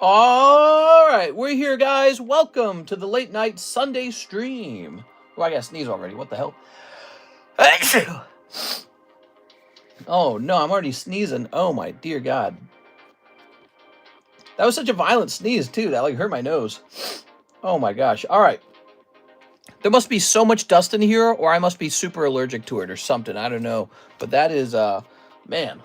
All right, we're here, guys. Welcome to the late night Sunday stream. Well, I gotta sneeze already. What the hell? Oh no, I'm already sneezing. Oh my dear God. That was such a violent sneeze too. That like hurt my nose. Oh my gosh. All right. There must be so much dust in here, or I must be super allergic to it or something. I don't know. But that is man.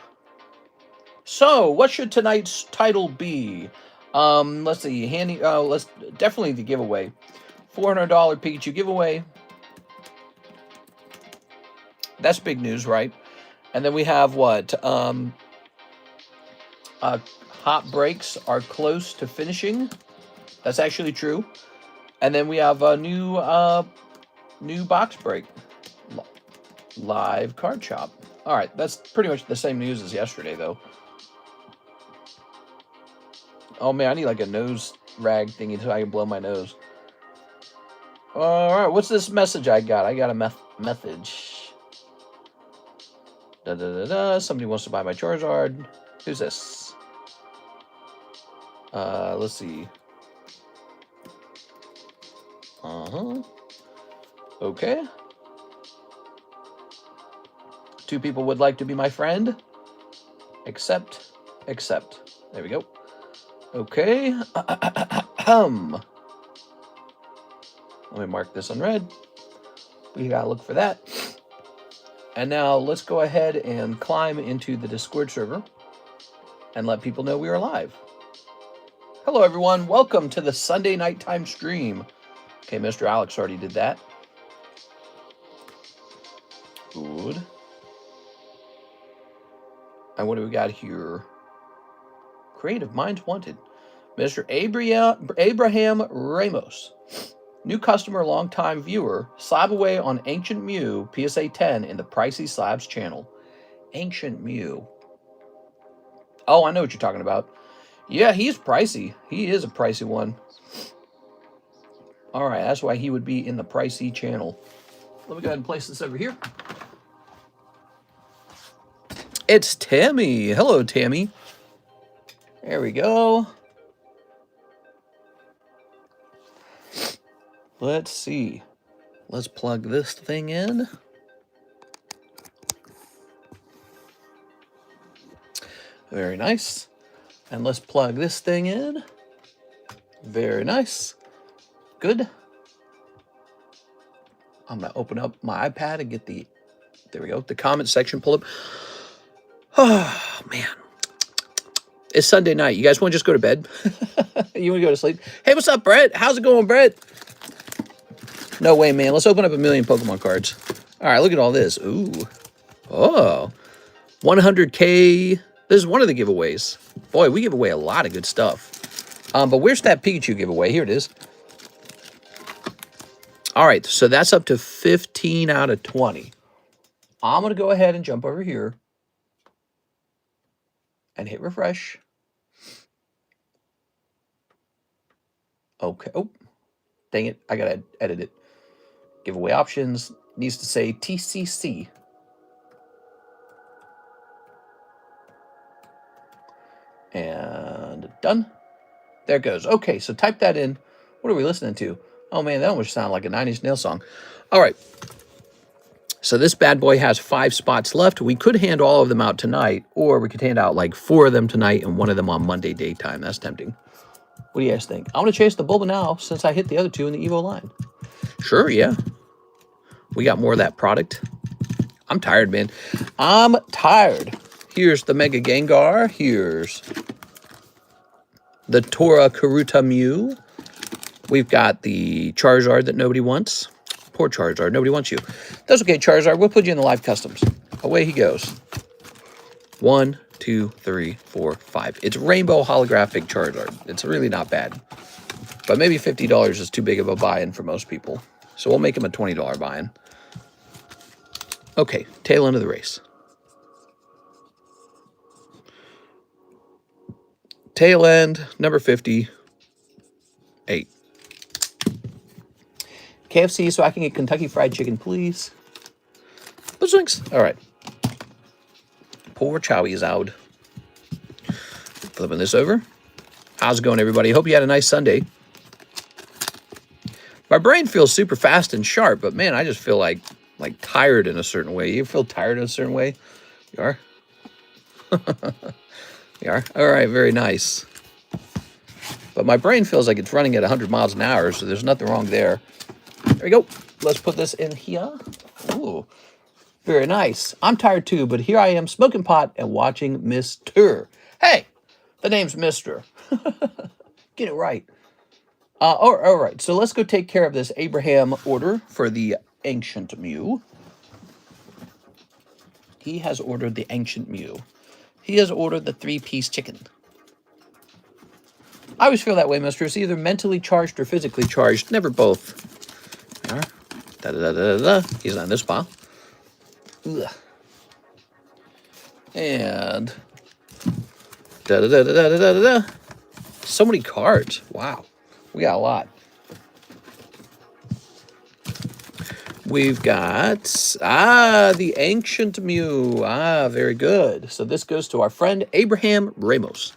So, what should tonight's title be? Let's see. Let's definitely the giveaway. $400 Pikachu giveaway. That's big news, right? And then we have what? Hot breaks are close to finishing. That's actually true. And then we have a new box break. Live card shop. All right, that's pretty much the same news as yesterday, though. Oh man, I need like a nose rag thingy so I can blow my nose. All right, what's this message I got? I got a message. Somebody wants to buy my Charizard. Who's this? Let's see. Okay. 2 people would like to be my friend. Accept. There we go. Okay. Let me mark this on red. We gotta look for that. And now let's go ahead and climb into the Discord server and let people know we are live. Hello, everyone. Welcome to the Sunday nighttime stream. Okay, Mr. Alex already did that. Good. And what do we got here? Creative Minds Wanted. Mr. Abraham Ramos. New customer, long-time viewer. Slab away on Ancient Mew, PSA 10 in the Pricey Slabs channel. Ancient Mew. Oh, I know what you're talking about. Yeah, he's pricey. He is a pricey one. All right, that's why he would be in the pricey channel. Let me go ahead and place this over here. It's Tammy. Hello, Tammy. There we go. Let's see. Let's plug this thing in. Very nice. And let's plug this thing in. Very nice. Good. I'm going to open up my iPad and get the, there we go, the comment section pull up. Oh, man. It's Sunday night. You guys want to just go to bed? You want to go to sleep? Hey, what's up, Brett? How's it going, Brett? No way, man. Let's open up 1,000,000 Pokemon cards. All right, look at all this. Ooh. Oh. 100K. This is one of the giveaways. Boy, we give away a lot of good stuff. But where's that Pikachu giveaway? Here it is. All right, so that's up to 15 out of 20. I'm going to go ahead and jump over here and hit refresh. Okay. Oh, dang it. I got to edit it. Giveaway options needs to say TCC. And done. There it goes. Okay, so type that in. What are we listening to? Oh, man, that almost sounded like a 9 Inch Nails song. All right. So this bad boy has 5 spots left. We could hand all of them out tonight, or we could hand out like 4 of them tonight and 1 of them on Monday daytime. That's tempting. What do you guys think? I'm going to chase the Bulba now since I hit the other 2 in the Evo line. Sure, yeah. We got more of that product. I'm tired, man. I'm tired. Here's the Mega Gengar. Here's the Tora Karuta Mew. We've got the Charizard that nobody wants. Poor Charizard. Nobody wants you. That's okay, Charizard. We'll put you in the live customs. Away he goes. 1, 2, 3, 4, 5. It's rainbow holographic Charizard. It's really not bad. But maybe $50 is too big of a buy-in for most people. So we'll make him a $20 buy-in. Okay, tail end of the race. Tail end, number 58. KFC, so I can get Kentucky Fried Chicken, please. Those links. All right. Poor Chowie is out. Flipping this over. How's it going, everybody? Hope you had a nice Sunday. My brain feels super fast and sharp, but man, I just feel like tired in a certain way. You feel tired in a certain way? You are? You are? All right, very nice. But my brain feels like it's running at 100 miles an hour, so there's nothing wrong there. There we go. Let's put this in here. Ooh, very nice. I'm tired too, but here I am smoking pot and watching Mr. Hey, the name's Mr. Get it right. All right, so let's go take care of this Abraham order for the Ancient Mew. He has ordered the Ancient Mew. He has ordered the 3-piece chicken. I always feel that way, mister. It's either mentally charged or physically charged. Never both. There. Da-da-da-da-da. He's on this pile. Ugh. And da-da-da-da-da-da-da. So many cards. Wow. We got a lot. We've got, the Ancient Mew. Very good. So this goes to our friend Abraham Ramos.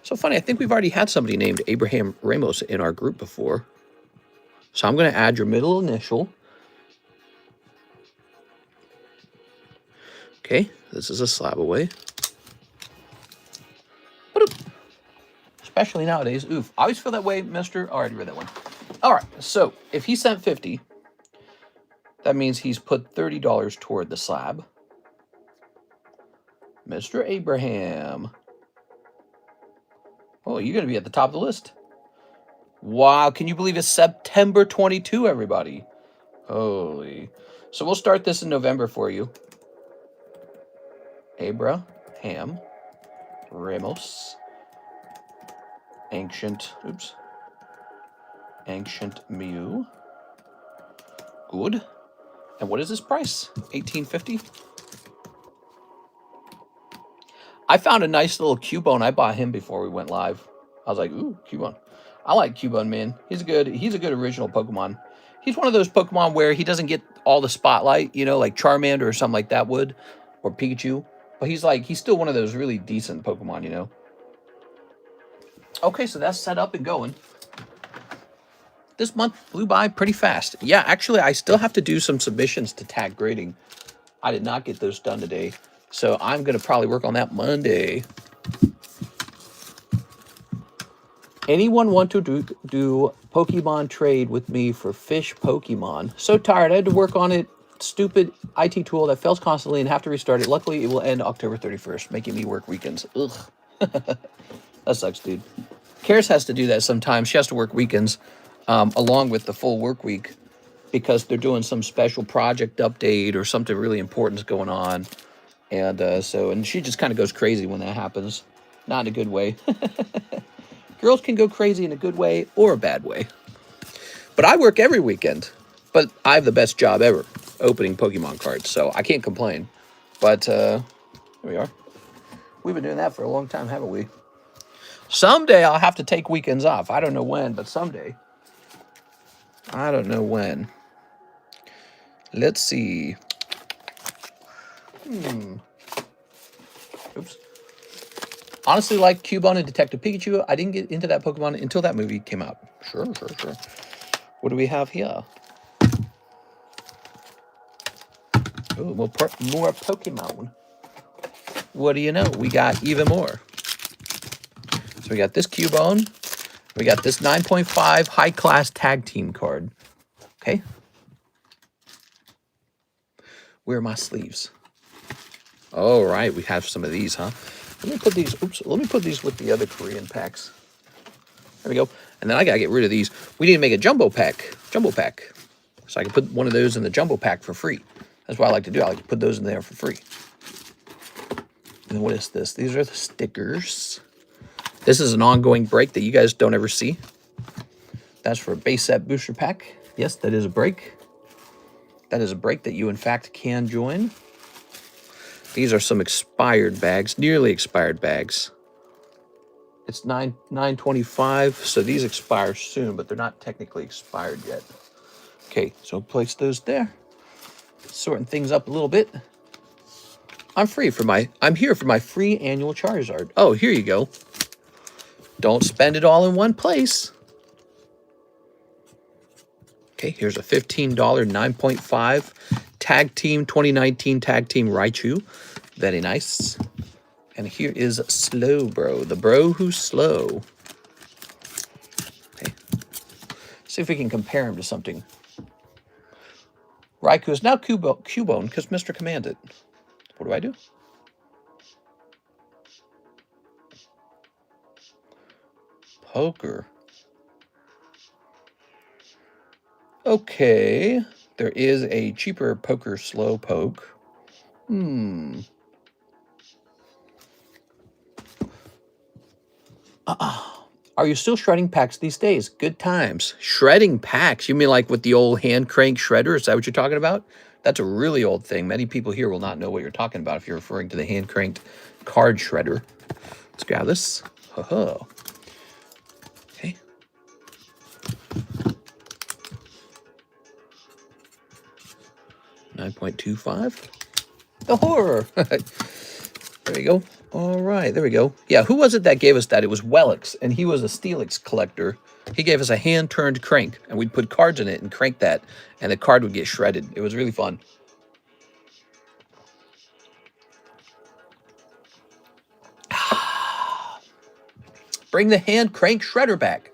So funny, I think we've already had somebody named Abraham Ramos in our group before. So I'm going to add your middle initial. Okay, this is a slab away. Especially nowadays. Oof. I always feel that way, mister. Already read that one. All right, so if he sent 50, that means he's put $30 toward the slab. Mr. Abraham. Oh, you're going to be at the top of the list. Wow, can you believe it's September 22, everybody? Holy. So we'll start this in November for you. Abraham Ramos. Ancient Mew. Good. And what is this price? $18.50. I found a nice little Cubone. I bought him before we went live. I was like, ooh, Cubone. I like Cubone, man. He's a good original Pokemon. He's one of those Pokemon where he doesn't get all the spotlight, you know, like Charmander or something like that would, or Pikachu. But he's still one of those really decent Pokemon, you know. Okay, so that's set up and going. This month flew by pretty fast. Yeah, actually, I still have to do some submissions to tag grading. I did not get those done today. So I'm going to probably work on that Monday. Anyone want to do Pokemon trade with me for fish Pokemon? So tired. I had to work on it. Stupid IT tool that fails constantly and have to restart it. Luckily, it will end October 31st, making me work weekends. Ugh. That sucks, dude. Karis has to do that sometimes. She has to work weekends along with the full work week because they're doing some special project update or something really important is going on. And and she just kind of goes crazy when that happens. Not in a good way. Girls can go crazy in a good way or a bad way. But I work every weekend. But I have the best job ever, opening Pokemon cards. So I can't complain. But here we are. We've been doing that for a long time, haven't we? Someday I'll have to take weekends off. I don't know when, but someday. I don't know when. Let's see. Oops. Honestly, like Cubone and Detective Pikachu, I didn't get into that Pokemon until that movie came out. Sure. What do we have here? Oh, more Pokemon. What do you know? We got even more. So we got this Cubone. We got this 9.5 high-class tag team card. Okay. Where are my sleeves? All right, we have some of these, huh? Let me put these, let me put these with the other Korean packs. There we go. And then I gotta get rid of these. We need to make a jumbo pack. So I can put one of those in the jumbo pack for free. That's what I like to do. I like to put those in there for free. And what is this? These are the stickers. This is an ongoing break that you guys don't ever see. That's for a base set booster pack. Yes, that is a break. That is a break that you, in fact, can join. These are some expired bags, nearly expired bags. It's $9.25, so these expire soon, but they're not technically expired yet. Okay, so place those there. Sorting things up a little bit. I'm here for my free annual Charizard. Oh, here you go. Don't spend it all in one place. Okay, here's a $15 9.5 Tag Team 2019 Tag Team Raichu. Very nice. And here is Slow Bro, the bro who's slow. Okay. See if we can compare him to something. Raikou is now Cubone because Mr. commanded. What do I do? Poker. Okay. There is a cheaper Poker Slowpoke. Are you still shredding packs these days? Good times. Shredding packs? You mean like with the old hand crank shredder? Is that what you're talking about? That's a really old thing. Many people here will not know what you're talking about if you're referring to the hand cranked card shredder. Let's grab this. Ho-ho. Okay. $9.25. The horror. There we go. All right, there we go. Yeah, who was it that gave us that? It was Wellix, and he was a Steelix collector. He gave us a hand-turned crank, and we'd put cards in it and crank that, and the card would get shredded. It was really fun. Bring the hand crank shredder back.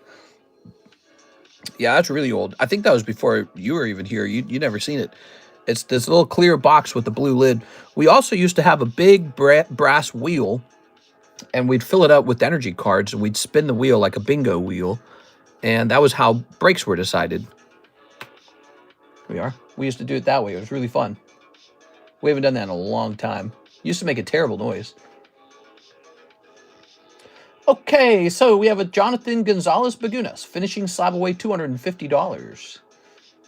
Yeah, that's really old. I think that was before you were even here. You never seen it. It's this little clear box with the blue lid. We also used to have a big brass wheel, and we'd fill it up with energy cards, and we'd spin the wheel like a bingo wheel, and that was how breaks were decided. Here we are. We used to do it that way. It was really fun. We haven't done that in a long time. It used to make a terrible noise. Okay, so we have a Jonathan Gonzalez Bagunas, finishing slab away $250.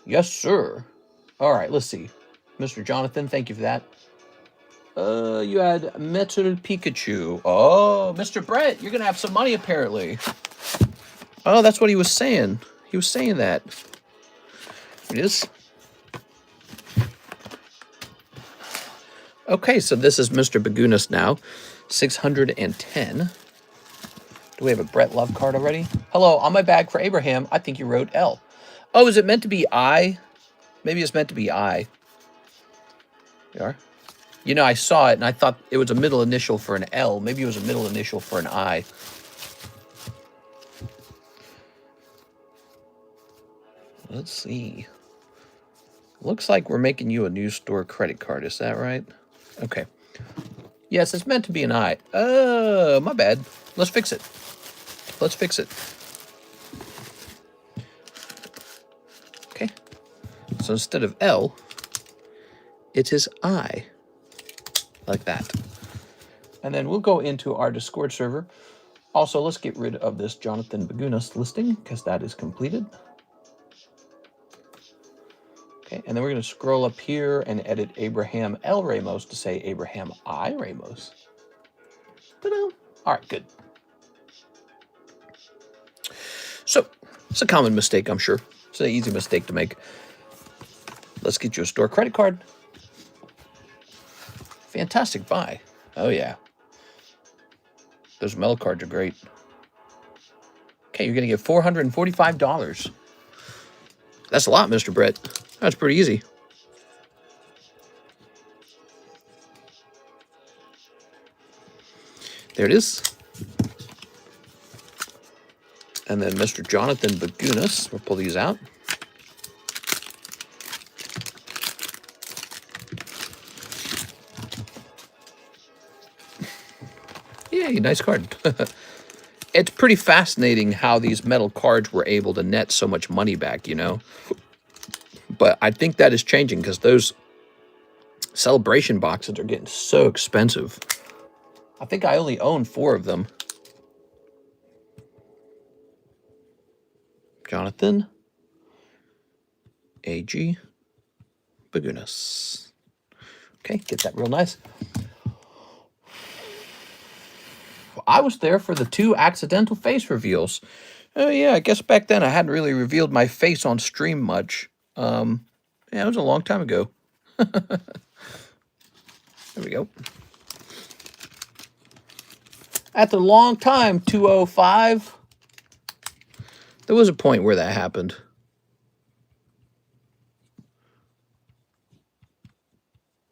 Yes, sir. All right, let's see. Mr. Jonathan, thank you for that. You had Metal Pikachu. Oh, Mr. Brett, you're going to have some money, apparently. Oh, that's what he was saying. He was saying that. It is. Okay, so this is Mr. Bagunas now. 610. Do we have a Brett Love card already? Hello, on my bag for Abraham, I think you wrote L. Oh, is it meant to be I? Maybe it's meant to be I. You are? You know, I saw it, and I thought it was a middle initial for an L. Maybe it was a middle initial for an I. Let's see. Looks like we're making you a new store credit card. Is that right? Okay. Yes, it's meant to be an I. Oh, my bad. Let's fix it. Let's fix it. Okay. So instead of L, it is I. Like that. And then we'll go into our Discord server. Also, let's get rid of this Jonathan Bagunas listing because that is completed. Okay, and then we're going to scroll up here and edit Abraham L. Ramos to say Abraham I. Ramos. Ta-da! All right, good. So, it's a common mistake, I'm sure. It's an easy mistake to make. Let's get you a store credit card. Fantastic buy. Oh, yeah. Those metal cards are great. Okay, you're going to get $445. That's a lot, Mr. Brett. That's pretty easy. There it is. And then Mr. Jonathan Bagunas. We'll pull these out. Yay, nice card. It's pretty fascinating how these metal cards were able to net so much money back, you know? But I think that is changing because those celebration boxes are getting so expensive. I think I only own 4 of them. Jonathan A.G. Bagunas. Okay, get that real nice. I was there for the 2 accidental face reveals. Oh, yeah, I guess back then I hadn't really revealed my face on stream much. Yeah, it was a long time ago. There we go. After a long time, 205. There was a point where that happened.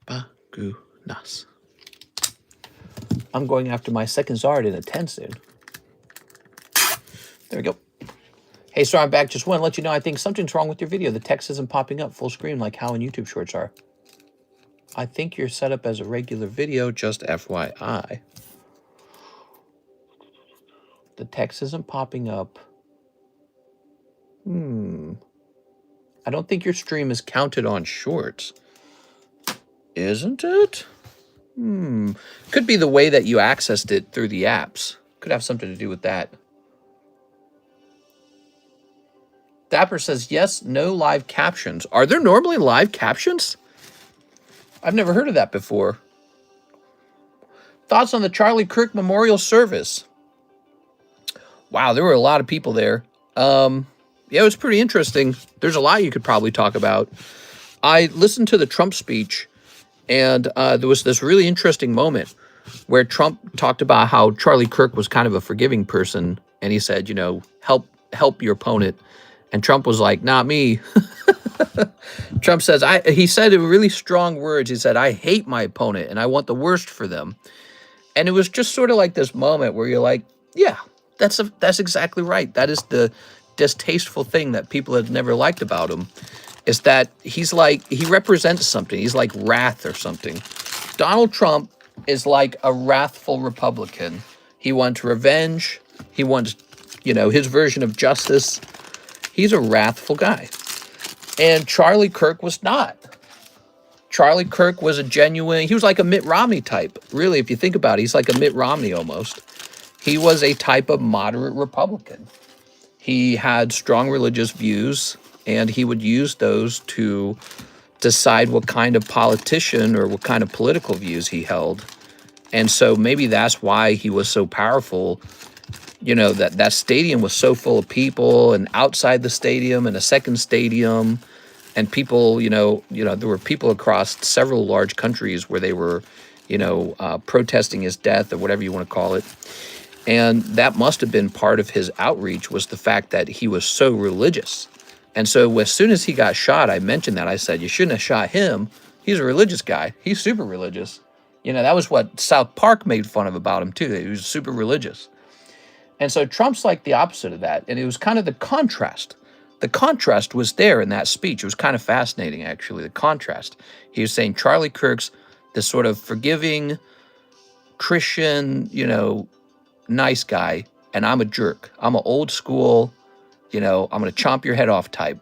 Bagunas. I'm going after my second Zard in a 10 soon. There we go. Hey, sorry, I'm back. Just want to let you know I think something's wrong with your video. The text isn't popping up full screen like how in YouTube Shorts are. I think you're set up as a regular video, just FYI. The text isn't popping up. I don't think your stream is counted on Shorts. Isn't it? Could be the way that you accessed it through the apps. Could have something to do with that. Dapper says, yes, no live captions. Are there normally live captions? I've never heard of that before. Thoughts on the Charlie Kirk Memorial Service? Wow, there were a lot of people there. Yeah, it was pretty interesting. There's a lot you could probably talk about. I listened to the Trump speech, and there was this really interesting moment where Trump talked about how Charlie Kirk was kind of a forgiving person, and he said, you know, help your opponent. And Trump was like, not me. Trump says, he said in really strong words, he said, I hate my opponent and I want the worst for them. And it was just sort of like this moment where you're like, yeah, that's exactly right. That is the distasteful thing that people have never liked about him, is that he's like, he represents something. He's like wrath or something. Donald Trump is like a wrathful Republican. He wants revenge. He wants, you know, his version of justice. He's a wrathful guy. And Charlie Kirk was not. Charlie Kirk was a genuine, he was like a Mitt Romney type. Really, if you think about it, he's like a Mitt Romney almost. He was a type of moderate Republican. He had strong religious views, and he would use those to decide what kind of politician or what kind of political views he held. And so maybe that's why he was so powerful. You know, that stadium was so full of people, and outside the stadium and a second stadium, and people, you know, there were people across several large countries where they were, you know, protesting his death or whatever you want to call it. And that must have been part of his outreach, was the fact that he was so religious. And so as soon as he got shot, I mentioned that. I said, you shouldn't have shot him. He's a religious guy. He's super religious. You know, that was what South Park made fun of about him, too. He was super religious. And so Trump's like the opposite of that. And it was kind of the contrast. The contrast was there in that speech. It was kind of fascinating, actually, the contrast. He was saying Charlie Kirk's this sort of forgiving, Christian, you know, nice guy, and I'm a jerk. I'm an old school, you know, I'm going to chomp your head off type.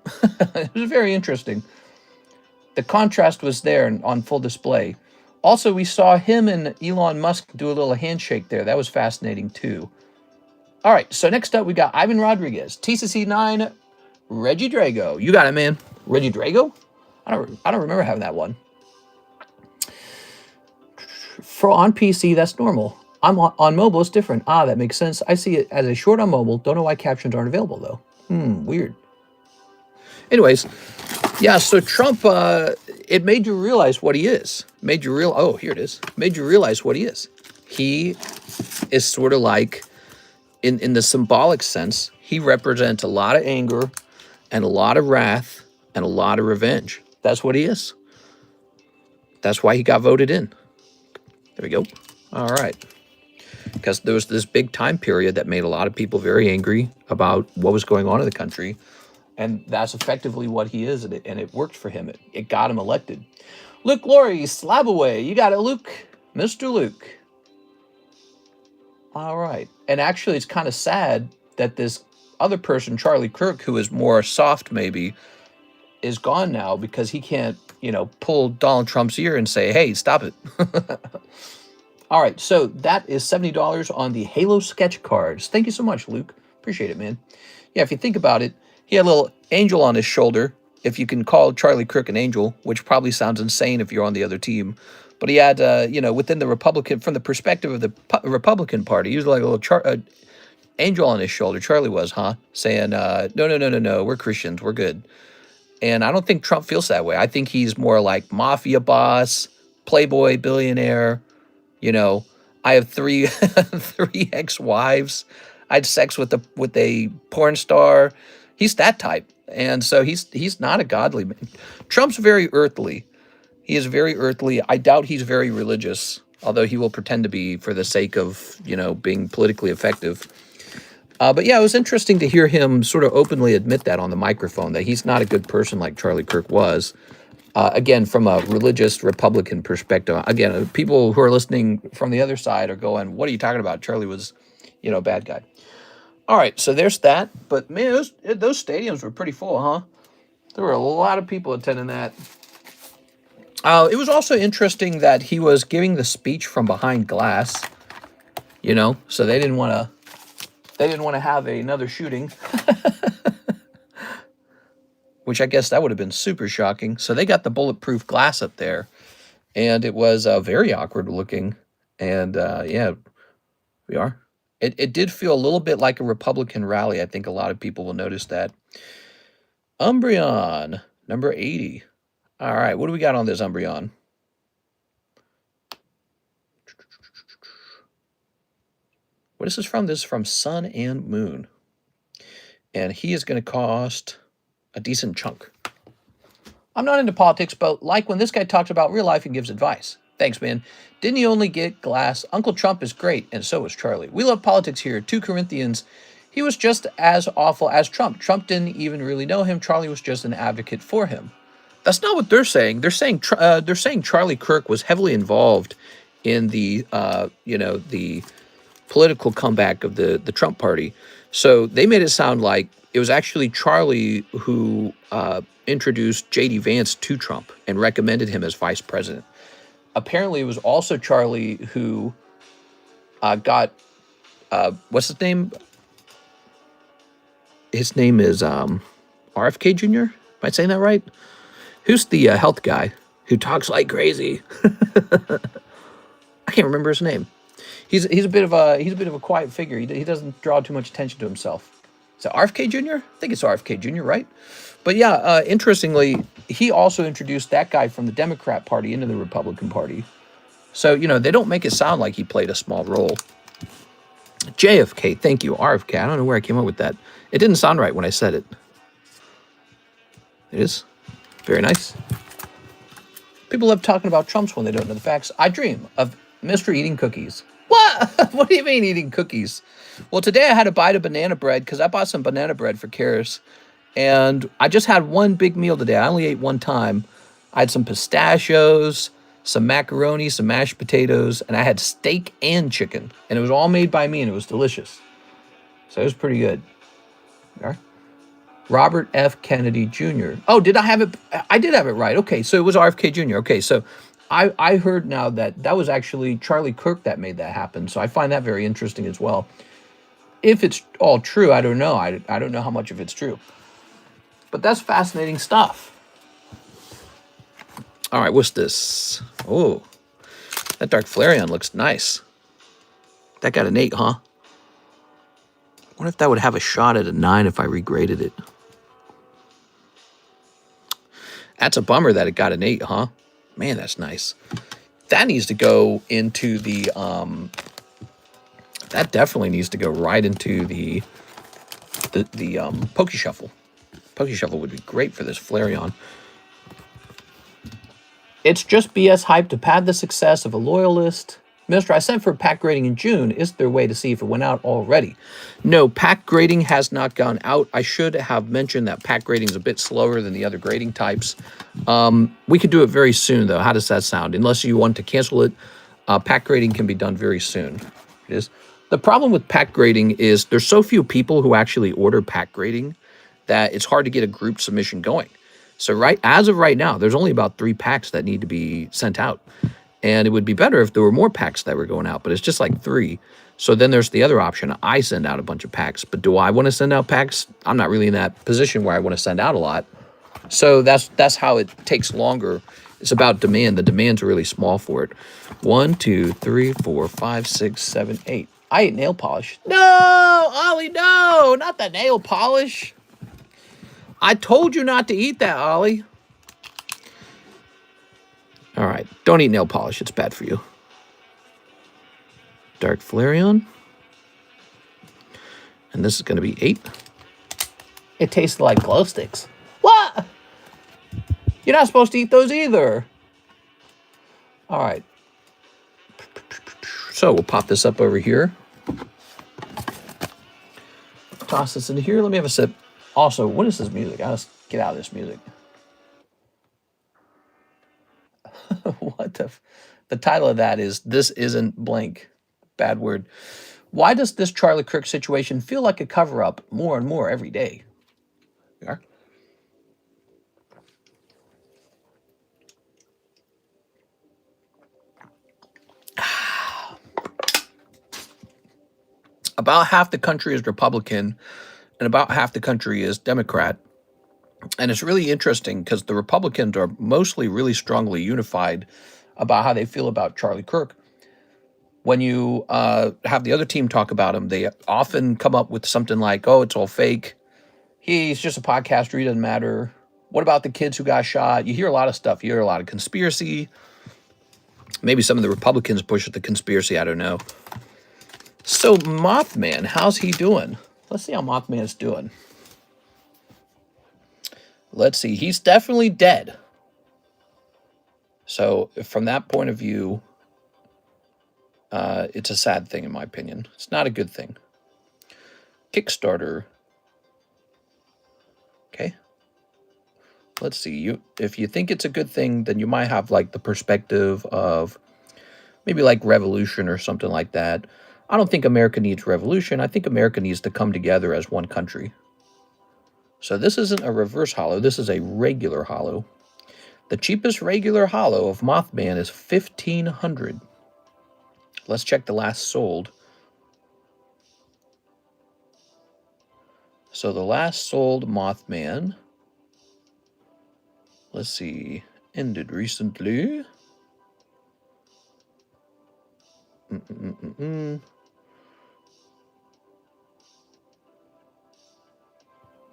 It was very interesting. The contrast was there on full display. Also, we saw him and Elon Musk do a little handshake there. That was fascinating, too. All right, so next up, we got Ivan Rodriguez, TCC 9, Reggie Drago. You got it, man. Reggie Drago? I don't remember having that one. For on PC, that's normal. On mobile, it's different. Ah, that makes sense. I see it as a short on mobile. Don't know why captions aren't available, though. Weird. Anyways, yeah, so Trump, it made you realize what he is. Made you oh, here it is. Made you realize what he is. He is sort of like, in the symbolic sense, he represents a lot of anger and a lot of wrath and a lot of revenge. That's what he is. That's why he got voted in. There we go. All right. Because there was this big time period that made a lot of people very angry about what was going on in the country. And that's effectively what he is, and it worked for him. It got him elected. Luke Laurie, slab away. You got it, Luke. Mr. Luke. All right. And actually, it's kind of sad that this other person, Charlie Kirk, who is more soft maybe, is gone now because he can't, you know, pull Donald Trump's ear and say, hey, stop it. All right. So that is $70 on the Halo sketch cards. Thank you so much, Luke. Appreciate it, man. Yeah, if you think about it, he had a little angel on his shoulder, if you can call Charlie Kirk an angel, which probably sounds insane if you're on the other team. But he had, you know, within the Republican, from the perspective of the Republican Party, he was like a little angel on his shoulder. Charlie was, saying, no, we're Christians, we're good. And I don't think Trump feels that way. I think he's more like mafia boss, playboy, billionaire, you know. I have three three ex-wives. I had sex with a porn star. He's that type. And so he's not a godly man. Trump's very earthly. He is very earthly. I doubt he's very religious, although he will pretend to be for the sake of, being politically effective. But yeah, it was interesting to hear him sort of openly admit that on the microphone, that he's not a good person like Charlie Kirk was. Again, from a religious Republican perspective. Again, people who are listening from the other side are going, what are you talking about? Charlie was, a bad guy. All right, so there's that. But man, those stadiums were pretty full, huh? There were a lot of people attending that. It was also interesting that he was giving the speech from behind glass, so they didn't want to have another shooting, which I guess that would have been super shocking. So they got the bulletproof glass up there, and it was very awkward looking. And yeah, we are. It did feel a little bit like a Republican rally. I think a lot of people will notice that. Umbreon, number 80. All right, what do we got on this Umbreon? What is this from? This is from Sun and Moon. And he is going to cost a decent chunk. I'm not into politics, but like when this guy talks about real life and gives advice. Thanks, man. Didn't he only get glass? Uncle Trump is great, and so is Charlie. We love politics here. 2 Corinthians. He was just as awful as Trump. Trump didn't even really know him. Charlie was just an advocate for him. That's not what they're saying. They're saying Charlie Kirk was heavily involved in the the political comeback of the Trump party. So they made it sound like it was actually Charlie who introduced J.D. Vance to Trump and recommended him as vice president. Apparently, it was also Charlie who got, what's his name? His name is RFK Jr.? Am I saying that right? Who's the health guy who talks like crazy? I can't remember his name. He's a bit of a quiet figure. He doesn't draw too much attention to himself. Is it RFK Jr.? I think it's RFK Jr., right? But yeah, interestingly, he also introduced that guy from the Democrat Party into the Republican Party. So, they don't make it sound like he played a small role. JFK, thank you. RFK, I don't know where I came up with that. It didn't sound right when I said it. It is. Very nice. People love talking about Trumps when they don't know the facts. I dream of Mr. Eating cookies. What? What do you mean eating cookies? Well, today I had a bite of banana bread because I bought some banana bread for Karis. And I just had one big meal today. I only ate one time. I had some pistachios, some macaroni, some mashed potatoes, and I had steak and chicken. And it was all made by me, and it was delicious. So it was pretty good. All right. Robert F. Kennedy Jr. Oh, did I have it? I did have it right. Okay, so it was RFK Jr. Okay, so I heard now that was actually Charlie Kirk that made that happen. So I find that very interesting as well. If it's all true, I don't know. I don't know how much of it's true. But that's fascinating stuff. All right, what's this? Oh, that Dark Flareon looks nice. That got an 8, huh? I wonder if that would have a shot at a 9 if I regraded it. That's a bummer that it got an 8, huh? Man, that's nice. That needs to go into the... that definitely needs to go right into the Poke Shuffle. Poke Shuffle would be great for this Flareon. It's just BS hype to pad the success of a loyalist. Mister, I sent for pack grading in June. Is there a way to see if it went out already? No, pack grading has not gone out. I should have mentioned that pack grading is a bit slower than the other grading types. We could do it very soon, though. How does that sound? Unless you want to cancel it, pack grading can be done very soon. It is. The problem with pack grading is there's so few people who actually order pack grading that it's hard to get a group submission going. So as of right now, there's only about 3 packs that need to be sent out. And it would be better if there were more packs that were going out, but it's just like 3. So then there's the other option. I send out a bunch of packs, but do I want to send out packs? I'm not really in that position where I want to send out a lot. So that's how it takes longer. It's about demand. The demand's really small for it. 1, 2, 3, 4, 5, 6, 7, 8. I ate nail polish. No, Ollie, no, not the nail polish. I told you not to eat that, Ollie. All right, don't eat nail polish. It's bad for you. Dark Flareon. And this is going to be 8. It tastes like glow sticks. What? You're not supposed to eat those either. All right. So we'll pop this up over here. Toss this in here. Let me have a sip. Also, what is this music? I'll just get out of this music. What the title of that is This Isn't Blank. Bad word. Why does this Charlie Kirk situation feel like a cover-up more and more every day? We are. About half the country is Republican and about half the country is Democrat. And it's really interesting because the Republicans are mostly really strongly unified about how they feel about Charlie Kirk. When you have the other team talk about him, they often come up with something like, oh, it's all fake. He's just a podcaster. He doesn't matter. What about the kids who got shot? You hear a lot of stuff. You hear a lot of conspiracy. Maybe some of the Republicans push the conspiracy. I don't know. So Mothman, how's he doing? Let's see how Mothman's doing. Let's see. He's definitely dead. So from that point of view, it's a sad thing in my opinion. It's not a good thing. Kickstarter. Okay. Let's see. If you think it's a good thing, then you might have like the perspective of maybe like revolution or something like that. I don't think America needs revolution. I think America needs to come together as one country. So this isn't a reverse hollow. This is a regular hollow. The cheapest regular hollow of Mothman is $1,500. Let's check the last sold. So the last sold Mothman, let's see, ended recently.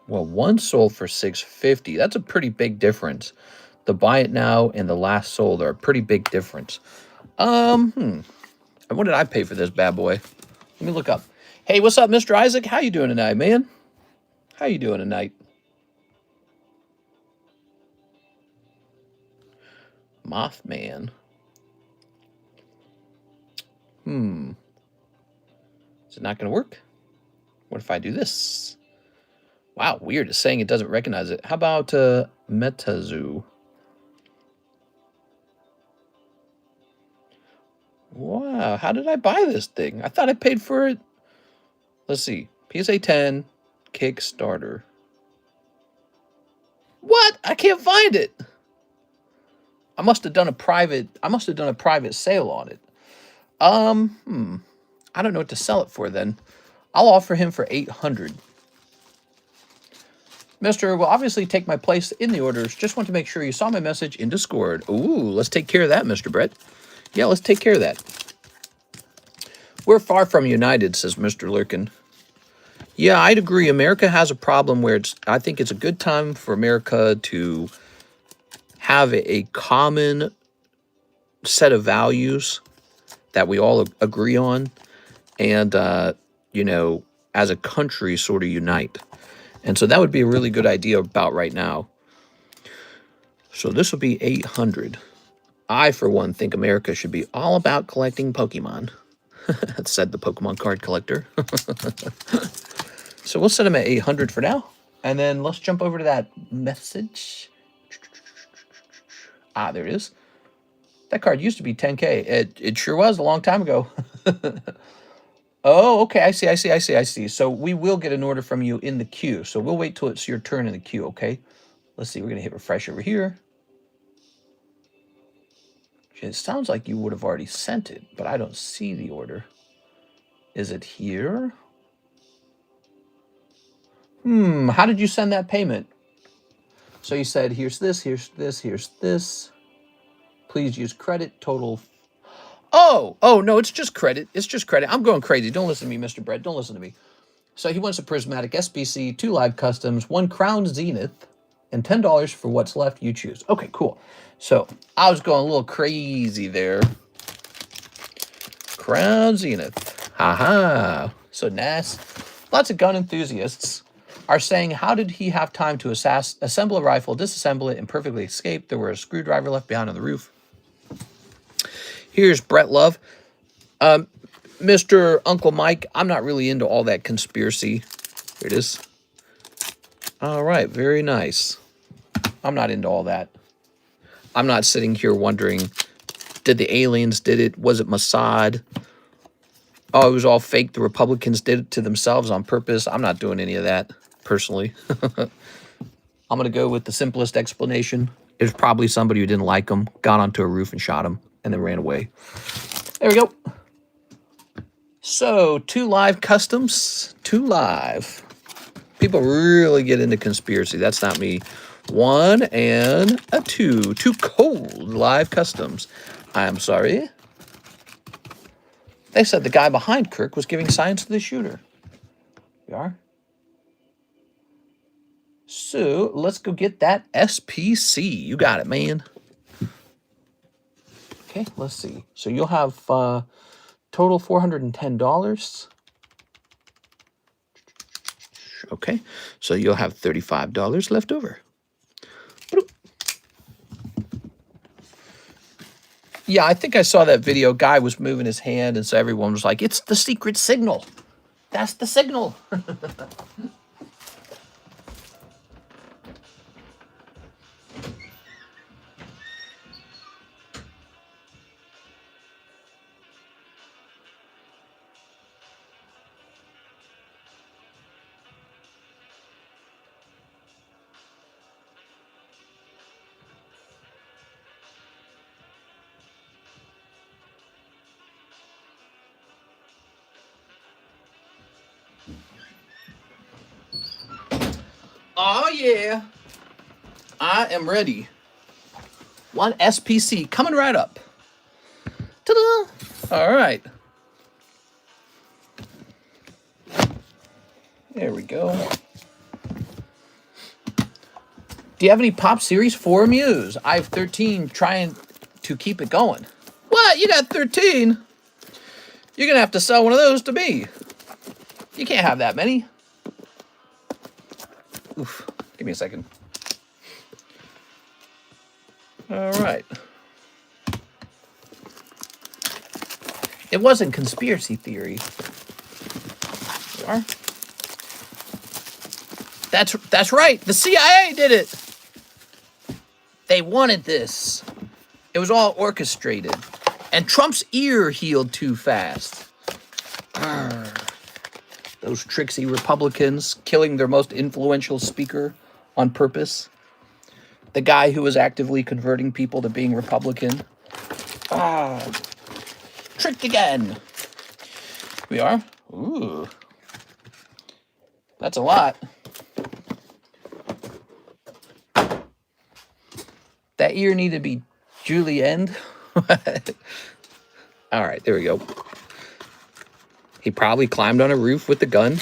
Well, one sold for $650. That's a pretty big difference. The buy it now and the last sold are a pretty big difference. And what did I pay for this bad boy? Let me look up. Hey, what's up, Mr. Isaac? How you doing tonight, man? How you doing tonight? Mothman. Is it not going to work? What if I do this? Wow, weird. It's saying it doesn't recognize it. How about Metazoo? Wow, how did I buy this thing? I thought I paid for it. Let's see. PSA 10, Kickstarter. What? I can't find it. I must have done a private sale on it. I don't know what to sell it for then. I'll offer him for $800. Mister will obviously take my place in the orders. Just want to make sure you saw my message in Discord. Ooh, let's take care of that, Mr. Brett. Yeah, let's take care of that. We're far from united, says Mr. Lurkin. Yeah, I'd agree. America has a problem where I think it's a good time for America to have a common set of values that we all agree on and, you know, as a country sort of unite. And so that would be a really good idea about right now. So this will be 800. I, for one, think America should be all about collecting Pokemon. Said the Pokemon card collector. So we'll set them at 800 for now. And then let's jump over to that message. Ah, there it is. That card used to be 10K. It sure was a long time ago. Oh, okay. I see. So we will get an order from you in the queue. So we'll wait till it's your turn in the queue, okay? Let's see. We're going to hit refresh over here. It sounds like you would have already sent it, but I don't see the order. Is it here? How did you send that payment? So you said, here's this, here's this, here's this. Please use credit, total. Oh, no, it's just credit. It's just credit. I'm going crazy. Don't listen to me, Mr. Brett. Don't listen to me. So he wants a Prismatic SBC, 2 live customs, 1 Crown Zenith, and $10 for what's left you choose. Okay, cool. So I was going a little crazy there. Crown Zenith. Haha. So nice. Lots of gun enthusiasts are saying, how did he have time to assemble a rifle, disassemble it, and perfectly escape? There were a screwdriver left behind on the roof. Here's Brett Love. Mr. Uncle Mike, I'm not really into all that conspiracy. Here it is. All right, very nice. I'm not into all that. I'm not sitting here wondering, did the aliens did it? Was it Mossad? Oh, it was all fake. The Republicans did it to themselves on purpose. I'm not doing any of that, personally. I'm going to go with the simplest explanation. It was probably somebody who didn't like him, got onto a roof and shot him, and then ran away. There we go. So, 2 live customs. 2 live. People really get into conspiracy. That's not me. 1 and a 2. 2 cold live customs. I'm sorry. They said the guy behind Kirk was giving signs to the shooter. We are. So, let's go get that SPC. You got it, man. Okay, let's see. So, you'll have total $410. Okay, so you'll have $35 left over. Yeah, I think I saw that video. Guy was moving his hand, and so everyone was like, it's the secret signal. That's the signal. Oh, yeah. I am ready. 1 SPC coming right up. Ta-da! All right. There we go. Do you have any Pop Series 4 Muse? I have 13 trying to keep it going. What? You got 13? You're going to have to sell one of those to me. You can't have that many. Oof. Give me a second. All right. It wasn't conspiracy theory. You are? That's right. The CIA did it. They wanted this. It was all orchestrated. And Trump's ear healed too fast. Those tricksy Republicans killing their most influential speaker on purpose. The guy who was actively converting people to being Republican. Tricked again. We are? Ooh. That's a lot. That ear needed to be julienned. All right, there we go. He probably climbed on a roof with the gun,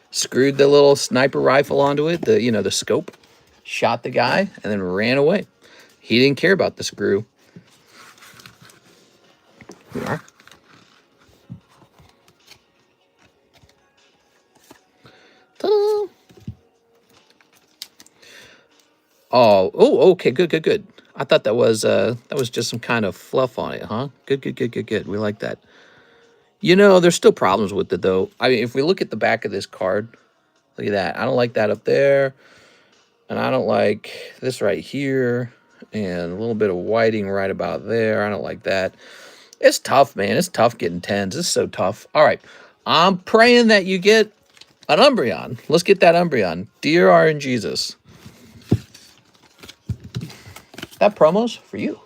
screwed the little sniper rifle onto it, the scope, shot the guy, and then ran away. He didn't care about the screw. We are. Ta-da! Oh, okay, good. I thought that was just some kind of fluff on it, huh? Good. We like that. You know, there's still problems with it, though. I mean, if we look at the back of this card, look at that. I don't like that up there. And I don't like this right here. And a little bit of whiting right about there. I don't like that. It's tough, man. It's tough getting 10s. It's so tough. All right. I'm praying that you get an Umbreon. Let's get that Umbreon. Dear RNGesus. That promo's for you.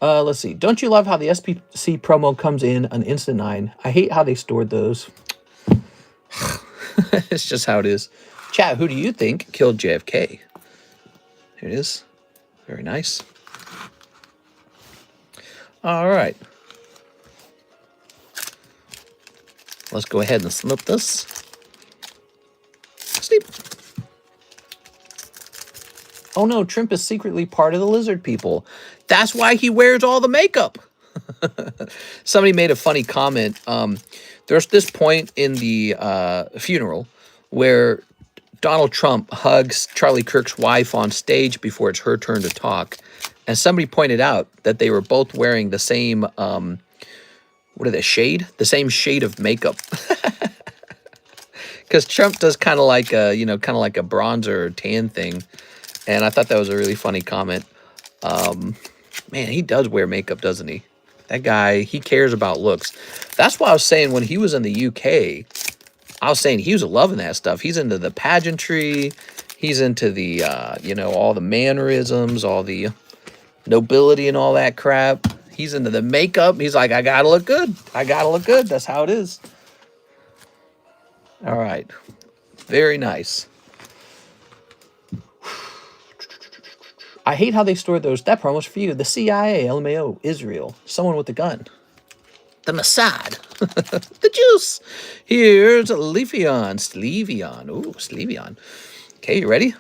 Let's see. Don't you love how the SPC promo comes in an instant 9? I hate how they stored those. It's just how it is. Chat, who do you think killed JFK? Here it is. Very nice. All right. Let's go ahead and snip this. Snip. Oh no, Trimp is secretly part of the lizard people. That's why he wears all the makeup. Somebody made a funny comment. There's this point in the funeral where Donald Trump hugs Charlie Kirk's wife on stage before it's her turn to talk. And somebody pointed out that they were both wearing the same, what are they, shade? The same shade of makeup. Because Trump does kind of like a, kind of like a bronzer or tan thing. And I thought that was a really funny comment. Man, he does wear makeup, doesn't he? That guy, he cares about looks. That's why I was saying when he was in the UK, I was saying he was loving that stuff. He's into the pageantry. He's into the, all the mannerisms, all the nobility and all that crap. He's into the makeup. He's like, I gotta look good. I gotta look good. That's how it is. All right. Very nice. I hate how they stored those. That promo's for you. The CIA, LMAO, Israel. Someone with a gun. The Mossad. The juice. Here's Leafeon. Sleeveon. Ooh, Sleeveon. Okay, you ready?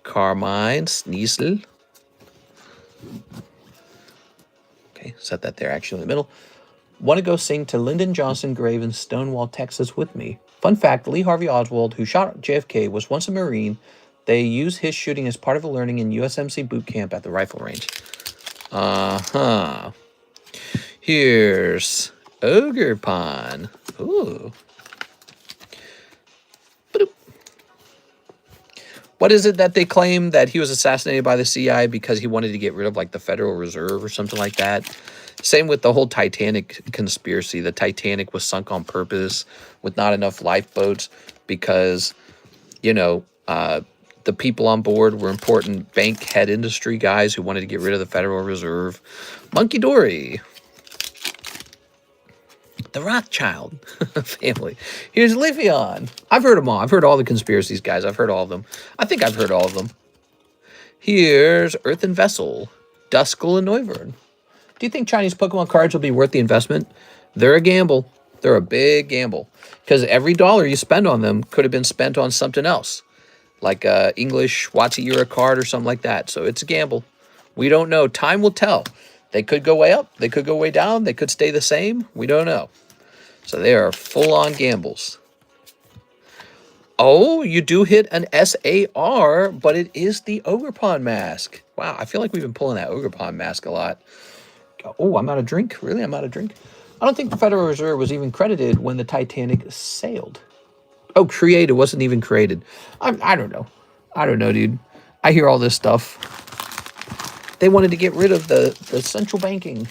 Carmine. Sneasel. Okay, set that there actually in the middle. Want to go sing to Lyndon Johnson grave in Stonewall, Texas with me. Fun fact, Lee Harvey Oswald, who shot JFK, was once a Marine. They use his shooting as part of a learning in USMC boot camp at the rifle range. Uh-huh. Here's Ogre-Pon. Ooh. What is it that they claim that he was assassinated by the CIA because he wanted to get rid of, like, the Federal Reserve or something like that? Same with the whole Titanic conspiracy. The Titanic was sunk on purpose with not enough lifeboats because, the people on board were important bank head industry guys who wanted to get rid of the Federal Reserve. Monkey Dory. The Rothschild family. Here's Leafeon. I've heard them all. I've heard all the conspiracies, guys. I've heard all of them. I think I've heard all of them. Here's Earthen Vessel. Duskull and Noivern. Do you think Chinese Pokemon cards will be worth the investment? They're a gamble. They're a big gamble. Because every dollar you spend on them could have been spent on something else. Like English WOTC Euro card or something like that. So it's a gamble. We don't know. Time will tell. They could go way up. They could go way down. They could stay the same. We don't know. So they are full-on gambles. Oh, you do hit an SAR, but it is the Ogre-Pon mask. Wow, I feel like we've been pulling that Ogre-Pon mask a lot. Oh, I'm out of drink. Really? I'm out of drink? I don't think the Federal Reserve was even credited when the Titanic sailed. Oh, created. Wasn't even created. I don't know. I don't know, dude. I hear all this stuff. They wanted to get rid of the central banking.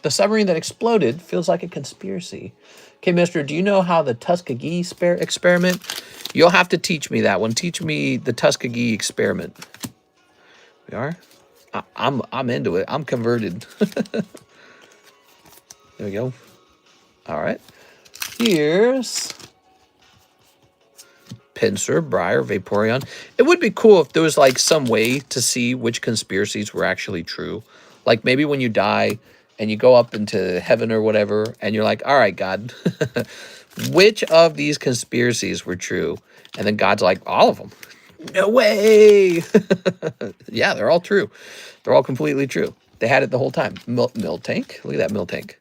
The submarine that exploded feels like a conspiracy. Okay, mister, do you know how the Tuskegee experiment? You'll have to teach me that one. Teach me the Tuskegee experiment. We are? I'm into it. I'm converted. There we go. All right. Here's Pinsir, Briar, Vaporeon. It would be cool if there was like some way to see which conspiracies were actually true. Like maybe when you die and you go up into heaven or whatever, and you're like, all right, God, which of these conspiracies were true? And then God's like, all of them. No way. Yeah, they're all true. They're all completely true. They had it the whole time. Miltank. Look at that Miltank.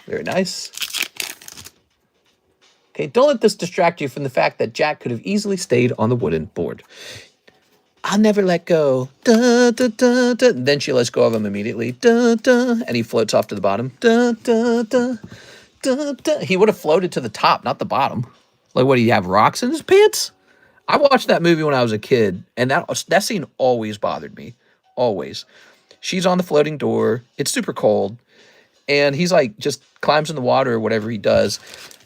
Very nice. Okay, don't let this distract you from the fact that Jack could have easily stayed on the wooden board. I'll never let go. Da, da, da, da. Then she lets go of him immediately. Da, da, and he floats off to the bottom. Da, da, da, da, da. He would have floated to the top, not the bottom. Like, what, do you have rocks in his pants? I watched that movie when I was a kid, and that scene always bothered me. Always. She's on the floating door. It's super cold. And he's like, just climbs in the water or whatever he does.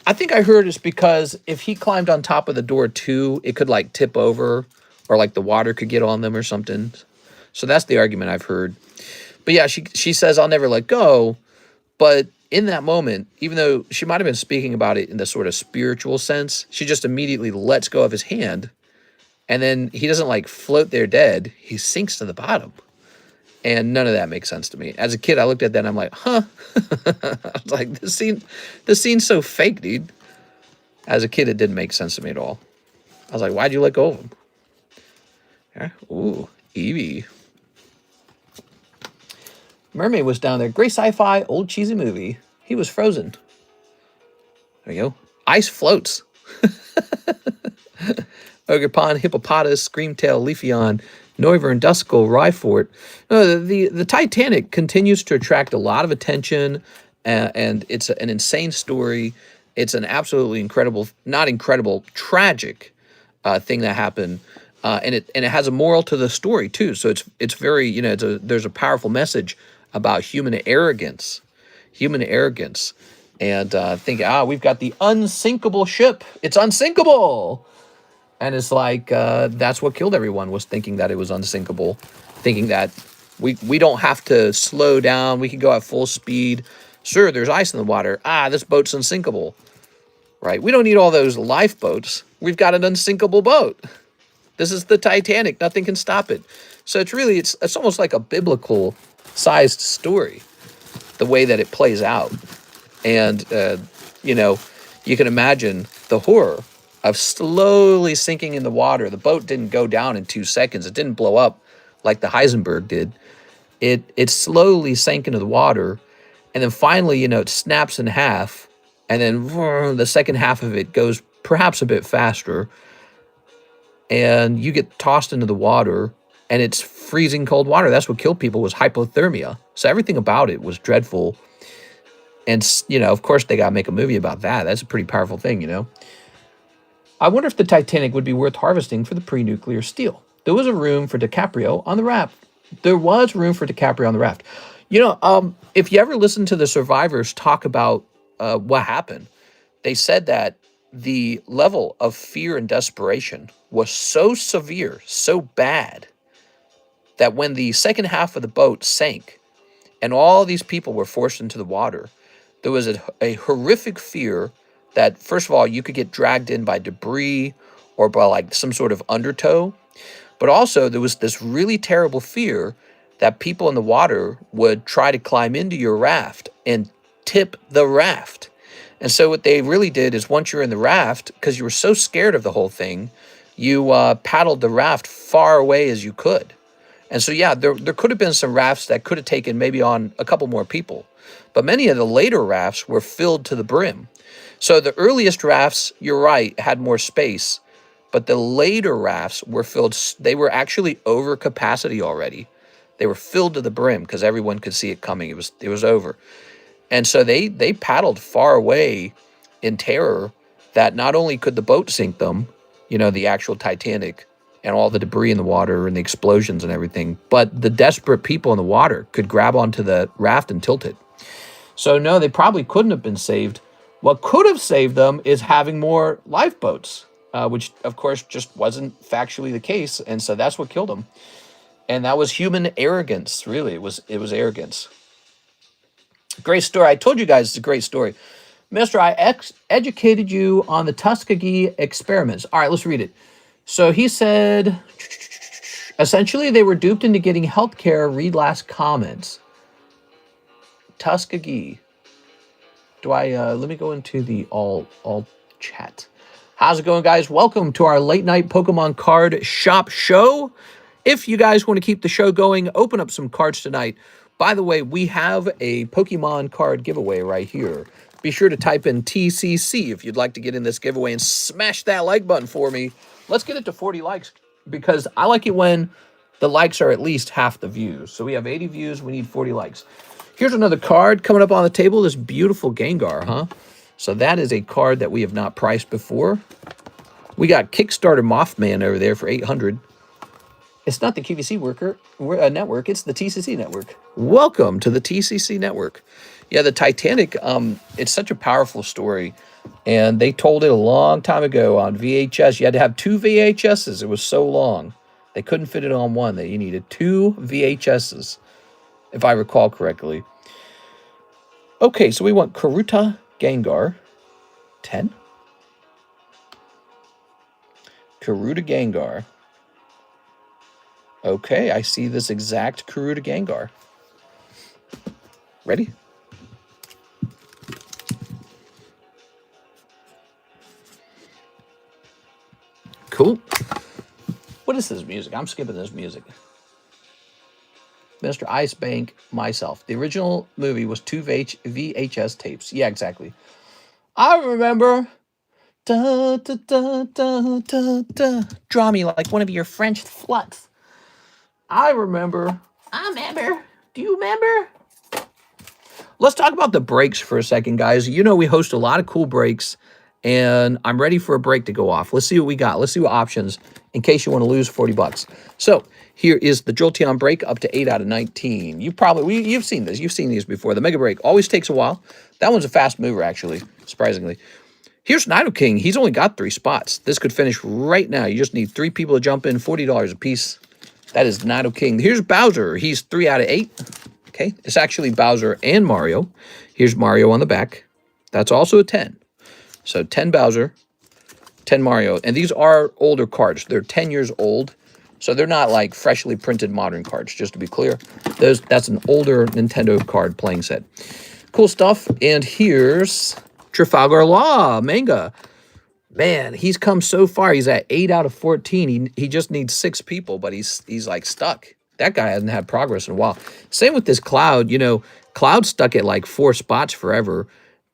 I think I heard it's because if he climbed on top of the door too, it could like tip over or like the water could get on them or something. So that's the argument I've heard. But yeah, she says, I'll never let go. But in that moment, even though she might have been speaking about it in the sort of spiritual sense, she just immediately lets go of his hand. And then he doesn't like float there dead. He sinks to the bottom. And none of that makes sense to me. As a kid, I looked at that and I'm like, huh? I was like, this scene's so fake, dude. As a kid, it didn't make sense to me at all. I was like, why'd you let go of him? Yeah. Ooh, Eevee. Mermaid was down there. Great sci-fi, old cheesy movie. He was frozen. There you go. Ice floats. Ogerpon, Hippopotamus, Screamtail, Leafeon, Noivern, Duskull, Rhyfort. No, the Titanic continues to attract a lot of attention, and it's an insane story. It's an absolutely incredible, not incredible, tragic thing that happened, and it has a moral to the story too. So it's very, you know, there's a powerful message about human arrogance, and think, we've got the unsinkable ship. It's unsinkable. And it's like, that's what killed everyone, was thinking that it was unsinkable, thinking that we don't have to slow down. We can go at full speed. Sure, there's ice in the water. This boat's unsinkable, right? We don't need all those lifeboats. We've got an unsinkable boat. This is the Titanic. Nothing can stop it. So it's almost like a biblical sized story, the way that it plays out. And, you know, you can imagine the horror of slowly sinking in the water. The boat didn't go down in 2 seconds. It didn't blow up like the Heisenberg did. It slowly sank into the water, and then finally, you know, it snaps in half, and then the second half of it goes perhaps a bit faster, and you get tossed into the water, and it's freezing cold water. That's what killed people, was hypothermia. So everything about it was dreadful. And, you know, of course, they got to make a movie about that. That's a pretty powerful thing, you know. I wonder if the Titanic would be worth harvesting for the pre-nuclear steel. There was a room for DiCaprio on the raft. There was room for DiCaprio on the raft. You know, if you ever listen to the survivors talk about what happened, they said that the level of fear and desperation was so severe, so bad, that when the second half of the boat sank and all these people were forced into the water, there was a horrific fear that, first of all, you could get dragged in by debris or by like some sort of undertow. But also there was this really terrible fear that people in the water would try to climb into your raft and tip the raft. And so what they really did is, once you're in the raft, because you were so scared of the whole thing, you paddled the raft far away as you could. And so, yeah, there could have been some rafts that could have taken maybe on a couple more people. But many of the later rafts were filled to the brim. So the earliest rafts, you're right, had more space. But the later rafts were filled, they were actually over capacity already. They were filled to the brim because everyone could see it coming. It was over. And so they paddled far away in terror that not only could the boat sink them, you know, the actual Titanic, and all the debris in the water and the explosions and everything, but the desperate people in the water could grab onto the raft and tilt it. So no, they probably couldn't have been saved. What could have saved them is having more lifeboats, which of course just wasn't factually the case. And so that's what killed them. And that was human arrogance, really. It was arrogance. Great story. I told you guys it's a great story. Mister, I educated you on the Tuskegee experiments. All right, let's read it. So he said, essentially they were duped into getting healthcare. Read last comments. Tuskegee. Let me go into the all chat. How's it going, guys? Welcome to our late night Pokemon card shop show. If you guys want to keep the show going, open up some cards tonight. By the way, we have a Pokemon card giveaway right here. Be sure to type in TCC if you'd like to get in this giveaway, and smash that like button for me. Let's get it to 40 likes, because I like it when the likes are at least half the views. So we have 80 views. We need 40 likes. Here's another card coming up on the table. This beautiful Gengar, huh? So that is a card that we have not priced before. We got Kickstarter Mothman over there for 800. It's not the QVC network. It's the TCC network. Welcome to the TCC network. Yeah, the Titanic, it's such a powerful story. And they told it a long time ago on VHS. You had to have 2 VHSs. It was so long. They couldn't fit it on one. You needed 2 VHSs, if I recall correctly. Okay, so we want Karuta Gengar. 10. Karuta Gengar. Okay, I see this exact Karuta Gengar. Ready? Cool. What is this music? I'm skipping this music. Mr. Ice Bank, myself. The original movie was 2 VHS tapes. Yeah, exactly. I remember. Da, da, da, da, da, da. Draw me like one of your French sluts. I remember. I remember. Do you remember? Let's talk about the breaks for a second, guys. You know we host a lot of cool breaks, and I'm ready for a break to go off. Let's see what we got. Let's see what options in case you want to lose 40 bucks. So here is the Jolteon break up to 8 out of 19. You've seen this. You've seen these before. The Mega Break always takes a while. That one's a fast mover, actually, surprisingly. Here's Nidoking. He's only got 3 spots. This could finish right now. You just need 3 people to jump in, $40 a piece. That is Nidoking. Here's Bowser. He's 3 out of 8. Okay, it's actually Bowser and Mario. Here's Mario on the back. That's also a 10. So 10 Bowser, 10 Mario. And these are older cards. They're 10 years old. So they're not like freshly printed modern cards, just to be clear. That's an older Nintendo card playing set. Cool stuff. And here's Trafalgar Law manga. Man, he's come so far. He's at 8 out of 14. He just needs 6 people, but he's like stuck. That guy hasn't had progress in a while. Same with this Cloud. You know, Cloud stuck at like 4 spots forever.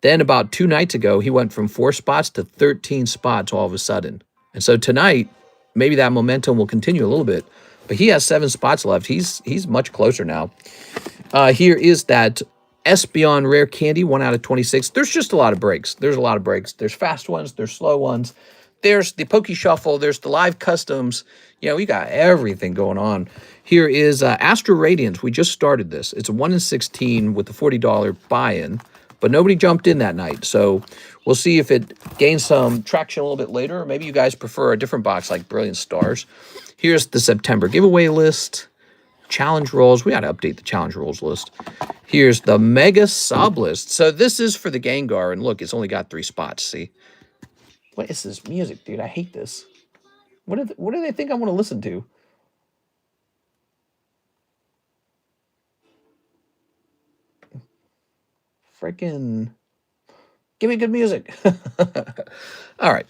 Then about 2 nights ago, he went from 4 spots to 13 spots all of a sudden. And so tonight, maybe that momentum will continue a little bit. But he has 7 spots left. He's much closer now. Here is that Espeon Rare Candy, 1 out of 26. There's just a lot of breaks. There's a lot of breaks. There's fast ones. There's slow ones. There's the Poke Shuffle. There's the live customs. You know, we got everything going on. Here is Astro Radiance. We just started this. It's a 1 in 16 with a $40 buy-in, but nobody jumped in that night. So we'll see if it gains some traction a little bit later. Or maybe you guys prefer a different box like Brilliant Stars. Here's the September giveaway list. Challenge rolls. We got to update the challenge rolls list. Here's the Mega Sub list. So this is for the Gengar. And look, it's only got 3 spots. See? What is this music, dude? I hate this. What do they think I want to listen to? Freaking give me good music. All right.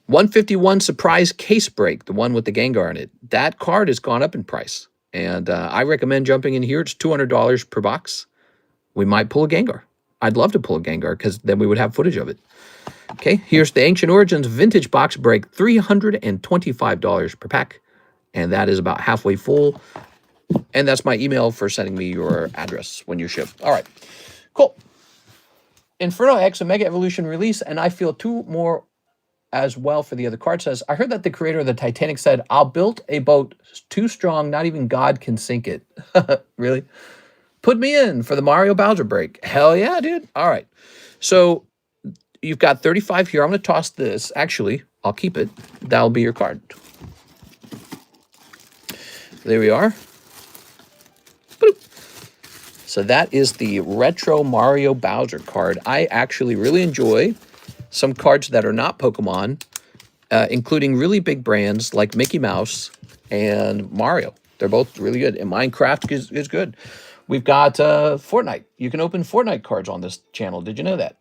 151 surprise case break, the one with the Gengar in it. That card has gone up in price. And I recommend jumping in here. It's $200 per box. We might pull a Gengar. I'd love to pull a Gengar because then we would have footage of it. Okay, here's the Ancient Origins Vintage Box Break, $325 per pack. And that is about halfway full. And that's my email for sending me your address when you ship. All right, cool. Inferno X, a Mega Evolution release, and I feel 2 more as well for the other card. Says, I heard that the creator of the Titanic said, I'll build a boat too strong, not even God can sink it. Really? Put me in for the Mario Bowser break. Hell yeah, dude. All right. So you've got 35 here. I'm going to toss this. Actually, I'll keep it. That'll be your card. There we are. Boop. So that is the Retro Mario Bowser card. I actually really enjoy some cards that are not Pokemon, including really big brands like Mickey Mouse and Mario. They're both really good. And Minecraft is good. We've got Fortnite. You can open Fortnite cards on this channel. Did you know that?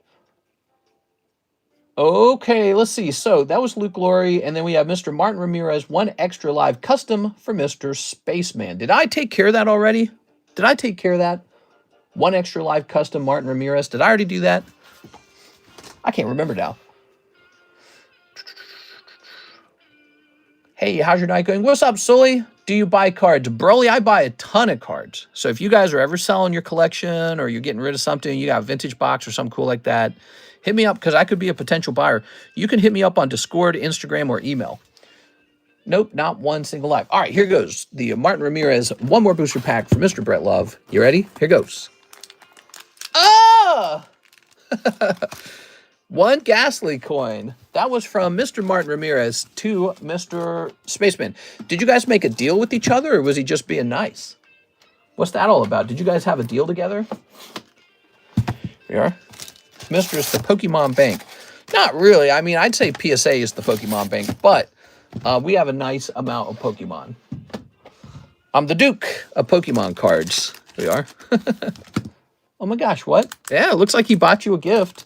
Okay, let's see. So that was Luke Laurie, and then we have Mr. Martin Ramirez, 1 extra live custom for Mr. Spaceman. Did I take care of that already? Did I take care of that? 1 extra live custom Martin Ramirez. Did I already do that? I can't remember now. Hey, how's your night going? What's up, Sully? Do you buy cards? Broly, I buy a ton of cards. So if you guys are ever selling your collection or you're getting rid of something, you got a vintage box or something cool like that, hit me up because I could be a potential buyer. You can hit me up on Discord, Instagram, or email. Nope, not one single live. All right, here goes. The Martin Ramirez 1 more booster pack for Mr. Brett Love. You ready? Here goes. Ah! 1 Ghastly coin. That was from Mr. Martin Ramirez to Mr. Spaceman. Did you guys make a deal with each other, or was he just being nice? What's that all about? Did you guys have a deal together? Here we are. Mr. is the Pokemon Bank. Not really. I mean, I'd say PSA is the Pokemon Bank, but we have a nice amount of Pokemon. I'm the Duke of Pokemon cards. Here we are. Oh my gosh, what? Yeah, it looks like he bought you a gift.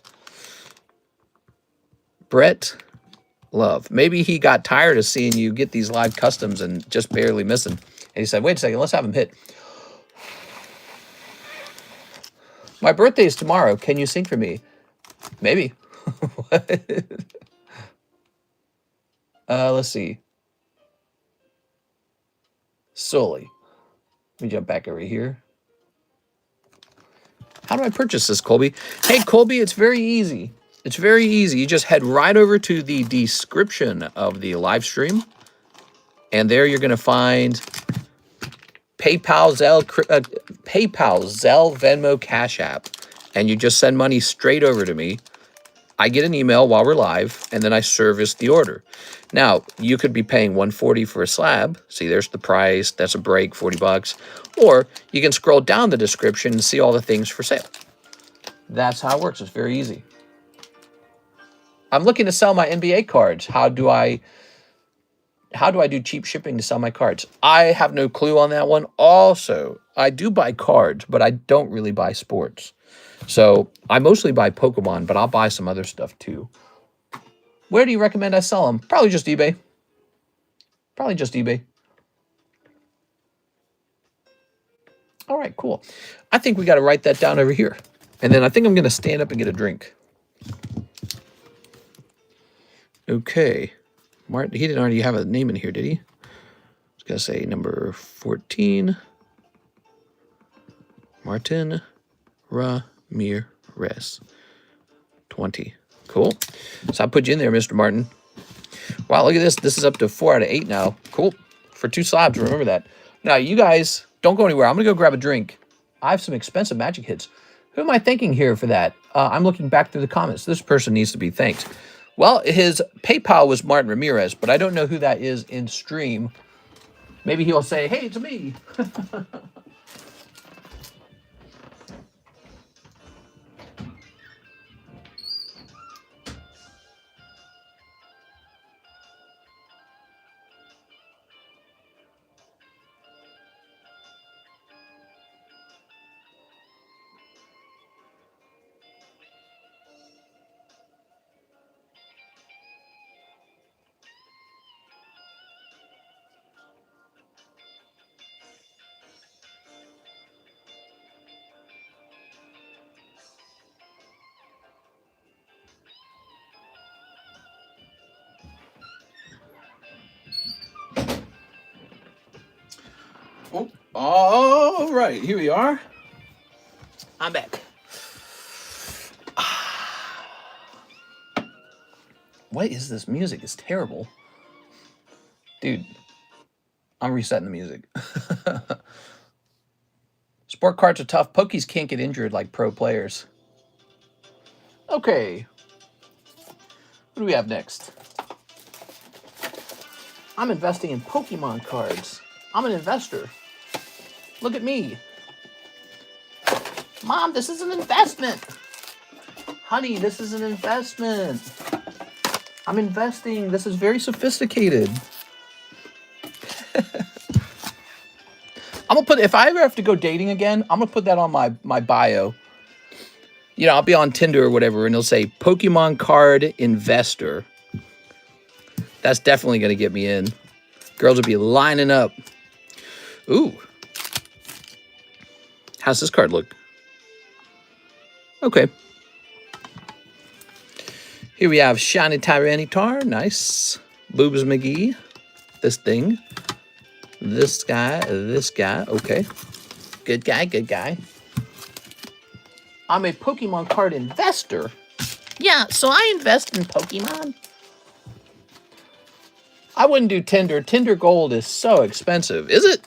Brett Love. Maybe he got tired of seeing you get these live customs and just barely missing. And he said, wait a second, let's have him hit. My birthday is tomorrow. Can you sing for me? Maybe. Let's see. Solely. Let me jump back over here. How do I purchase this, Colby? Hey, Colby, it's very easy. It's very easy. You just head right over to the description of the live stream. And there you're going to find PayPal, Zelle, Venmo, Cash App. And you just send money straight over to me. I get an email while we're live, and then I service the order. Now, you could be paying $140 for a slab. See, there's the price. That's a break, 40 bucks. Or you can scroll down the description and see all the things for sale. That's how it works. It's very easy. I'm looking to sell my NBA cards. How do I do cheap shipping to sell my cards? I have no clue on that one. Also, I do buy cards, but I don't really buy sports. So I mostly buy Pokemon, but I'll buy some other stuff too. Where do you recommend I sell them? Probably just eBay. Probably just eBay. All right, cool. I think we got to write that down over here. And then I think I'm going to stand up and get a drink. Okay. Martin, he didn't already have a name in here, did he? I was going to say number 14. Martin Ramirez. 20. Cool. So I put you in there, Mr. Martin. Wow, look at this. This is up to 4 out of 8 now. Cool. For 2 slabs, remember that. Now, you guys, don't go anywhere. I'm going to go grab a drink. I have some expensive magic hits. Who am I thanking here for that? I'm looking back through the comments. This person needs to be thanked. Well, his PayPal was Martin Ramirez, but I don't know who that is in stream. Maybe he'll say, hey, it's me. Oh, all right, here we are. I'm back. What is this music? It's terrible. Dude, I'm resetting the music. Sport cards are tough. Pokies can't get injured like pro players. Okay. What do we have next? I'm investing in Pokemon cards. I'm an investor. Look at me. Mom, this is an investment. Honey, this is an investment. I'm investing. This is very sophisticated. I'm gonna put, if I ever have to go dating again, I'm gonna put that on my bio. You know, I'll be on Tinder or whatever, and it'll say Pokemon card investor. That's definitely gonna get me in. Girls will be lining up. Ooh. How's this card look? Okay. Here we have Shiny Tyranitar. Nice. Boobs McGee. This thing. This guy. This guy. Okay. Good guy. Good guy. I'm a Pokemon card investor. Yeah, so I invest in Pokemon. I wouldn't do Tinder. Tinder Gold is so expensive. Is it?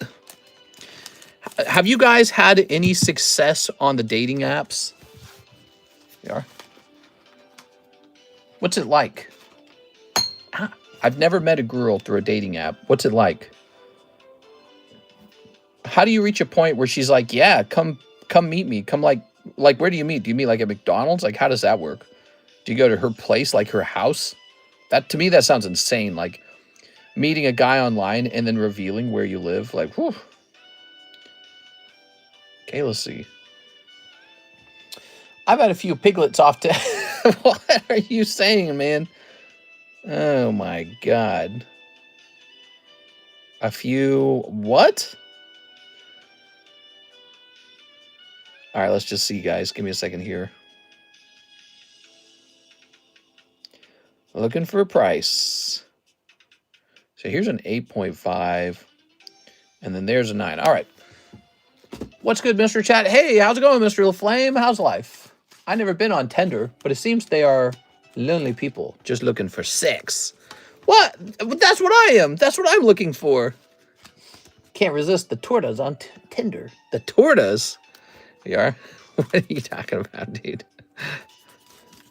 Have you guys had any success on the dating apps? You are. What's it like? I've never met a girl through a dating app. What's it like? How do you reach a point where she's like, yeah, come meet me. Come like where do you meet? Do you meet like at McDonald's? Like, how does that work? Do you go to her place, like her house? That, to me, that sounds insane. Like meeting a guy online and then revealing where you live. Like, whew. Okay, let's see. I've had a few piglets off to... What are you saying, man? Oh, my God. A few... What? All right, let's just see, guys. Give me a second here. Looking for a price. So here's an 8.5. And then there's a 9. All right. What's good, Mr. Chat? Hey, how's it going, Mr. LaFlame? How's life? I've never been on Tinder, but it seems they are lonely people just looking for sex. What? That's what I am. That's what I'm looking for. Can't resist the tortas on Tinder. The tortas? You are? What are you talking about, dude?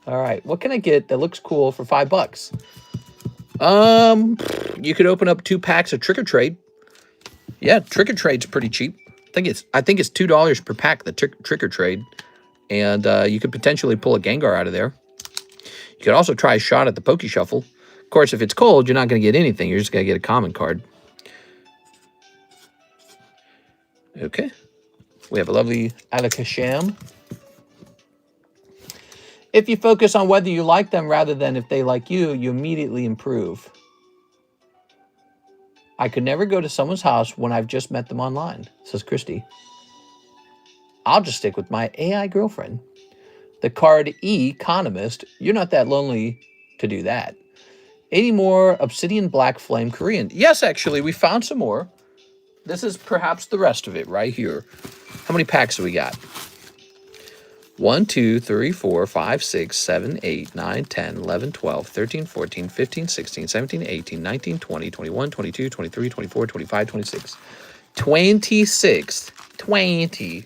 All right. What can I get that looks cool for $5? You could open up 2 packs of Trick or Trade. Yeah, Trick or Trade's pretty cheap. I think it's $2 per pack, the Trick or Trade. And you could potentially pull a Gengar out of there. You could also try a shot at the Poke Shuffle. Of course, if it's cold, you're not going to get anything. You're just going to get a common card. Okay. We have a lovely Alakasham. If you focus on whether you like them rather than if they like you, you immediately improve. I could never go to someone's house when I've just met them online, says Christy. I'll just stick with my AI girlfriend. The Carddass, you're not that lonely to do that. 80 more Obsidian Black Flame Korean. Yes, actually, we found some more. This is perhaps the rest of it right here. How many packs do we got? 1, 2, 3, 4, 5, 6, 7, 8, 9, 10, 11, 12, 13, 14, 15, 16, 17, 18, 19, 20, 21, 22, 23, 24, 25, 26. 26. 20.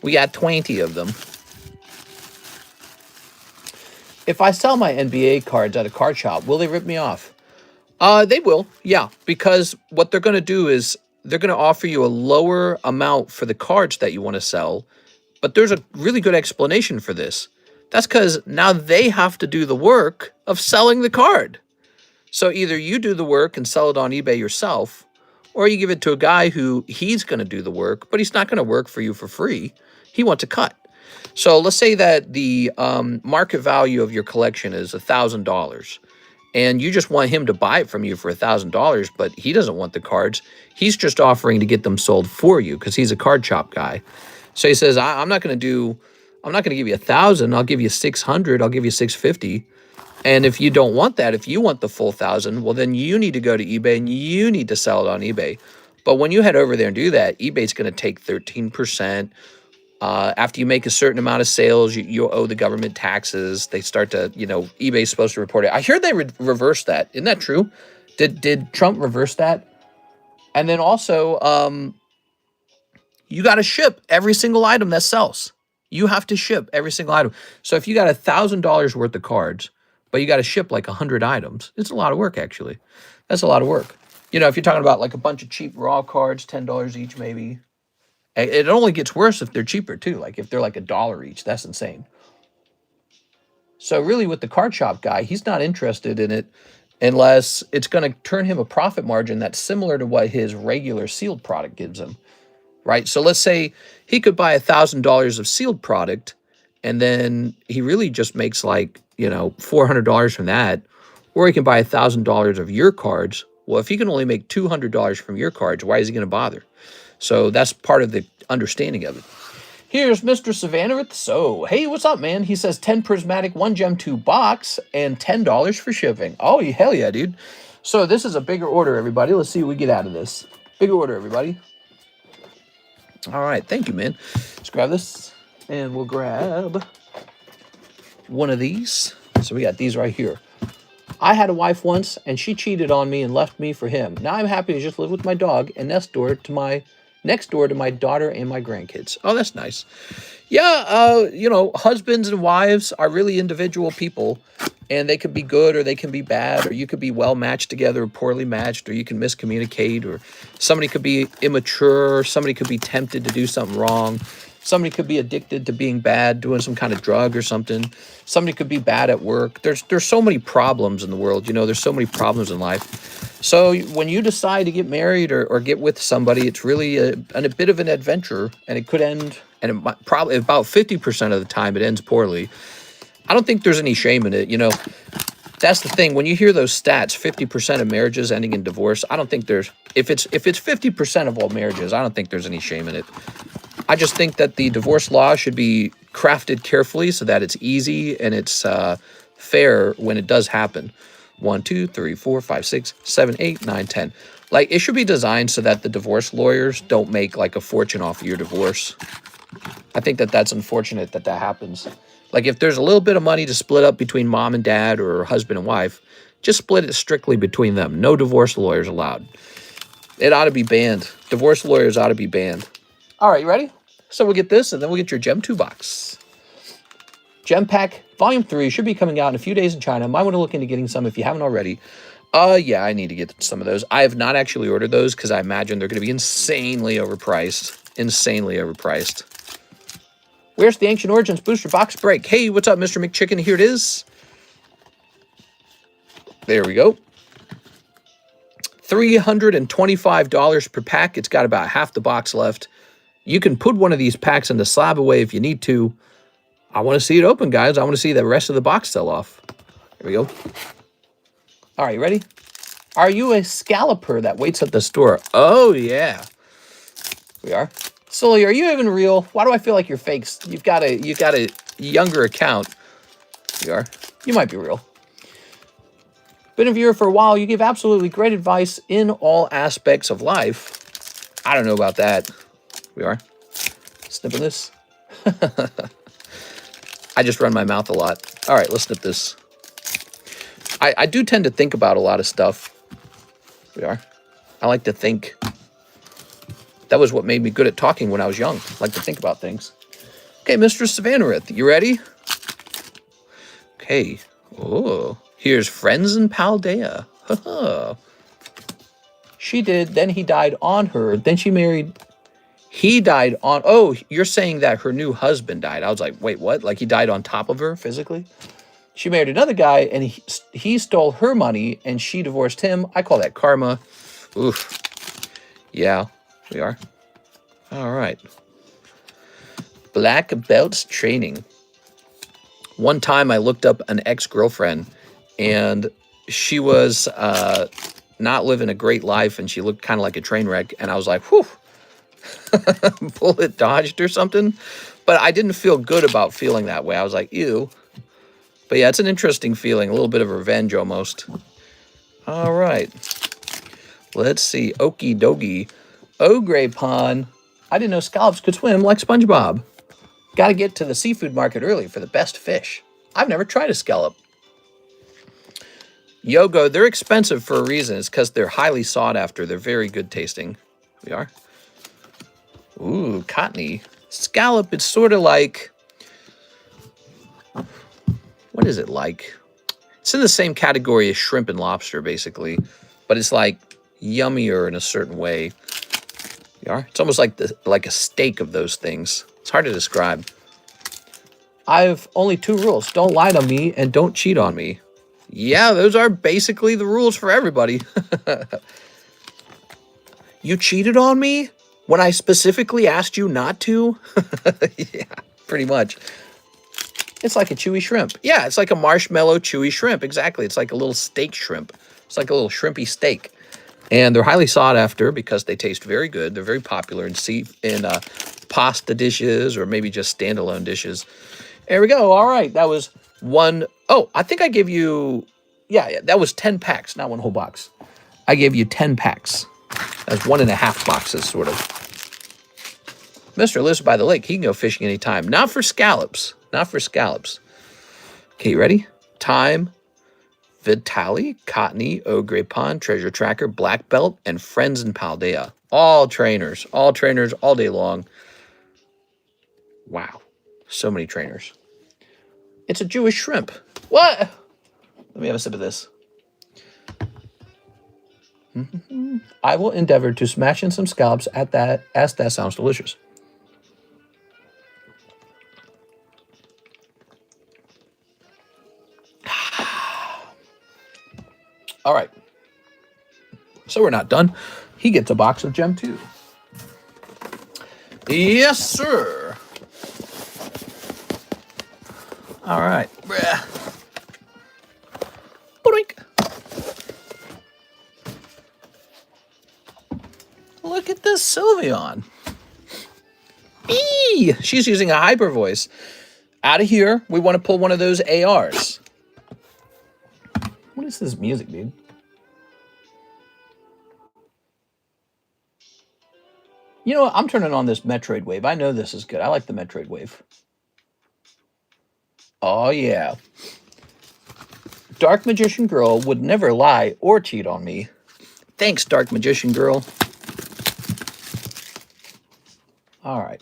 We got 20 of them. If I sell my NBA cards at a card shop, will they rip me off? They will, yeah, because what they're going to do is they're going to offer you a lower amount for the cards that you want to sell, but there's a really good explanation for this. That's because now they have to do the work of selling the card. So either you do the work and sell it on eBay yourself, or you give it to a guy who he's going to do the work, but he's not going to work for you for free. He wants a cut. So let's say that the market value of your collection is $1,000, and you just want him to buy it from you for $1,000, but he doesn't want the cards. He's just offering to get them sold for you because he's a card shop guy. So he says, I'm not going to give you 1,000. I'll give you 600. I'll give you 650. And if you don't want that, if you want the full 1,000, well, then you need to go to eBay and you need to sell it on eBay. But when you head over there and do that, eBay's going to take 13%. After you make a certain amount of sales, you owe the government taxes. They start to, eBay's supposed to report it. I heard they reversed that. Isn't that true? Did Trump reverse that? And then also, you got to ship every single item that sells. You have to ship every single item. So if you got $1,000 worth of cards, but you got to ship like 100 items, it's a lot of work, actually. That's a lot of work. If you're talking about like a bunch of cheap raw cards, $10 each maybe. It only gets worse if they're cheaper too. Like if they're like $1 each, that's insane. So really with the card shop guy, he's not interested in it unless it's going to turn him a profit margin that's similar to what his regular sealed product gives him, right? So let's say he could buy $1,000 of sealed product and then he really just makes like, $400 from that, or he can buy $1,000 of your cards. Well, if he can only make $200 from your cards, why is he going to bother? So that's part of the understanding of it. Here's Mr. Savannah with the So. Hey, what's up, man? He says 10 prismatic, 1 gem, 2 box, and $10 for shipping. Oh, hell yeah, dude. So this is a bigger order, everybody. Let's see what we get out of this. Bigger order, everybody. All right, thank you, man. Let's grab this, and we'll grab one of these. So we got these right here. I had a wife once, and she cheated on me and left me for him. Now I'm happy to just live with my dog and next door to my daughter and my grandkids. Oh, that's nice. Yeah, husbands and wives are really individual people, and they could be good or they can be bad, or you could be well matched together or poorly matched, or you can miscommunicate, or somebody could be immature, somebody could be tempted to do something wrong. Somebody could be addicted to being bad, doing some kind of drug or something. Somebody could be bad at work. There's so many problems in the world. There's so many problems in life. So when you decide to get married or get with somebody, it's really a bit of an adventure, and it could end, and it might, probably about 50% of the time it ends poorly. I don't think there's any shame in it. That's the thing. When you hear those stats, 50% of marriages ending in divorce, I don't think if it's 50% of all marriages, I don't think there's any shame in it. I just think that the divorce law should be crafted carefully so that it's easy and it's fair when it does happen. 1, 2, 3, 4, 5, 6, 7, 8, 9, 10. Like, it should be designed so that the divorce lawyers don't make like a fortune off of your divorce. I think that that's unfortunate that that happens. Like, if there's a little bit of money to split up between mom and dad or husband and wife, just split it strictly between them. No divorce lawyers allowed. It ought to be banned. Divorce lawyers ought to be banned. All right, you ready? So we'll get this, and then we'll get your Gem 2 box. Gem Pack Volume 3 should be coming out in a few days in China. Might want to look into getting some if you haven't already. Yeah, I need to get some of those. I have not actually ordered those because I imagine they're going to be insanely overpriced. Insanely overpriced. Where's the Ancient Origins Booster Box Break? Hey, what's up, Mr. McChicken? Here it is. There we go. $325 per pack. It's got about half the box left. You can put one of these packs in the slab away if you need to. I want to see it open, guys. I want to see the rest of the box sell off. Here we go. All right, you ready? Are you a scalper that waits at the store? Oh, yeah. We are. Sully, are you even real? Why do I feel like you're fakes? You've got a younger account. You are. You might be real. Been a viewer for a while. You give absolutely great advice in all aspects of life. I don't know about that. We are. Snipping this. I just run my mouth a lot. All right, let's snip this. I do tend to think about a lot of stuff. We are. I like to think. That was what made me good at talking when I was young. I like to think about things. Okay, Mr. Savannarith, you ready? Okay. Oh, here's Friends in Paldea. She did, then he died on her. Then she married. He died on. Oh, you're saying that her new husband died. I was like, wait, what? Like he died on top of her physically? She married another guy, and he stole her money, and she divorced him. I call that karma. Oof. Yeah, we are. All right. Black belts training. One time I looked up an ex-girlfriend, and she was not living a great life, and she looked kind of like a train wreck, and I was like, whew, bullet dodged or something. But I didn't feel good about feeling that way. I was like, ew. But yeah, it's an interesting feeling, a little bit of revenge almost. All right. Let's see. Okie dokie. Ogre Pond. I didn't know scallops could swim like SpongeBob. Got to get to the seafood market early for the best fish. I've never tried a scallop. Yogo, they're expensive for a reason. It's because they're highly sought after. They're very good tasting. We are. Ooh, cottony. Scallop, it's sort of like... What is it like? It's in the same category as shrimp and lobster, basically. But it's like yummier in a certain way. You are? It's almost like a steak of those things. It's hard to describe. I've only 2 rules. Don't lie to me and don't cheat on me. Yeah, those are basically the rules for everybody. You cheated on me when I specifically asked you not to? Yeah, pretty much. It's like a chewy shrimp. Yeah, it's like a marshmallow chewy shrimp. Exactly. It's like a little steak shrimp. It's like a little shrimpy steak. And they're highly sought after because they taste very good. They're very popular in pasta dishes or maybe just standalone dishes. There we go. All right. That was one. Oh, I think I gave you. Yeah, that was 10 packs, not one whole box. I gave you 10 packs. That's 1.5 boxes, sort of. Mr. lives by the lake. He can go fishing anytime. Not for scallops. Not for scallops. Okay, you ready? Time, Vitali, Cottony, Ogre Pond, Treasure Tracker, Black Belt, and Friends in Paldea. All trainers all day long. Wow. So many trainers. It's a Jewish shrimp. What? Let me have a sip of this. I will endeavor to smash in some scallops at that, as that sounds delicious. All right. So we're not done. He gets a box of Gem 2. Yes, sir. All right. Boink. Look at this Sylveon. Beep. Wee! She's using a hyper voice. Out of here, we want to pull one of those ARs. What is this music, dude? You know what? I'm turning on this Metroid wave. I know this is good. I like the Metroid wave. Oh, yeah. Dark Magician Girl would never lie or cheat on me. Thanks, Dark Magician Girl. All right.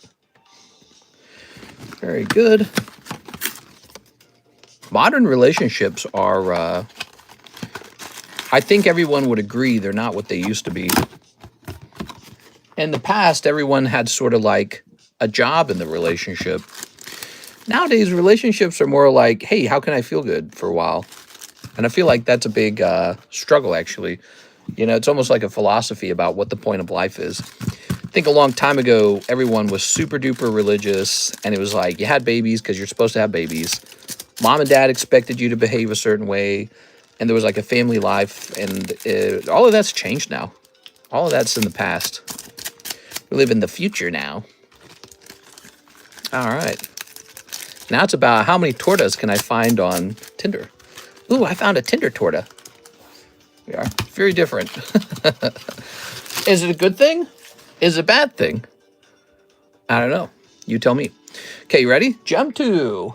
Very good. Modern relationships are, I think everyone would agree they're not what they used to be. In the past, everyone had sort of like a job in the relationship. Nowadays, relationships are more like, hey, how can I feel good for a while? And I feel like that's a big struggle, actually. You know, it's almost like a philosophy about what the point of life is. I think a long time ago, everyone was super duper religious, and it was like you had babies because you're supposed to have babies. Mom and dad expected you to behave a certain way, and there was like a family life, and all of that's changed now. All of that's in the past. We live in the future now. All right. Now it's about how many tortas can I find on Tinder. Ooh, I found a Tinder torta. We are very different. Is it a good thing? Is it a bad thing? I don't know. You tell me. Okay, you ready? Jump 2.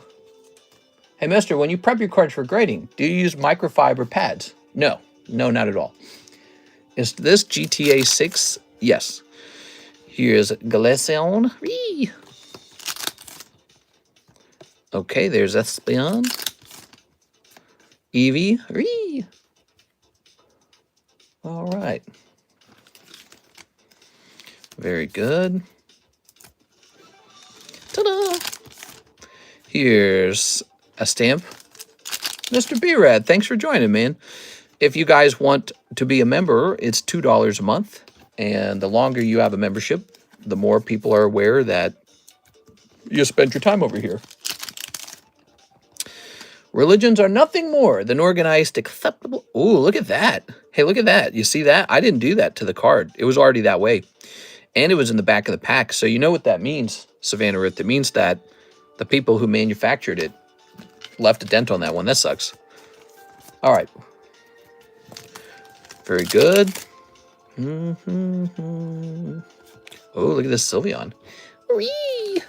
Hey, mister, when you prep your cards for grading, do you use microfiber pads? No. No, not at all. Is this GTA 6? Yes. Here's Glaceon. Okay, there's Espion. Eevee. All right. Very good. Ta-da! Here's a stamp. Mr. B-Rad, thanks for joining, man. If you guys want to be a member, it's $2 a month. And the longer you have a membership, the more people are aware that you spent your time over here. Religions are nothing more than organized, acceptable. Ooh, look at that. Hey, look at that. You see that? I didn't do that to the card. It was already that way. And it was in the back of the pack. So you know what that means, Savannah Ruth. It means that the people who manufactured it left a dent on that one. That sucks. All right. Very good. Oh, look at this Sylveon. Whee!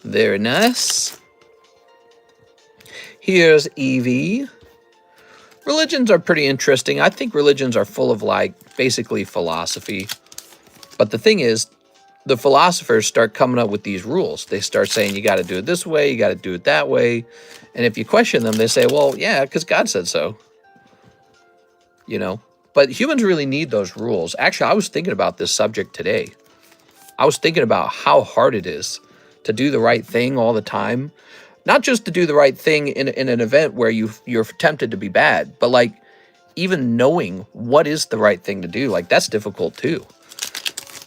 Very nice. Here's Eevee. Religions are pretty interesting. I think religions are full of, like, basically philosophy. But the thing is, the philosophers start coming up with these rules. They start saying, you got to do it this way, you got to do it that way. And if you question them, they say, well, yeah, because God said so. You know? But humans really need those rules. Actually, I was thinking about this subject today. I was thinking about how hard it is to do the right thing all the time. Not just to do the right thing in an event where you're tempted to be bad, but like even knowing what is the right thing to do, like that's difficult too.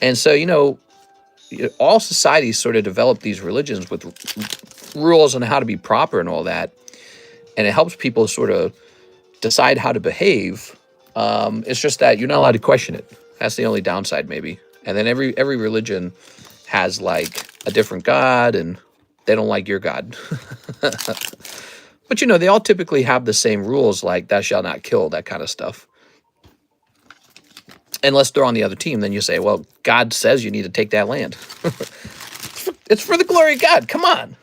And so, you know, all societies sort of develop these religions with rules on how to be proper and all that. And it helps people sort of decide how to behave. It's just that you're not allowed to question it. That's the only downside maybe. And then every religion has like a different God and they don't like your God. But, you know, they all typically have the same rules, like thou shalt not kill, that kind of stuff. Unless they're on the other team, then you say, well, God says you need to take that land. It's for the glory of God. Come on.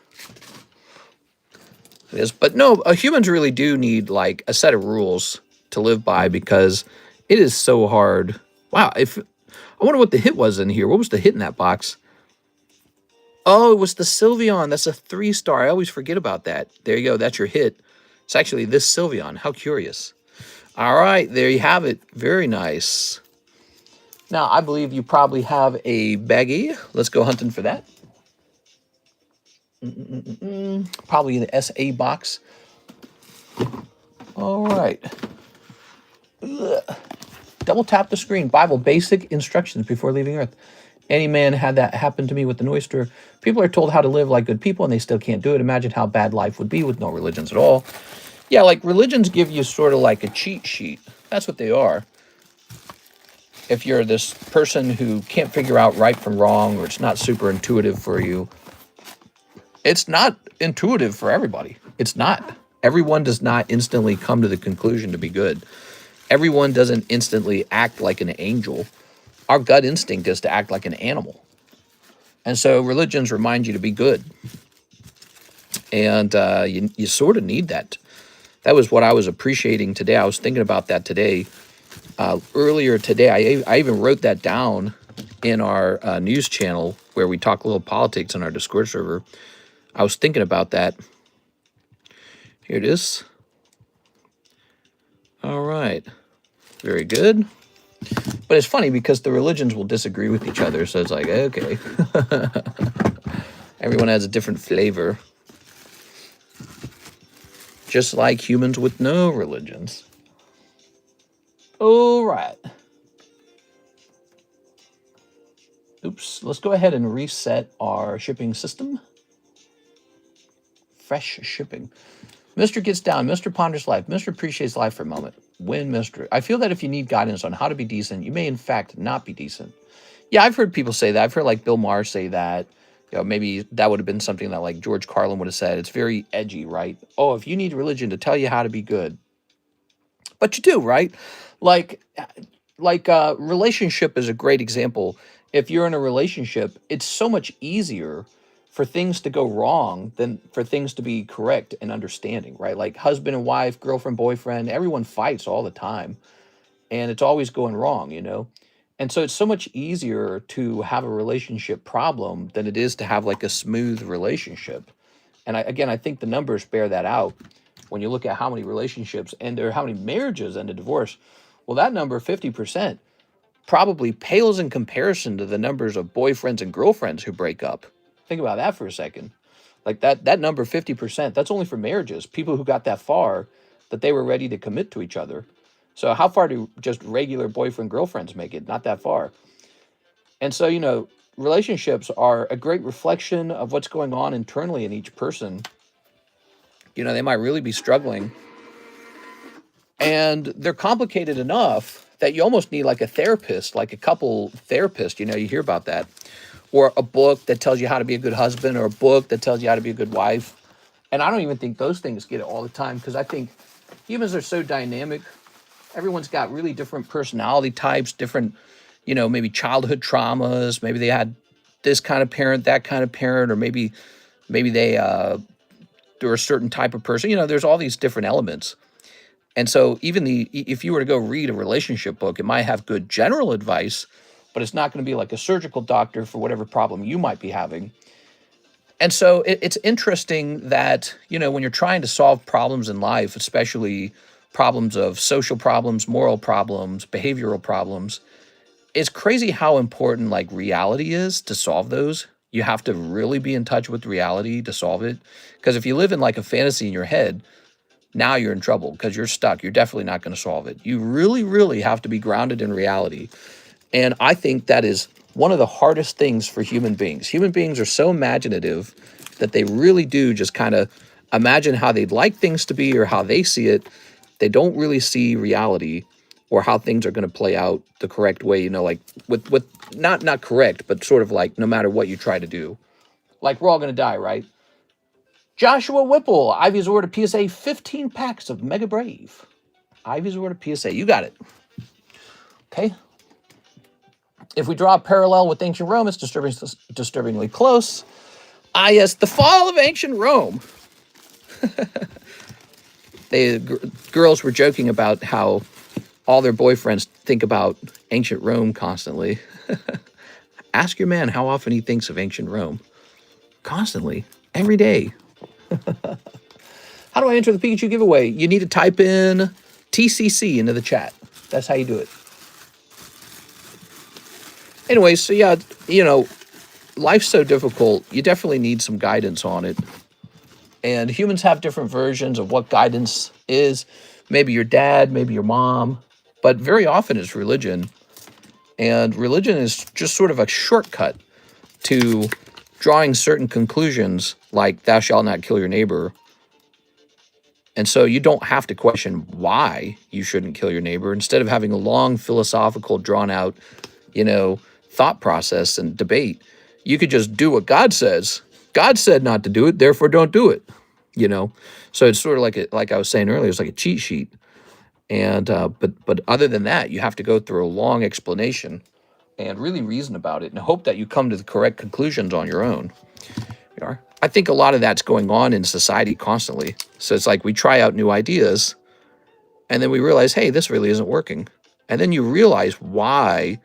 It is. But no, humans really do need, like, a set of rules to live by because it is so hard. Wow. I wonder what the hit was in here. What was the hit in that box? Oh, it was the Sylveon. That's a 3-star. I always forget about that. There you go. That's your hit. It's actually this Sylveon. How curious. All right. There you have it. Very nice. Now, I believe you probably have a baggie. Let's go hunting for that. Probably in the SA box. All right. Ugh. Double tap the screen. Bible basic instructions before leaving Earth. Any man had that happen to me with the oyster. People are told how to live like good people and they still can't do it. Imagine how bad life would be with no religions at all. Yeah, like religions give you sort of like a cheat sheet. That's what they are. if you're this person who can't figure out right from wrong, or it's not super intuitive for you, it's not intuitive for everybody. It's not. Everyone does not instantly come to the conclusion to be good. Everyone doesn't instantly act like an angel. Our gut instinct is to act like an animal. And so religions remind you to be good. And you sort of need that. That was what I was appreciating today. I was thinking about that today. Earlier today, I even wrote that down in our news channel where we talk a little politics on our Discord server. I was thinking about that. Here it is. All right. Very good. But it's funny because the religions will disagree with each other. So it's like, okay. Everyone has a different flavor. Just like humans with no religions. All right. Oops. Let's go ahead and reset our shipping system. Fresh shipping. Mr. Gets Down. Mr. Ponders Life. Mr. Appreciates Life for a moment. When Mr. I feel that if you need guidance on how to be decent, you may in fact not be decent. Yeah, I've heard people say that. I've heard like Bill Maher say that. You know, maybe that would have been something that like George Carlin would have said. It's very edgy, right? Oh, if you need religion to tell you how to be good. But you do, right? Like relationship is a great example. If you're in a relationship, it's so much easier for things to go wrong than for things to be correct and understanding, right? Like husband and wife, girlfriend, boyfriend, everyone fights all the time and it's always going wrong, you know? And so it's so much easier to have a relationship problem than it is to have like a smooth relationship. And I think the numbers bear that out when you look at how many relationships end or how many marriages end in divorce. Well, that number, 50%, probably pales in comparison to the numbers of boyfriends and girlfriends who break up. Think about that for a second. Like that number, 50%, that's only for marriages. People who got that far that they were ready to commit to each other. So how far do just regular boyfriend girlfriends make it? Not that far. And so, you know, relationships are a great reflection of what's going on internally in each person. You know, they might really be struggling. And they're complicated enough that you almost need like a therapist, like a couple therapist. You know, you hear about that. Or a book that tells you how to be a good husband, or a book that tells you how to be a good wife. And I don't even think those things get it all the time, because I think humans are so dynamic. Everyone's got really different personality types, different, you know, maybe childhood traumas. Maybe they had this kind of parent, that kind of parent, or maybe they're a certain type of person. You know, there's all these different elements. And so even if you were to go read a relationship book, it might have good general advice, but it's not going to be like a surgical doctor for whatever problem you might be having. And so it's interesting that, you know, when you're trying to solve problems in life, especially problems of social problems, moral problems, behavioral problems, it's crazy how important like reality is to solve those. You have to really be in touch with reality to solve it. Because if you live in like a fantasy in your head, now you're in trouble because you're stuck. You're definitely not going to solve it. You really, really have to be grounded in reality. And I think that is one of the hardest things for human beings. Human beings are so imaginative that they really do just kind of imagine how they'd like things to be or how they see it. They don't really see reality or how things are going to play out the correct way, you know, like with not correct, but sort of like no matter what you try to do. Like we're all going to die, right? Joshua Whipple, Ivy's Award of PSA, 15 packs of Mega Brave. Ivy's Award of PSA, you got it. Okay. If we draw a parallel with ancient Rome, it's disturbingly close. Ah, yes, the fall of ancient Rome. Girls were joking about how all their boyfriends think about ancient Rome constantly. Ask your man how often he thinks of ancient Rome. Constantly. Every day. How do I enter the Pikachu giveaway? You need to type in TCC into the chat. That's how you do it. Anyway, so yeah, you know, life's so difficult. You definitely need some guidance on it. And humans have different versions of what guidance is. Maybe your dad, maybe your mom, but very often it's religion. And religion is just sort of a shortcut to drawing certain conclusions, like thou shalt not kill your neighbor. And so you don't have to question why you shouldn't kill your neighbor. Instead of having a long philosophical, drawn out, thought process and debate, you could just do what God says. God said not to do it, therefore don't do it. So it's sort of like I was saying earlier, it's like a cheat sheet. And but other than that, you have to go through a long explanation and really reason about it and hope that you come to the correct conclusions on your own. I think a lot of that's going on in society constantly. So it's like we try out new ideas and then we realize, hey, this really isn't working. And then you realize why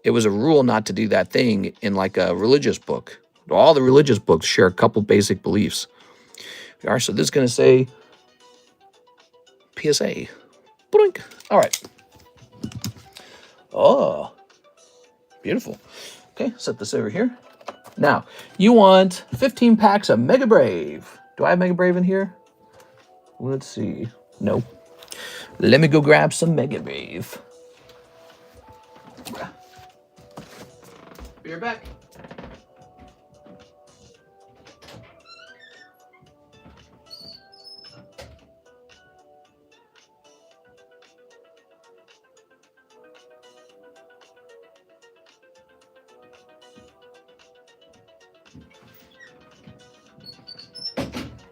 it was a rule not to do that thing in like a religious book. All the religious books share a couple basic beliefs. So this is going to say PSA. Boink. All right. Oh, beautiful. Okay, set this over here. Now, you want 15 packs of Mega Brave. Do I have Mega Brave in here? Let's see. No. Let me go grab some Mega Brave. Be right back.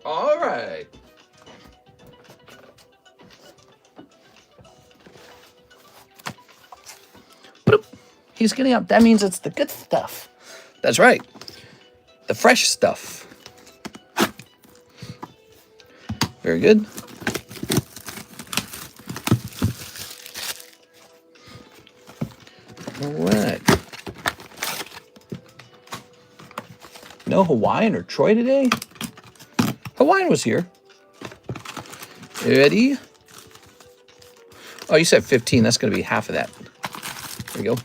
All right. He's getting up. That means it's the good stuff. That's right. The fresh stuff. Very good. All right. No Hawaiian or Troy today? Hawaiian was here. Ready? Oh, you said 15. That's going to be half of that. There we go.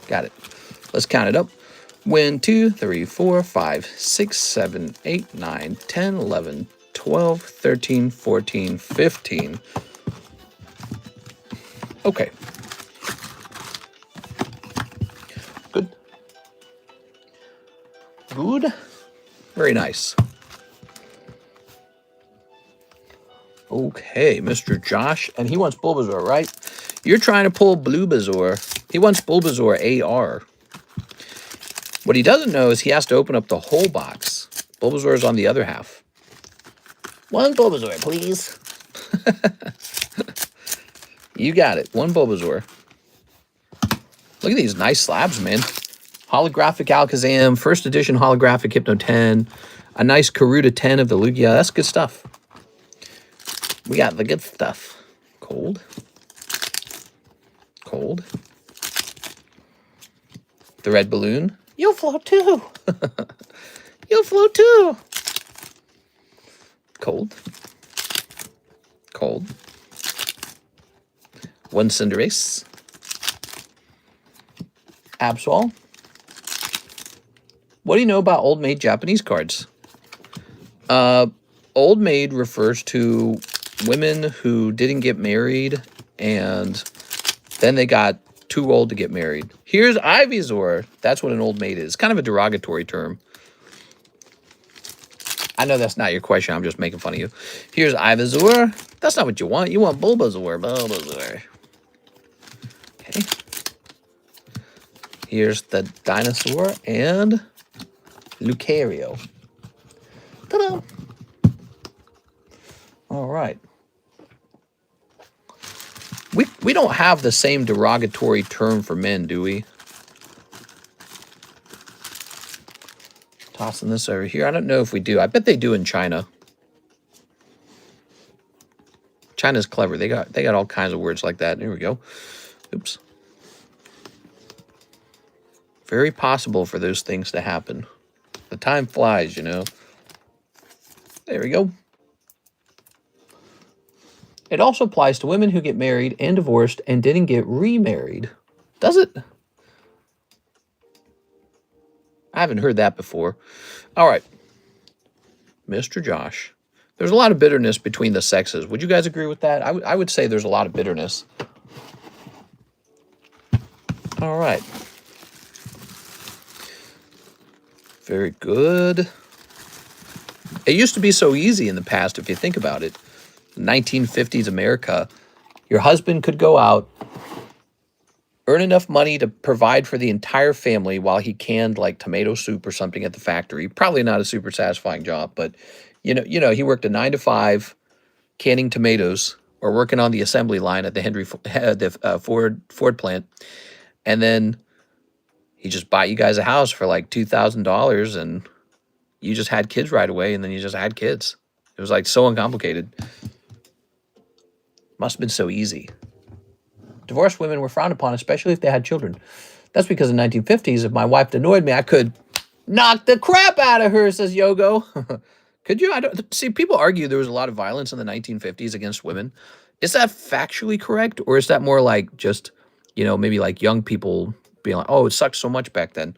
Got it. Let's count it up. 1, 2, 3, 4, 5, 6, 7, 8, 9, 10, 11, 12, 13, 14, 15. Okay. Good. Good. Very nice. Okay, Mr. Josh, and he wants Bulbasaur, right? You're trying to pull Bulbasaur. He wants Bulbasaur AR. What he doesn't know is he has to open up the whole box. Bulbasaur is on the other half. One Bulbasaur, please. You got it. One Bulbasaur. Look at these nice slabs, man. Holographic Alakazam, first edition holographic Hypno 10, a nice Karuta 10 of the Lugia. That's good stuff. We got the good stuff. Cold. Cold. The red balloon. You'll float too. You'll float too. Cold. Cold. One Cinderace. Absol. What do you know about old maid Japanese cards? Old maid refers to women who didn't get married and then they got too old to get married. Here's Ivysaur. That's what an old maid is. Kind of a derogatory term. I know that's not your question. I'm just making fun of you. Here's Ivysaur. That's not what you want. You want Bulbasaur. Bulbasaur. Okay. Here's the dinosaur and Lucario. Ta-da! All right. We don't have the same derogatory term for men, do we? Tossing this over here. I don't know if we do. I bet they do in China. China's clever. They got all kinds of words like that. Here we go. Oops. Very possible for those things to happen. The time flies, you know. There we go. It also applies to women who get married and divorced and didn't get remarried. Does it? I haven't heard that before. All right. Mr. Josh. There's a lot of bitterness between the sexes. Would you guys agree with that? I would say there's a lot of bitterness. All right. Very good. It used to be so easy in the past, if you think about it. 1950s America, your husband could go out, earn enough money to provide for the entire family while he canned like tomato soup or something at the factory. Probably not a super satisfying job, but he worked a 9 to 5 canning tomatoes or working on the assembly line at the Ford plant, and then he just bought you guys a house for like $2,000, and you just had kids right away, and then you just had kids. It was like so uncomplicated. Must have been so easy. Divorced women were frowned upon, especially if they had children. That's because in the 1950s, if my wife annoyed me, I could knock the crap out of her, says Yogo. Could you? I don't see. People argue there was a lot of violence in the 1950s against women. Is that factually correct, or is that more like just, maybe like young people being like, "Oh, it sucked so much back then"?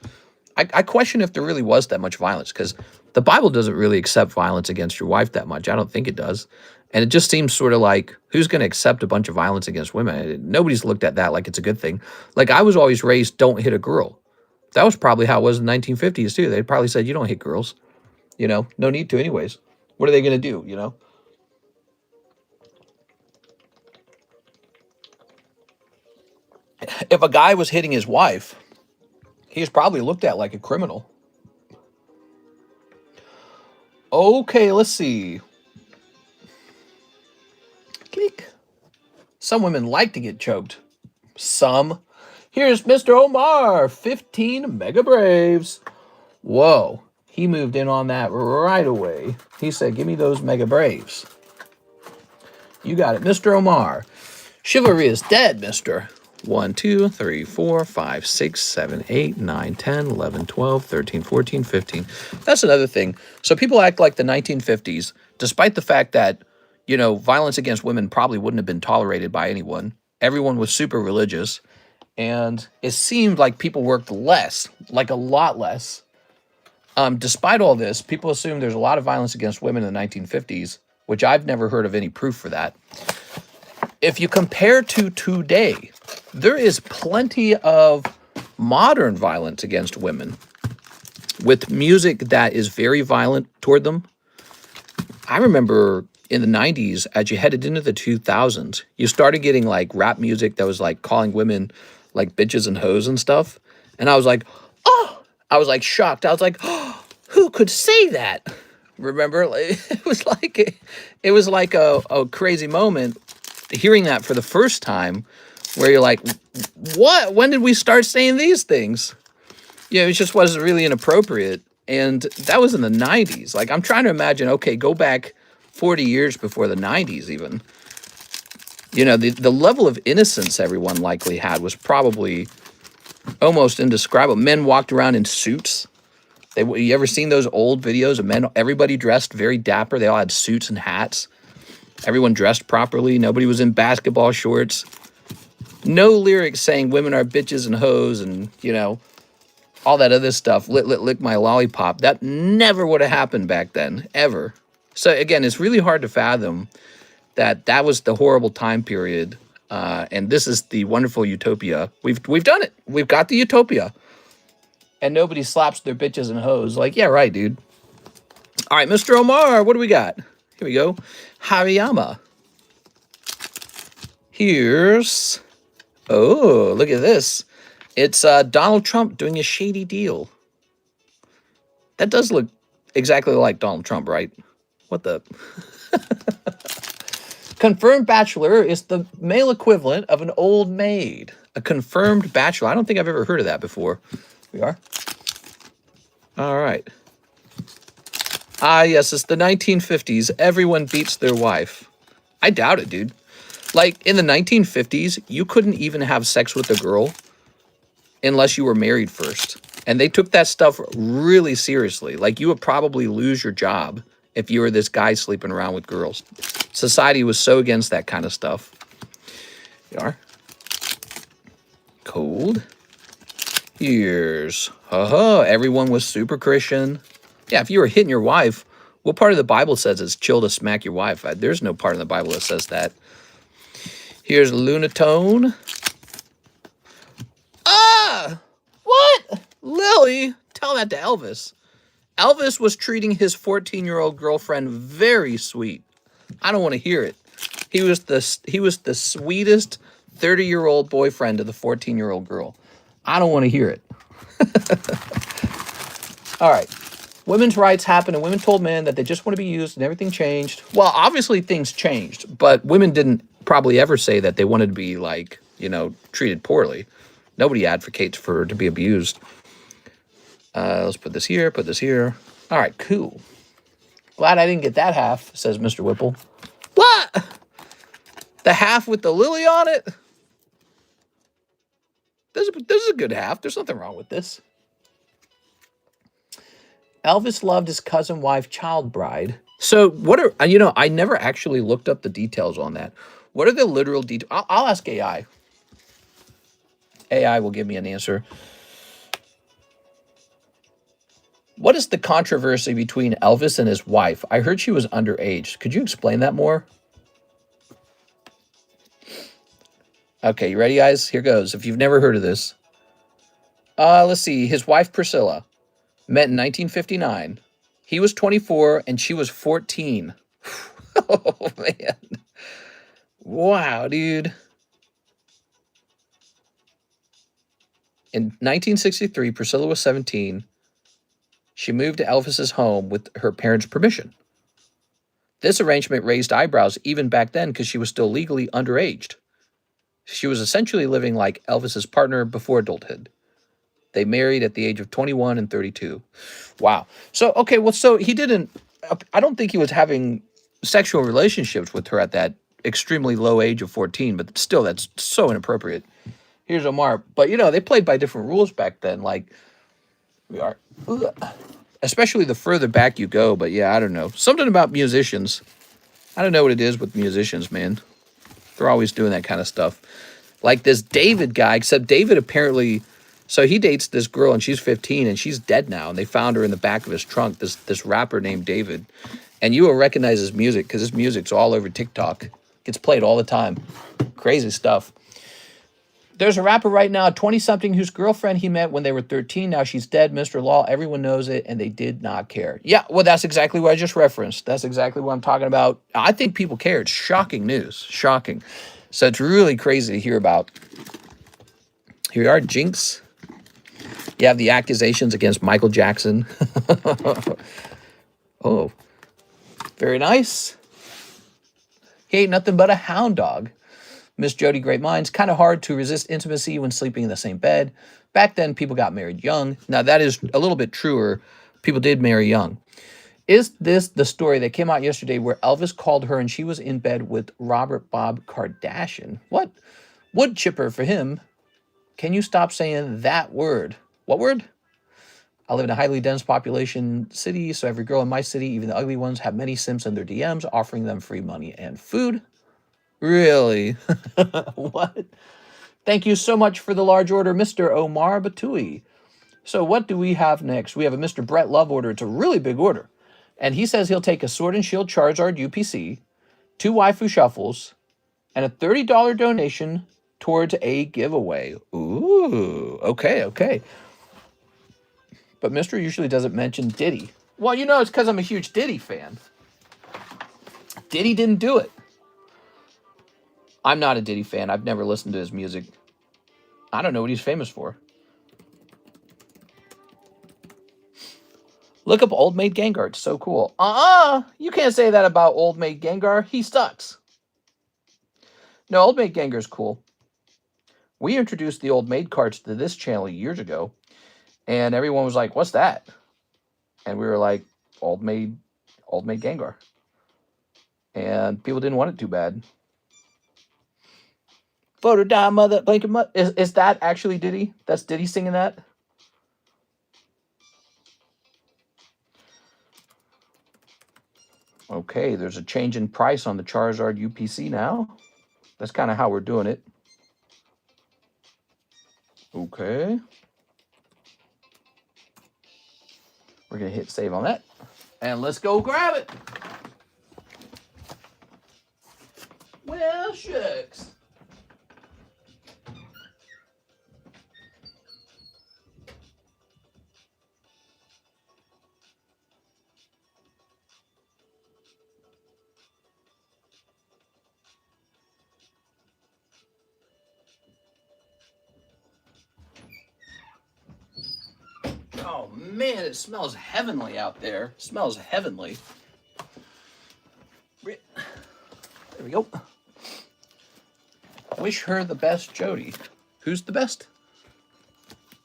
I question if there really was that much violence, because the Bible doesn't really accept violence against your wife that much. I don't think it does. And it just seems sort of like, who's going to accept a bunch of violence against women? Nobody's looked at that like it's a good thing. Like, I was always raised, don't hit a girl. That was probably how it was in the 1950s, too. They probably said, you don't hit girls. No need to anyways. What are they going to do, If a guy was hitting his wife, he was probably looked at like a criminal. Okay, let's see. Click. Some women like to get choked. Some. Here's Mr. Omar, 15 Mega Braves. Whoa, he moved in on that right away. He said, give me those Mega Braves. You got it, Mr. Omar. Chivalry is dead, mister. 1, 2, 3, 4, 5, 6, 7, 8, 9, 10, 11, 12, 13, 14, 15. That's another thing. So people act like the 1950s, despite the fact that, violence against women probably wouldn't have been tolerated by anyone. Everyone was super religious. And it seemed like people worked less, like a lot less. Despite all this, people assume there's a lot of violence against women in the 1950s, which I've never heard of any proof for that. If you compare to today, there is plenty of modern violence against women with music that is very violent toward them. I remember in the 90s, as you headed into the 2000s, you started getting like rap music that was like calling women like bitches and hoes and stuff. And I was like, oh, I was like shocked. I was like, oh, who could say that? Remember? It was like a crazy moment hearing that for the first time, where you're like, what? When did we start saying these things? It just was really inappropriate. And that was in the 90s. Like, I'm trying to imagine, okay, go back 40 years before the 90s even. The level of innocence everyone likely had was probably almost indescribable. Men walked around in suits. You ever seen those old videos of men? Everybody dressed very dapper. They all had suits and hats. Everyone dressed properly. Nobody was in basketball shorts. No lyrics saying women are bitches and hoes and, all that other stuff. Lick my lollipop. That never would have happened back then, ever. So, again, it's really hard to fathom that was the horrible time period. And this is the wonderful utopia. We've done it. We've got the utopia. And nobody slaps their bitches and hoes. Like, yeah, right, dude. All right, Mr. Omar, what do we got? Here we go. Hariyama. Here's... Oh, look at this. It's Donald Trump doing a shady deal. That does look exactly like Donald Trump, right? What the... Confirmed bachelor is the male equivalent of an old maid. A confirmed bachelor. I don't think I've ever heard of that before. We are. All right. Ah, yes, it's the 1950s. Everyone beats their wife. I doubt it, dude. Like, in the 1950s, you couldn't even have sex with a girl unless you were married first. And they took that stuff really seriously. Like, you would probably lose your job if you were this guy sleeping around with girls. Society was so against that kind of stuff. You are. Cold. Here's. Everyone was super Christian. Yeah, if you were hitting your wife, what part of the Bible says it's chill to smack your wife? There's no part in the Bible that says that. Here's Lunatone. Ah! What? Lily, tell that to Elvis. Elvis was treating his 14-year-old girlfriend very sweet. I don't want to hear it. He was the sweetest 30-year-old boyfriend of the 14-year-old girl. I don't want to hear it. All right. Women's rights happened, and women told men that they just want to be used, and everything changed. Well, obviously things changed, but women didn't probably ever say that they wanted to be, like, you know, treated poorly. Nobody advocates for to be abused. Let's put this here, put this here. All right, cool. Glad I didn't get that half, says Mr. Whipple. What? The half with the lily on it? This is a good half. There's nothing wrong with this. Elvis loved his cousin wife, child bride. So what are, you know, I never actually looked up the details on that. What are the literal details? I'll ask AI. AI will give me an answer. What is the controversy between Elvis and his wife? I heard she was underage. Could you explain that more? Okay, you ready, guys? Here goes. If you've never heard of this. Let's see. His wife, Priscilla, met in 1959. He was 24 and she was 14. Oh, man. Wow, dude. In 1963, Priscilla was 17. She moved to Elvis's home with her parents' permission. This arrangement raised eyebrows even back then because she was still legally underaged. She was essentially living like Elvis's partner before adulthood. They married at the age of 21 and 32. Wow. So, okay, well, so he didn't, I don't think he was having sexual relationships with her at that extremely low age of 14, but still, that's so inappropriate. Here's Omar. But, you know, they played by different rules back then. Like, we are, especially the further back you go. But yeah, I don't know. Something about musicians. I don't know what it is with musicians, man. They're always doing that kind of stuff. Like this David guy, except David apparently, so he dates this girl and she's 15 and she's dead now. And they found her in the back of his trunk, this rapper named David. And you will recognize his music because his music's all over TikTok. Gets played all the time. Crazy stuff. There's a rapper right now, 20-something, whose girlfriend he met when they were 13. Now she's dead, Mr. Law. Everyone knows it, and they did not care. Yeah, well, that's exactly what I just referenced. That's exactly what I'm talking about. I think people care. It's shocking news. Shocking. So it's really crazy to hear about. Here we are, Jinx. You have the accusations against Michael Jackson. Oh, very nice. He ain't nothing but a hound dog. Miss Jody Great Minds, kind of hard to resist intimacy when sleeping in the same bed. Back then, people got married young. Now, that is a little bit truer. People did marry young. Is this the story that came out yesterday where Elvis called her and she was in bed with Robert Bob Kardashian? What? Wood chipper for him. Can you stop saying that word? What word? I live in a highly dense population city, so every girl in my city, even the ugly ones, have many simps in their DMs offering them free money and food. Really? What? Thank you so much for the large order, Mr. Omar Batui. So what do we have next? We have a Mr. Brett Love order. It's a really big order. And he says he'll take a Sword and Shield Charizard UPC, 2 Waifu Shuffles, and a $30 donation towards a giveaway. Ooh, okay, okay. But Mr. usually doesn't mention Diddy. Well, you know, it's because I'm a huge Diddy fan. Diddy didn't do it. I'm not a Diddy fan. I've never listened to his music. I don't know what he's famous for. Look up Old Maid Gengar. It's so cool. You can't say that about Old Maid Gengar. He sucks. No, Old Maid Gengar is cool. We introduced the Old Maid cards to this channel years ago, and everyone was like, "What's that?" And we were like, Old Maid Gengar. And people didn't want it too bad. Photo die, mother, blanket mother. Is that actually Diddy? That's Diddy singing that? Okay, there's a change in price on the Charizard UPC now. That's kind of how we're doing it. Okay. We're going to hit save on that. And let's go grab it. Well, shucks. Oh man, it smells heavenly out there. It smells heavenly. There we go. Wish her the best, Jody. Who's the best?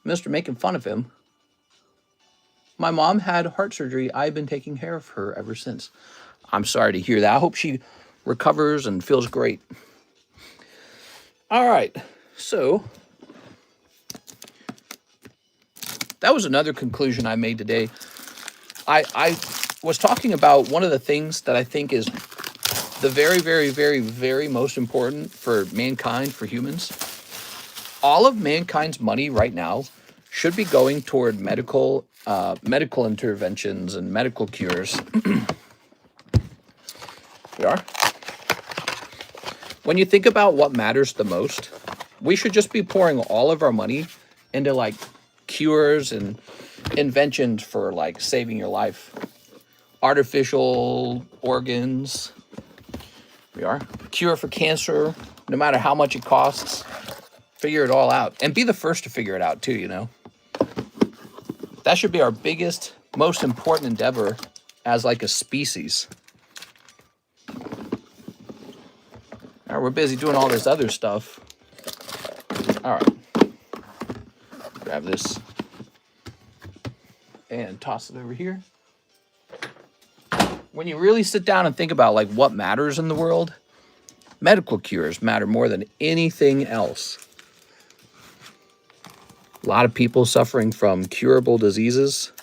Mr. making fun of him. My mom had heart surgery. I've been taking care of her ever since. I'm sorry to hear that. I hope she recovers and feels great. All right, so that was another conclusion I made today. I was talking about one of the things that I think is the very, very, very, very most important for mankind, for humans. All of mankind's money right now should be going toward medical interventions and medical cures. We are. When you think about what matters the most, we should just be pouring all of our money into like cures and inventions for like saving your life. Artificial organs. We are. Cure for cancer, no matter how much it costs. Figure it all out. And be the first to figure it out too, you know. That should be our biggest, most important endeavor as like a species. All right, we're busy doing all this other stuff. All right. Grab this and toss it over here. When you really sit down and think about like what matters in the world, medical cures matter more than anything else. A lot of people suffering from curable diseases.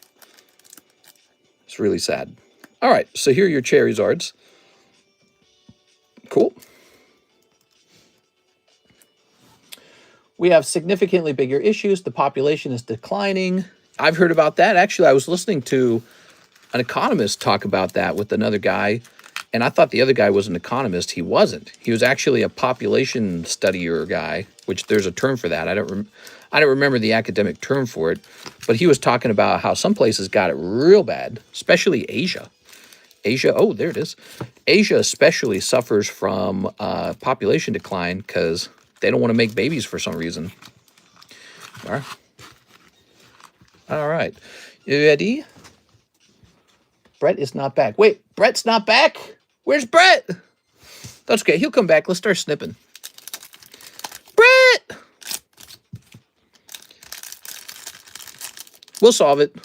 It's really sad. All right, so here are your Charizards. Cool. We have significantly bigger issues. The population is declining. I've heard about that. Actually, I was listening to an economist talk about that with another guy, and I thought the other guy was an economist. He wasn't. He was actually a population studier guy, which there's a term for that. I don't remember the academic term for it, but he was talking about how some places got it real bad, especially Asia. Asia, oh, there it is. Asia especially suffers from population decline because they don't want to make babies for some reason. All right. All right. You ready? Brett is not back. Wait, Brett's not back? Where's Brett? That's okay. He'll come back. Let's start snipping. Brett! We'll solve it.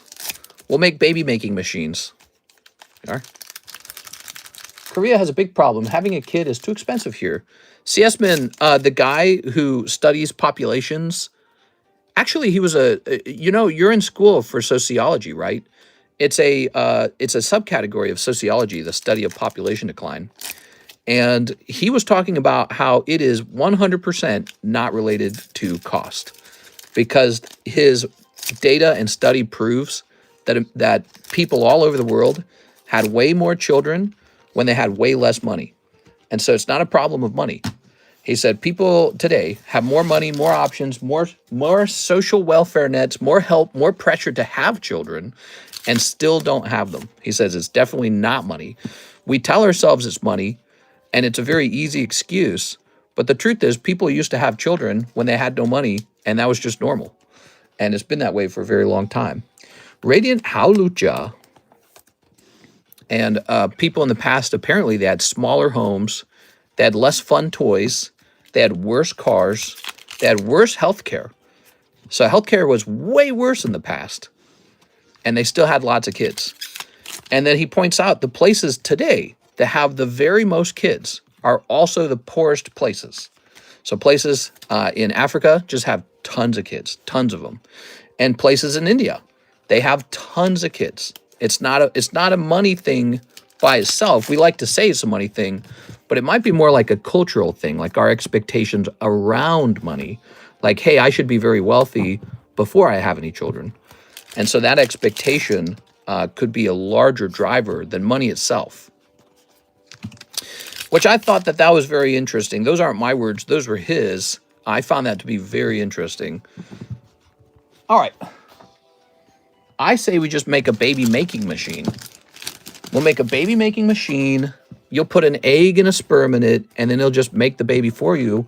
We'll make baby-making machines. All right. Korea has a big problem. Having a kid is too expensive here. C.S. the guy who studies populations, actually, he was you're in school for sociology, right? It's a subcategory of sociology, the study of population decline. And he was talking about how it is 100% not related to cost, because his data and study proves that people all over the world had way more children when they had way less money. And so it's not a problem of money. He said people today have more money, more options, more social welfare nets, more help, more pressure to have children, and still don't have them. He says it's definitely not money. We tell ourselves it's money, and it's a very easy excuse. But the truth is people used to have children when they had no money, and that was just normal. And it's been that way for a very long time. Radiant Haulucha. And people in the past, apparently, they had smaller homes, they had less fun toys, they had worse cars, they had worse healthcare. So healthcare was way worse in the past, and they still had lots of kids. And then he points out the places today that have the very most kids are also the poorest places. So places in Africa just have tons of kids, tons of them. And places in India, they have tons of kids. It's not a money thing by itself. We like to say it's a money thing, but it might be more like a cultural thing, like our expectations around money. Like, hey, I should be very wealthy before I have any children. And so that expectation could be a larger driver than money itself. Which I thought that was very interesting. Those aren't my words. Those were his. I found that to be very interesting. All right. I say we just make a baby-making machine. We'll make a baby-making machine. You'll put an egg and a sperm in it, and then it'll just make the baby for you.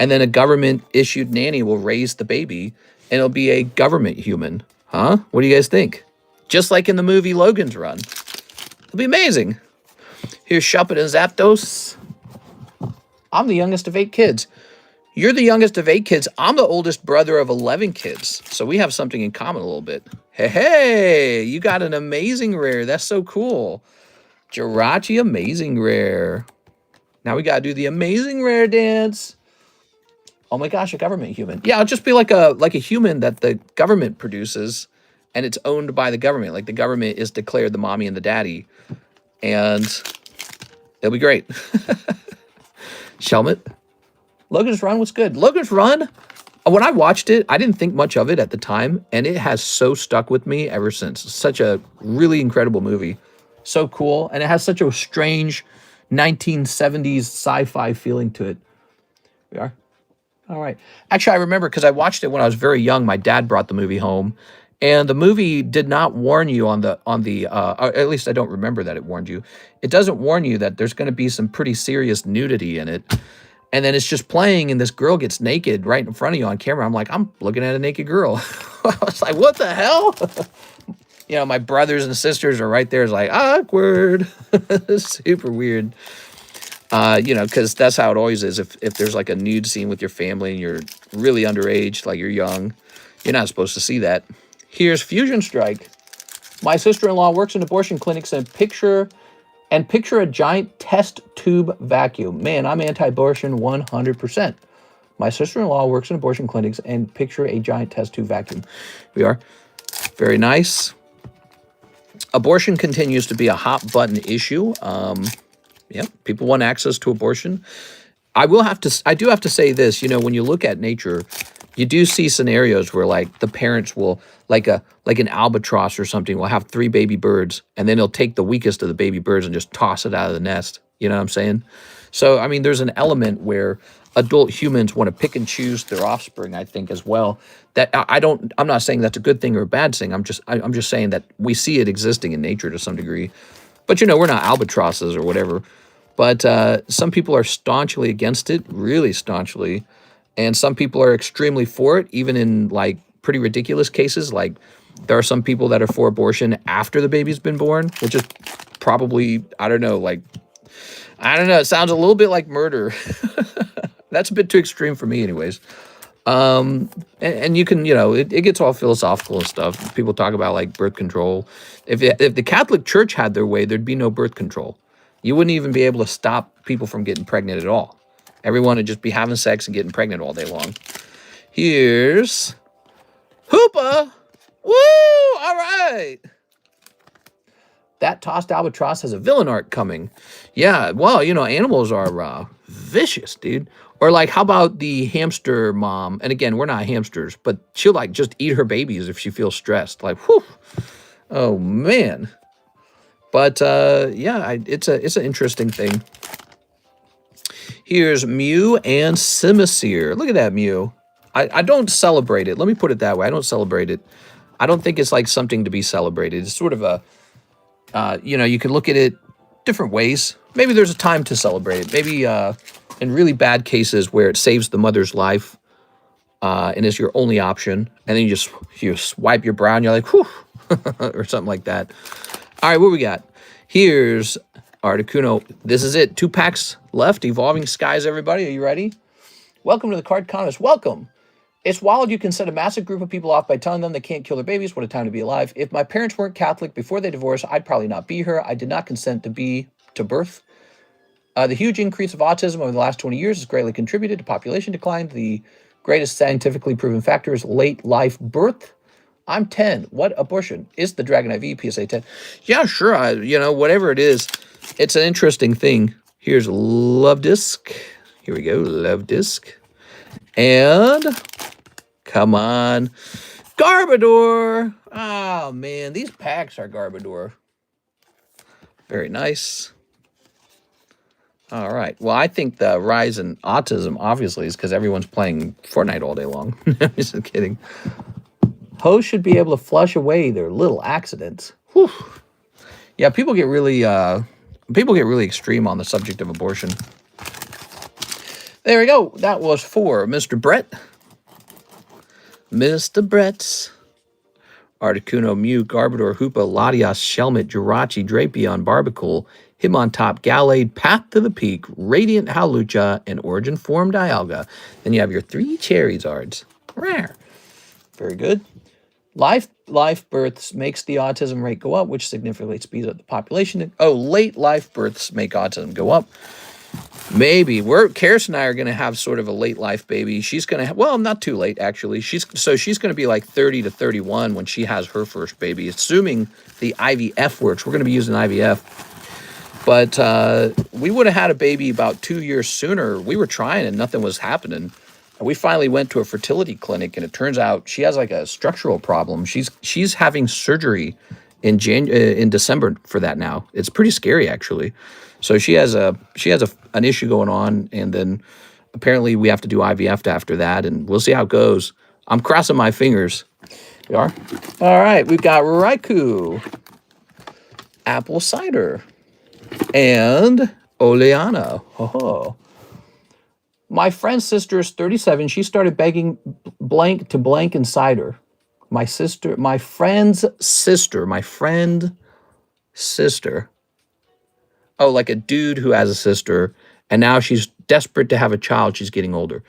And then a government-issued nanny will raise the baby, and it'll be a government human. Huh? What do you guys think? Just like in the movie Logan's Run. It'll be amazing. Here's Shuppet and Zapdos. I'm the youngest of 8 kids. You're the youngest of 8 kids. I'm the oldest brother of 11 kids. So we have something in common a little bit. Hey, you got an amazing rare. That's so cool. Jirachi amazing rare. Now we got to do the amazing rare dance. Oh my gosh, a government human. Yeah, it'll just be like a human that the government produces and it's owned by the government. Like the government is declared the mommy and the daddy. And it'll be great. Shelmet. Logan's Run was good. Logan's Run, when I watched it, I didn't think much of it at the time, and it has so stuck with me ever since. It's such a really incredible movie. So cool, and it has such a strange 1970s sci-fi feeling to it. We are? All right. Actually, I remember because I watched it when I was very young. My dad brought the movie home, and the movie did not warn you on the or at least I don't remember that it warned you. It doesn't warn you that there's going to be some pretty serious nudity in it. And then it's just playing, and this girl gets naked right in front of you on camera. I'm like, I'm looking at a naked girl. I was like, what the hell? You know, my brothers and sisters are right there. It's like, awkward. Super weird. You know, because that's how it always is. If there's like a nude scene with your family and you're really underage, like you're young, you're not supposed to see that. Here's Fusion Strike. My sister-in-law works in abortion clinics and picture a giant test tube vacuum. Man, I'm anti-abortion 100%. My sister-in-law works in abortion clinics and picture a giant test tube vacuum. We are. Very nice. Abortion continues to be a hot button issue. Yeah, people want access to abortion. I do have to say this, you know, when you look at nature, you do see scenarios where like the parents will, like an albatross or something, will have 3 baby birds, and then they'll take the weakest of the baby birds and just toss it out of the nest. You know what I'm saying? So, I mean, there's an element where adult humans want to pick and choose their offspring, I think, as well. That I'm not saying that's a good thing or a bad thing. I'm just saying that we see it existing in nature to some degree. But, you know, we're not albatrosses or whatever. But some people are staunchly against it, really staunchly. And some people are extremely for it, even in like pretty ridiculous cases. Like there are some people that are for abortion after the baby's been born, which is probably, I don't know. It sounds a little bit like murder. That's a bit too extreme for me anyways. And you can, you know, it gets all philosophical and stuff. People talk about like birth control. If the Catholic Church had their way, there'd be no birth control. You wouldn't even be able to stop people from getting pregnant at all. Everyone would just be having sex and getting pregnant all day long. Here's Hoopa. Woo! All right. That tossed albatross has a villain arc coming. Yeah, well, you know, animals are vicious, dude. Or like, how about the hamster mom? And again, we're not hamsters, but she'll like just eat her babies if she feels stressed. Like, whew. Oh, man. But yeah, it's an interesting thing. Here's Mew and Simisear. Look at that Mew. I don't celebrate it. Let me put it that way. I don't celebrate it. I don't think it's like something to be celebrated. It's sort of a, you know, you can look at it different ways. Maybe there's a time to celebrate it. Maybe in really bad cases where it saves the mother's life and is your only option. And then you swipe your brow and you're like, whew, or something like that. All right, what we got? Here's Articuno. This is it. 2 packs left. Evolving Skies, everybody. Are you ready? Welcome to the Carddass. Welcome. It's wild you can set a massive group of people off by telling them they can't kill their babies. What a time to be alive. If my parents weren't Catholic before they divorced, I'd probably not be here. I did not consent to birth. The huge increase of autism over the last 20 years has greatly contributed to population decline. The greatest scientifically proven factor is late life birth. I'm 10. What abortion? Is the Dragon IV PSA 10? Yeah, sure. You know, whatever it is, it's an interesting thing. Here's Love Disc. Here we go. Love Disc. And come on. Garbodor. Oh, man. These packs are Garbodor. Very nice. All right. Well, I think the rise in autism, obviously, is because everyone's playing Fortnite all day long. I'm just kidding. Hoes should be able to flush away their little accidents. Whew. Yeah, people get really extreme on the subject of abortion. There we go. That was for Mr. Brett. Mr. Brett. Articuno, Mew, Garbodor, Hoopa, Latias, Shelmet, Jirachi, Drapion, Barbicle, Hitmontop, Gallade, Path to the Peak, Radiant Hawlucha, and Origin Form Dialga. Then you have your 3 Charizards. Rare. Very good. Life births makes the autism rate go up, which significantly speeds up the population. Oh, late life births make autism go up. Maybe. Karis and I are going to have sort of a late life baby. She's going to have, well, not too late, actually. She's going to be like 30 to 31 when she has her first baby, assuming the IVF works. We're going to be using IVF. But we would have had a baby about 2 years sooner. We were trying and nothing was happening. And we finally went to a fertility clinic, and it turns out she has like a structural problem. She's having surgery in December for that now. It's pretty scary, actually. So she has an issue going on, and then apparently we have to do IVF after that, and we'll see how it goes. I'm crossing my fingers. We are? All right, we've got Raikou, apple cider, and Oleana. Oh. My friend's sister is 37. She started begging blank to blank in cider. My friend's sister. Oh, like a dude who has a sister, and now she's desperate to have a child. She's getting older.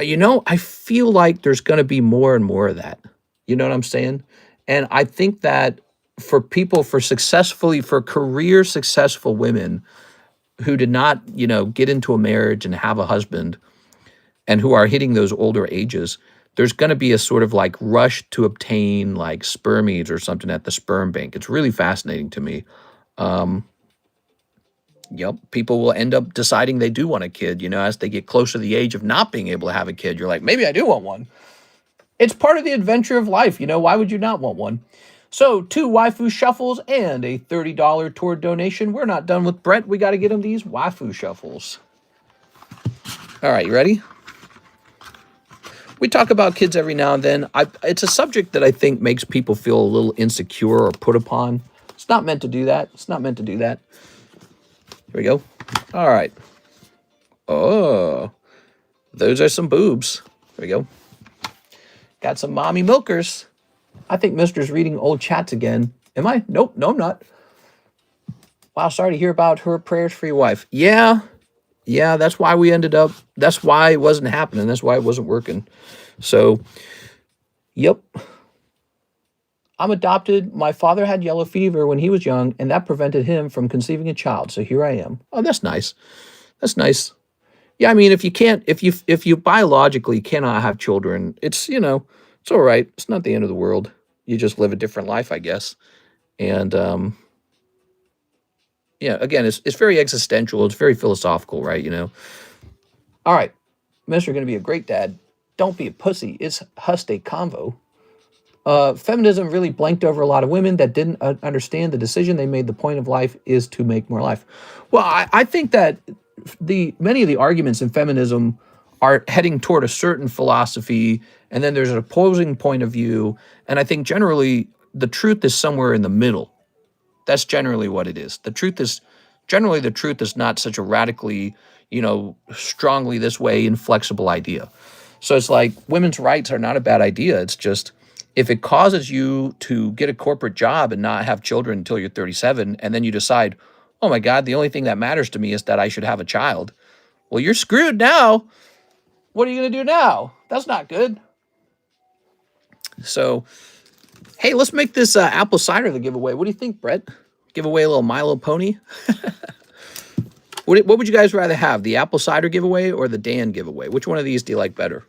You know, I feel like there's going to be more and more of that. You know what I'm saying? And I think that for career successful women who did not, get into a marriage and have a husband and who are hitting those older ages, there's going to be a sort of like rush to obtain like spermies or something at the sperm bank. It's really fascinating to me. Yep, people will end up deciding they do want a kid, as they get closer to the age of not being able to have a kid. You're like, maybe I do want one. It's part of the adventure of life, why would you not want one? So 2 waifu shuffles and a $30 toward donation. We're not done with Brett. We got to get him these waifu shuffles. All right, you ready? We talk about kids every now and then. It's a subject that I think makes people feel a little insecure or put upon. It's not meant to do that. Here we go. All right. Oh, those are some boobs. Here we go. Got some mommy milkers. I think Mister's reading old chats again. Am I? Nope. No, I'm not. Wow, sorry to hear about her prayers for your wife. Yeah, that's why that's why it wasn't happening. That's why it wasn't working. So, yep. I'm adopted. My father had yellow fever when he was young, and that prevented him from conceiving a child. So here I am. Oh, that's nice. That's nice. Yeah, I mean, if you biologically cannot have children, it's all right. It's not the end of the world. You just live a different life, I guess. And again, it's very existential. It's very philosophical, right? All right, Mister, going to be a great dad. Don't be a pussy. It's just a convo. Feminism really blanked over a lot of women that didn't understand the decision they made. The point of life is to make more life. Well, I think that many of the arguments in feminism are heading toward a certain philosophy, and then there's an opposing point of view. And I think generally the truth is somewhere in the middle. That's generally what it is. The truth is not such a radically, strongly this way inflexible idea. So it's like women's rights are not a bad idea. It's just, if it causes you to get a corporate job and not have children until you're 37, and then you decide, oh my God, the only thing that matters to me is that I should have a child. Well, you're screwed now. What are you going to do now? That's not good. So, hey, let's make this apple cider the giveaway. What do you think, Brett? Give away a little Milo Pony? What would you guys rather have, the apple cider giveaway or the Dan giveaway? Which one of these do you like better?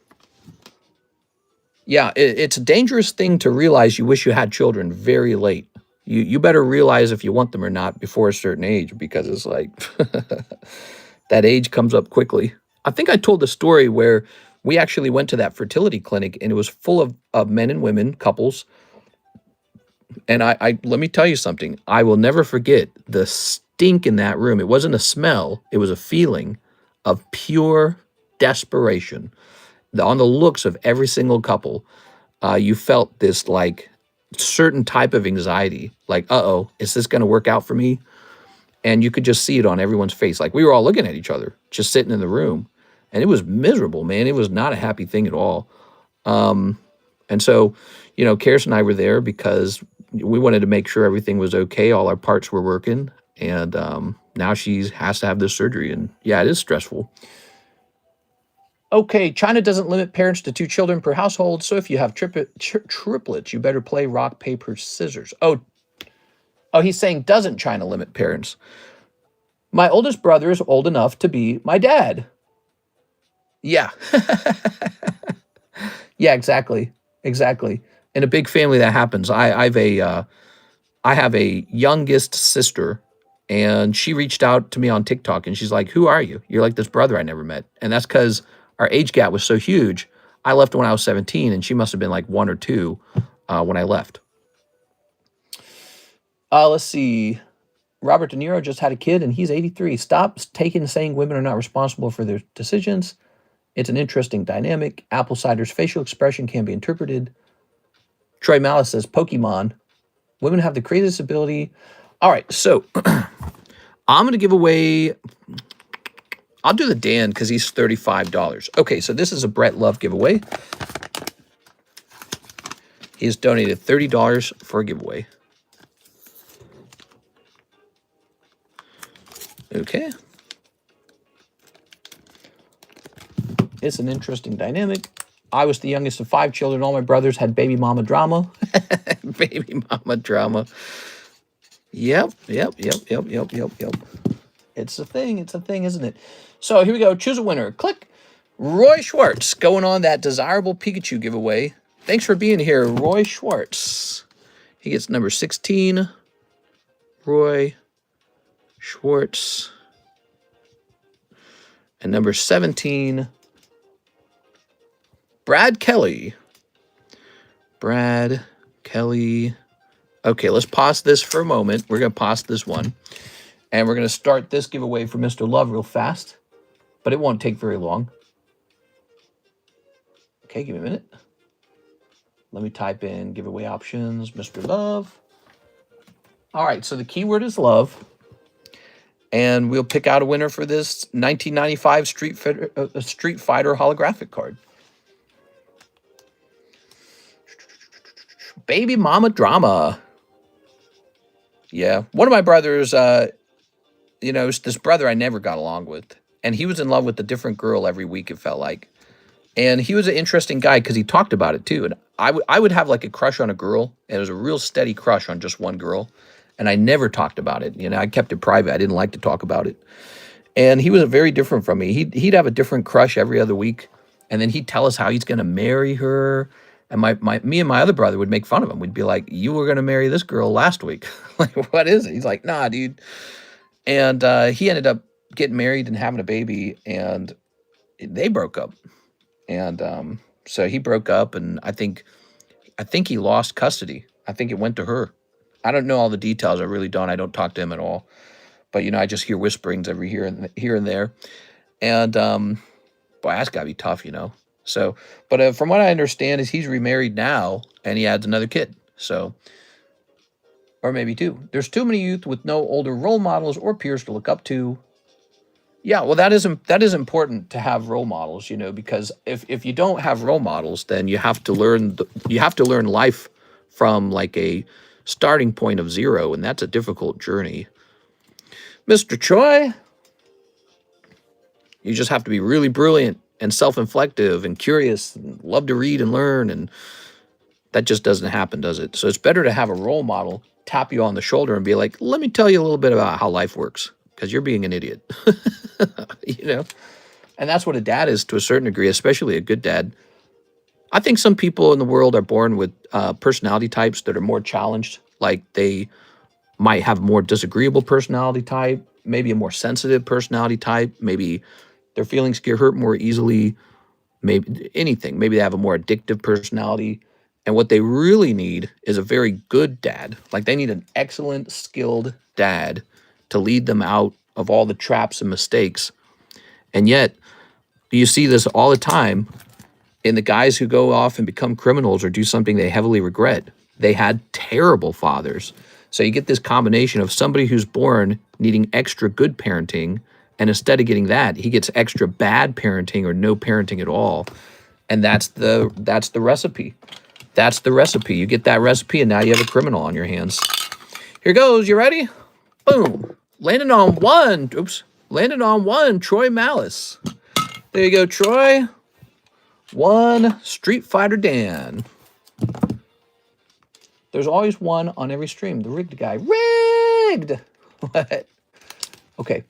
Yeah, it's a dangerous thing to realize you wish you had children very late. You better realize if you want them or not before a certain age, because it's like that age comes up quickly. I think I told the story where we actually went to that fertility clinic, and it was full of men and women, couples. And I let me tell you something. I will never forget the stink in that room. It wasn't a smell. It was a feeling of pure desperation. On the looks of every single couple, you felt this like certain type of anxiety. Like, uh-oh, is this going to work out for me? And you could just see it on everyone's face. Like, we were all looking at each other, just sitting in the room. And it was miserable, man. It was not a happy thing at all. And so, Karis and I were there because we wanted to make sure everything was okay. All our parts were working. And now she has to have this surgery. And yeah, it is stressful. Okay, China doesn't limit parents to 2 children per household. So if you have triplets, you better play rock, paper, scissors. Oh, he's saying doesn't China limit parents? My oldest brother is old enough to be my dad. Yeah. Yeah, exactly. Exactly. In a big family, that happens. I have a youngest sister, and she reached out to me on TikTok, and she's like, "Who are you? You're like this brother I never met." And that's because our age gap was so huge. I left when I was 17, and she must have been like 1 or 2 when I left. Let's see. Robert De Niro just had a kid, and he's 83. Stop saying women are not responsible for their decisions. It's an interesting dynamic. Apple cider's facial expression can be interpreted. Troy Malice says, Pokemon. Women have the craziest ability. All right, so I'm going to give away... I'll do the Dan because he's $35. Okay, so this is a Brett Love giveaway. He's donated $30 for a giveaway. Okay. It's an interesting dynamic. I was the youngest of 5 children. All my brothers had baby mama drama. Baby mama drama. Yep. It's a thing. It's a thing, isn't it? So here we go. Choose a winner. Click. Roy Schwartz going on that desirable Pikachu giveaway. Thanks for being here, Roy Schwartz. He gets number 16. Roy Schwartz. And number 17, Brad Kelly. Brad Kelly. Okay, let's pause this for a moment. We're going to pause this one. And we're going to start this giveaway for Mr. Love real fast. But it won't take very long. Okay, give me a minute. Let me type in giveaway options, Mr. Love. All right, so the keyword is love. And we'll pick out a winner for this 1995 Street Fighter holographic card. Baby mama drama. Yeah. One of my brothers, this brother I never got along with. And he was in love with a different girl every week, it felt like. And he was an interesting guy because he talked about it too. And I would have like a crush on a girl. And it was a real steady crush on just one girl. And I never talked about it. I kept it private. I didn't like to talk about it. And he was very different from me. He'd have a different crush every other week. And then he'd tell us how he's going to marry her. And me and my other brother would make fun of him. We'd be like, you were going to marry this girl last week. Like, what is it? He's like, nah, dude. And he ended up getting married and having a baby. And they broke up. And so he broke up. And I think he lost custody. I think it went to her. I don't know all the details. I really don't. I don't talk to him at all. But, I just hear whisperings every here and there. And, boy, that's got to be tough, So, but from what I understand is he's remarried now and he has another kid. So, or maybe 2. There's too many youth with no older role models or peers to look up to. Yeah, well, that is important to have role models, because if you don't have role models, then you have to learn life from like a starting point of 0, and that's a difficult journey. Mr. Choi, you just have to be really brilliant and self-inflective and curious and love to read and learn, and that just doesn't happen, does it? So it's better to have a role model tap you on the shoulder and be like, let me tell you a little bit about how life works, because you're being an idiot. And that's what a dad is to a certain degree, especially a good dad. I think some people in the world are born with personality types that are more challenged. Like they might have more disagreeable personality type, maybe a more sensitive personality type, maybe their feelings get hurt more easily, maybe anything. Maybe they have a more addictive personality. And what they really need is a very good dad. Like they need an excellent, skilled dad to lead them out of all the traps and mistakes. And yet, you see this all the time in the guys who go off and become criminals or do something they heavily regret. They had terrible fathers. So you get this combination of somebody who's born needing extra good parenting, and instead of getting that, he gets extra bad parenting or no parenting at all. And that's the recipe. That's the recipe. You get that recipe, and now you have a criminal on your hands. Here goes. You ready? Boom. Landed on one. Oops. Landed on one. Troy Malice. There you go, Troy. One Street Fighter Dan. There's always one on every stream. The rigged guy. Rigged! What? Okay.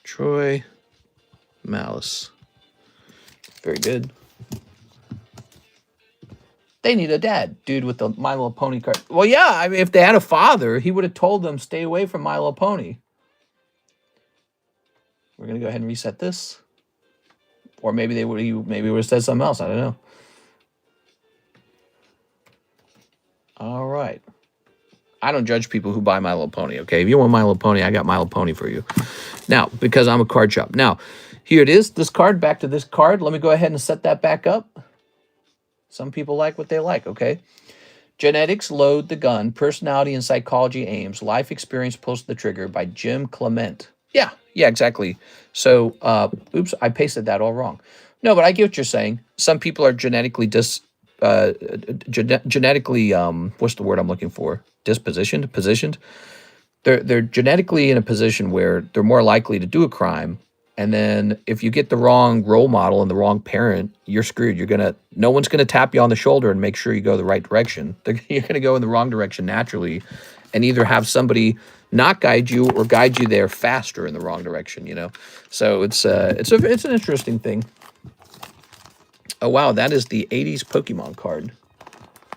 Troy Malice. Very good. They need a dad. Dude with the My Little Pony card. Well, yeah, I mean, if they had a father, he would have told them, stay away from My Little Pony. We're going to go ahead and reset this. Or maybe he would have said something else. I don't know. All right. I don't judge people who buy My Little Pony, okay? If you want My Little Pony, I got My Little Pony for you. Now, because I'm a card shop. Now, here it is. This card, back to this card. Let me go ahead and set that back up. Some people like what they like, okay? Genetics Load the Gun, Personality and Psychology Aims, Life Experience Pulls the Trigger by Jim Clement. Yeah, exactly. So, oops, I pasted that all wrong. No, but I get what you're saying. Some people are genetically what's the word I'm looking for? Positioned. They're genetically in a position where they're more likely to do a crime. And then if you get the wrong role model and the wrong parent, you're screwed. No one's gonna tap you on the shoulder and make sure you go the right direction. You're gonna go in the wrong direction naturally, and either have somebody not guide you or guide you there faster in the wrong direction. You know, so it's an interesting thing. Oh wow, that is the '80s Pokemon card.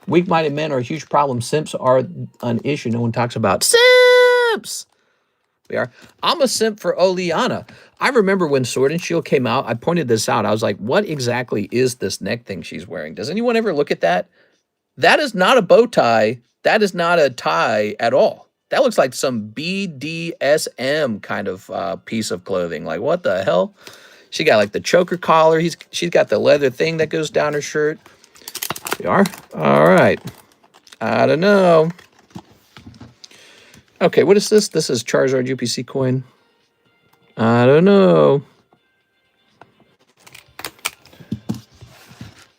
Weak-minded men are a huge problem. Simps are an issue no one talks about. Simps. We are. I'm a simp for Oleana. I remember when Sword and Shield came out, I pointed this out. I was like, what exactly is this neck thing she's wearing? Does anyone ever look at that? That is not a bow tie. That is not a tie at all. That looks like some BDSM kind of piece of clothing. Like, what the hell? She got like the choker collar. She's got the leather thing that goes down her shirt. We are? All right. I don't know. Okay, what is this? This is Charizard UPC coin. I don't know.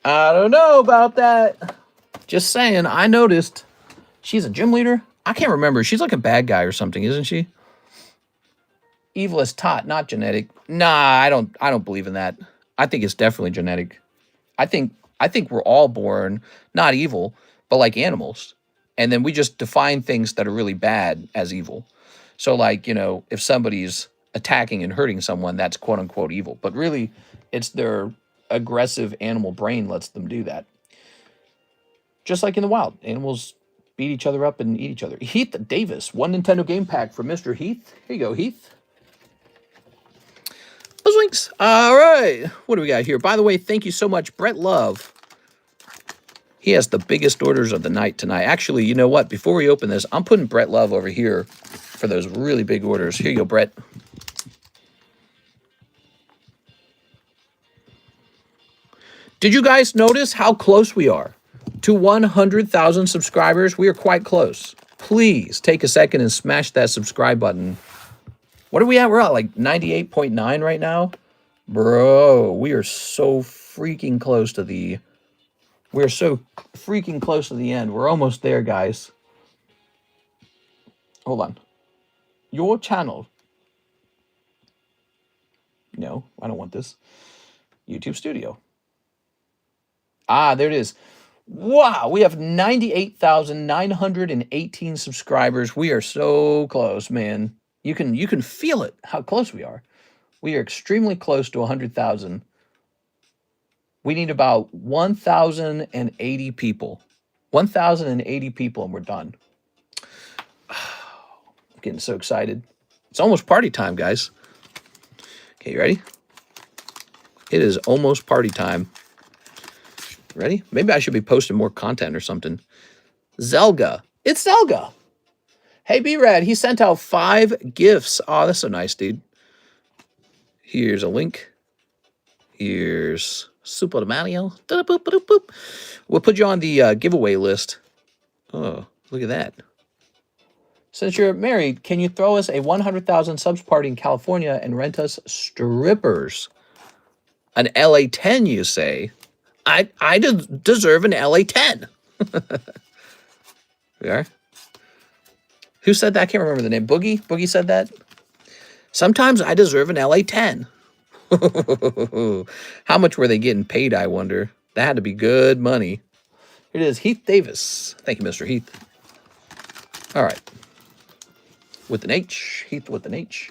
I don't know about that. Just saying, I noticed. She's a gym leader? I can't remember. She's like a bad guy or something, isn't she? Evil is taught, not genetic. Nah, I don't believe in that. I think it's definitely genetic. I think we're all born not evil, but like animals. And then we just define things that are really bad as evil. So like, you know, if somebody's attacking and hurting someone, that's quote unquote evil. But really, it's their aggressive animal brain lets them do that. Just like in the wild, animals beat each other up and eat each other. Heath Davis, one Nintendo game pack for Mr. Heath. Here you go, Heath. Buzzwinks. All right. What do we got here? By the way, thank you so much, Brett Love. He has the biggest orders of the night tonight. Actually, you know what? Before we open this, I'm putting Brett Love over here for those really big orders. Here you go, Brett. Did you guys notice how close we are to 100,000 subscribers? We are quite close. Please take a second and smash that subscribe button. What are we at? We're at like 98.9 right now. Bro, we are so freaking close to the... We're so freaking close to the end. We're almost there, guys. Hold on. Your channel. No, I don't want this. YouTube Studio. Ah, there it is. Wow, we have 98,918 subscribers. We are so close, man. You can feel it, how close we are. We are extremely close to 100,000. We need about 1,080 people. 1,080 people and we're done. I'm getting so excited. It's almost party time, guys. Okay, you ready? It is almost party time. Ready? Maybe I should be posting more content or something. Zelga. It's Zelga. Hey, B-Rad, he sent out 5 gifts. Oh, that's so nice, dude. Here's a link. Here's Super Mario. We'll put you on the giveaway list. Oh, look at that. Since you're married, can you throw us a 100,000 subs party in California and rent us strippers? An LA 10, you say? I deserve an LA 10. We are. Who said that? I can't remember the name. Boogie? Boogie said that? Sometimes I deserve an LA 10. How much were they getting paid, I wonder? That had to be good money. Here it is, Heath Davis. Thank you, Mr. Heath. All right. With an H. Heath with an H.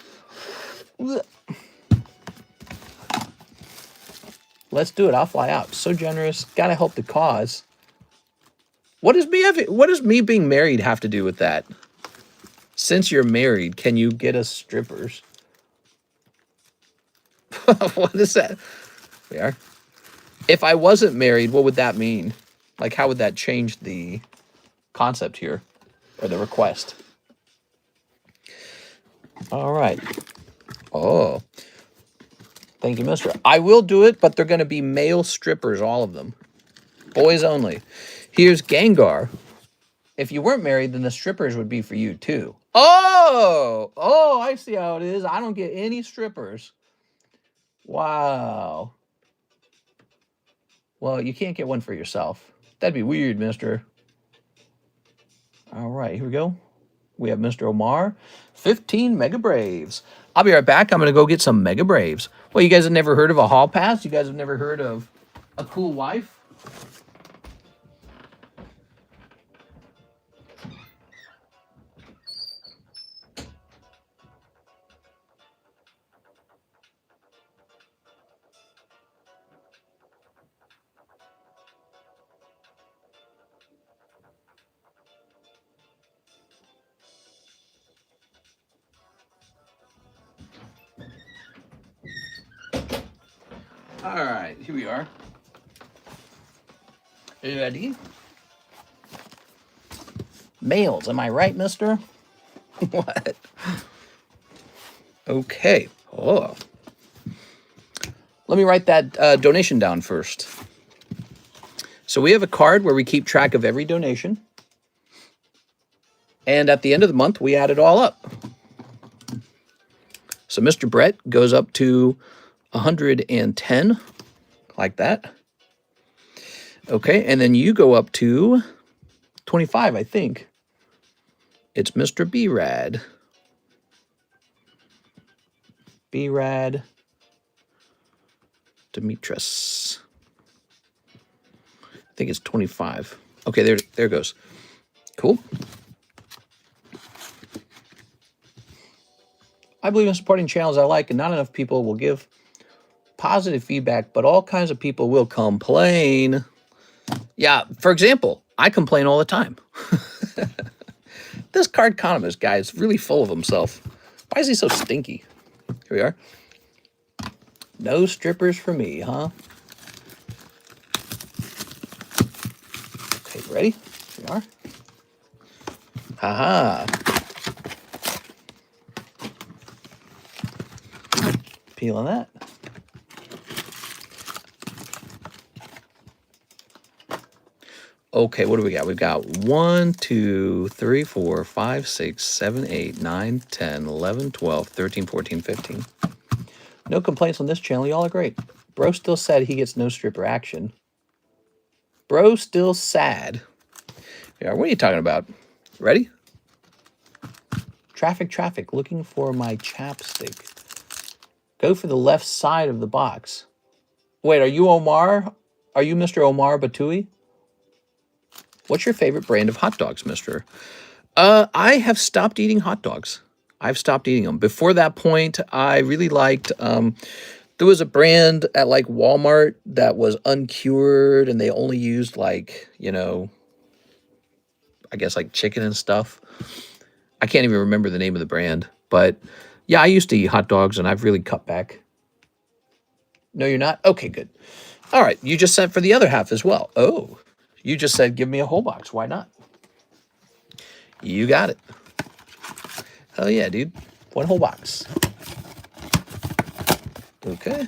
Let's do it. I'll fly out. So generous. Gotta help the cause. What does me being married have to do with that? Since you're married, can you get us strippers? What is that? We are. If I wasn't married, what would that mean? Like, how would that change the concept here? Or the request? All right. Oh. Thank you, mister. I will do it, but they're going to be male strippers, all of them. Boys only. Here's Gengar. If you weren't married, then the strippers would be for you, too. Oh, I see how it is. I don't get any strippers. Wow. Well, you can't get one for yourself. That'd be weird, mister. All right, here we go. We have Mr. Omar. 15 Mega Braves. I'll be right back. I'm going to go get some Mega Braves. Well, you guys have never heard of a hall pass? You guys have never heard of a cool wife? All right, here we are. Are you ready? Males, am I right, mister? What? Okay. Oh. Let me write that donation down first. So we have a card where we keep track of every donation. And at the end of the month, we add it all up. So Mr. Brett goes up to 110, like that. Okay, and then you go up to 25, I think. It's Mr. B-Rad. B-Rad Demetris. I think it's 25. Okay, there it goes. Cool. I believe in supporting channels I like, and not enough people will give positive feedback, but all kinds of people will complain. Yeah, for example, I complain all the time. This Carddass guy is really full of himself. Why is he so stinky? Here we are. No strippers for me, huh? Okay, ready? Here we are. Haha. Peeling that. Okay, what do we got? We've got 1, 2, 3, 4, 5, 6, 7, 8, 9, 10, 11, 12, 13, 14, 15. No complaints on this channel. Y'all are great. Bro still sad he gets no stripper action. Bro still sad. Yeah, what are you talking about? Ready? Traffic, looking for my chapstick. Go for the left side of the box. Wait, are you Omar? Are you Mr. Omar Batui? What's your favorite brand of hot dogs, mister? I have stopped eating hot dogs. I've stopped eating them. Before that point, I really liked, there was a brand at like Walmart that was uncured and they only used like, you know, I guess like chicken and stuff. I can't even remember the name of the brand, but yeah, I used to eat hot dogs and I've really cut back. No, you're not? Okay, good. All right, you just sent for the other half as well. Oh, you just said give me a whole box. Why not? You got it. Hell yeah, dude. One whole box. Okay.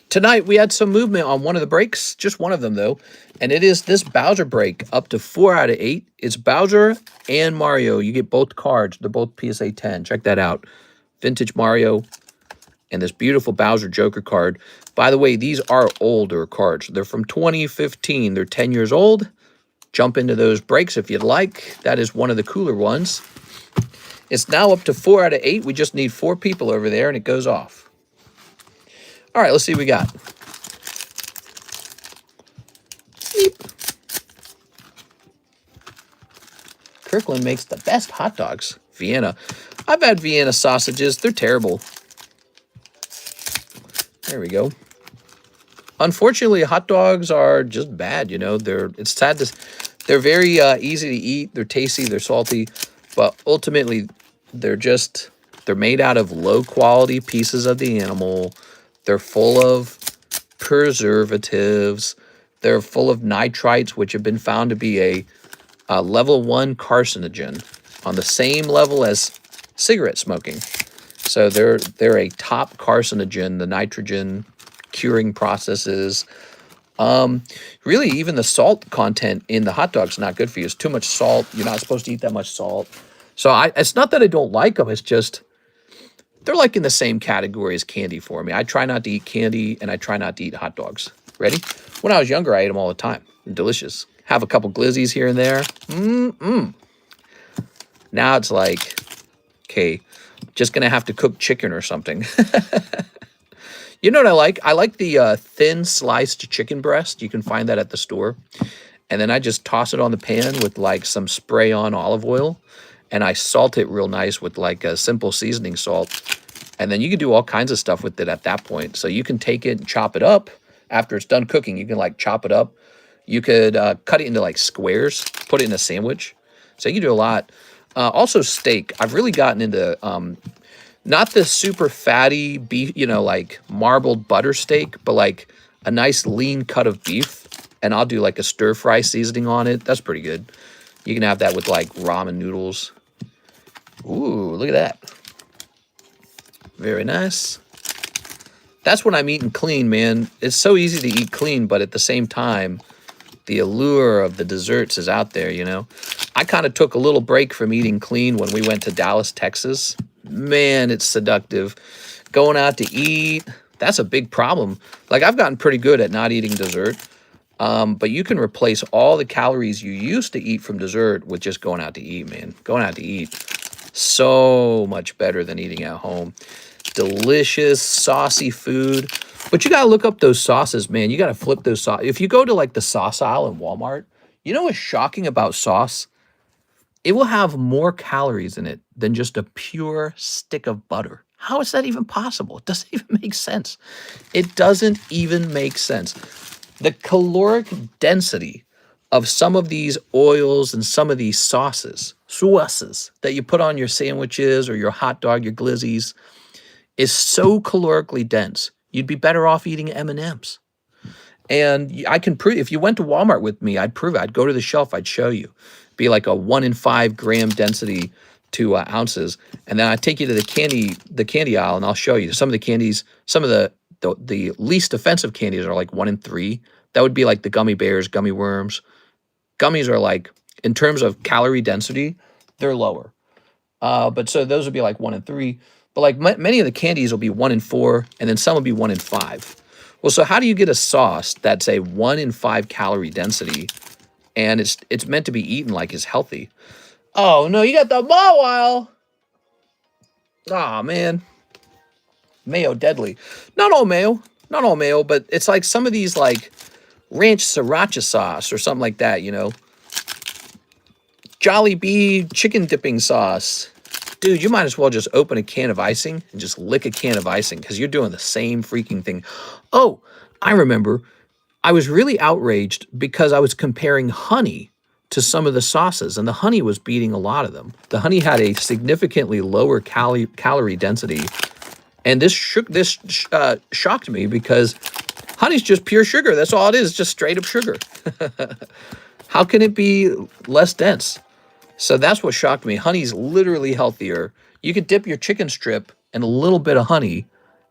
Tonight, we had some movement on one of the breaks. Just one of them, though. And it is this Bowser break up to 4 out of 8. It's Bowser and Mario. You get both cards. They're both PSA 10. Check that out. Vintage Mario. and this beautiful Bowser Joker card. By the way, these are older cards. They're from 2015. They're 10 years old. Jump into those breaks if you'd like. That is one of the cooler ones. It's now up to 4 out of 8. We just need 4 people over there, and it goes off. All right, let's see what we got. Beep. Kirkland makes the best hot dogs. Vienna. I've had Vienna sausages. They're terrible. There we go. Unfortunately, hot dogs are just bad, you know. It's sad to... They're very easy to eat. They're tasty. They're salty. But ultimately, they're made out of low-quality pieces of the animal. They're full of preservatives. They're full of nitrites, which have been found to be a level 1 carcinogen on the same level as cigarette smoking. So they're a top carcinogen, the nitrogen curing processes. Really, even the salt content in the hot dog's not good for you. It's too much salt. You're not supposed to eat that much salt. So it's not that I don't like them. It's just they're like in the same category as candy for me. I try not to eat candy, and I try not to eat hot dogs. Ready? When I was younger, I ate them all the time. They're delicious. Have a couple glizzies here and there. Now it's like, okay, just going to have to cook chicken or something. You know what I like? I like the thin sliced chicken breast. You can find that at the store. And then I just toss it on the pan with like some spray-on olive oil. And I salt it real nice with like a simple seasoning salt. And then you can do all kinds of stuff with it at that point. So you can take it and chop it up. After it's done cooking, you can like chop it up. You could cut it into like squares, put it in a sandwich. So you can do a lot. Also steak. I've really gotten into not the super fatty beef, you know, like marbled butter steak, but like a nice lean cut of beef. And I'll do like a stir fry seasoning on it. That's pretty good. You can have that with like ramen noodles. Ooh, look at that. Very nice. That's when I'm eating clean, man. It's so easy to eat clean, but at the same time, the allure of the desserts is out there, you know. I kind of took a little break from eating clean when we went to Dallas, Texas. Man, it's seductive. Going out to eat, that's a big problem. Like, I've gotten pretty good at not eating dessert, but you can replace all the calories you used to eat from dessert with just going out to eat, man. Going out to eat, so much better than eating at home. Delicious, saucy food. But you got to look up those sauces, man. You got to flip those sauces. If you go to like the sauce aisle in Walmart, you know what's shocking about sauce? It will have more calories in it than just a pure stick of butter. How is that even possible? It doesn't even make sense. It doesn't even make sense. The caloric density of some of these oils and some of these sauces that you put on your sandwiches or your hot dog, your glizzies, is so calorically dense. You'd be better off eating M&Ms. And I can prove, if you went to Walmart with me, I'd prove it. I'd go to the shelf, I'd show you. Be like a 1 in 5 gram density to ounces. And then I'd take you to the candy aisle, and I'll show you. Some of the candies, some of the least offensive candies are like 1 in 3. That would be like the gummy bears, gummy worms. Gummies are like, in terms of calorie density, they're lower. But so those would be like 1 in 3. But like many of the candies will be 1 in 4, and then some will be 1 in 5. Well, so how do you get a sauce that's a 1 in 5 calorie density, and it's meant to be eaten like it's healthy? Oh no, you got the ball while. Oh man, mayo deadly. Not all mayo, but it's like some of these like ranch sriracha sauce or something like that, you know. Jollibee chicken dipping sauce. Dude, you might as well just open a can of icing and just lick a can of icing because you're doing the same freaking thing. Oh, I remember. I was really outraged because I was comparing honey to some of the sauces, and the honey was beating a lot of them. The honey had a significantly lower calorie density, and this shocked me because honey's just pure sugar. That's all it is, just straight up sugar. How can it be less dense? So that's what shocked me. Honey's literally healthier. You could dip your chicken strip in a little bit of honey,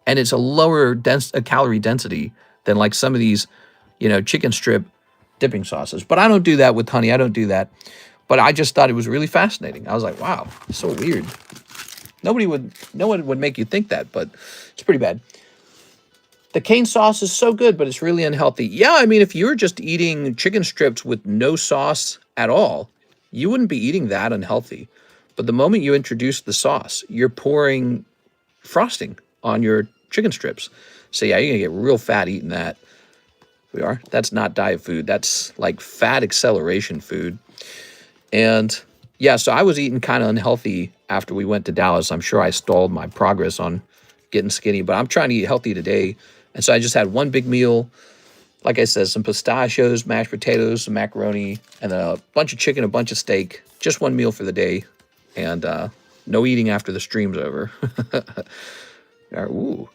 and it's a lower calorie density than like some of these, you know, chicken strip dipping sauces. But I don't do that with honey. I don't do that. But I just thought it was really fascinating. I was like, wow, so weird. No one would make you think that, but it's pretty bad. The cane sauce is so good, but it's really unhealthy. Yeah, I mean, if you're just eating chicken strips with no sauce at all, you wouldn't be eating that unhealthy. But the moment you introduce the sauce, you're pouring frosting on your chicken strips. So yeah, you're gonna get real fat eating that. We are. That's not diet food. That's like fat acceleration food. And yeah, so I was eating kind of unhealthy after we went to Dallas. I'm sure I stalled my progress on getting skinny, but I'm trying to eat healthy today. And so I just had one big meal. Like I said, some pistachios, mashed potatoes, some macaroni, and then a bunch of chicken, a bunch of steak. Just one meal for the day. And no eating after the stream's over. Ooh.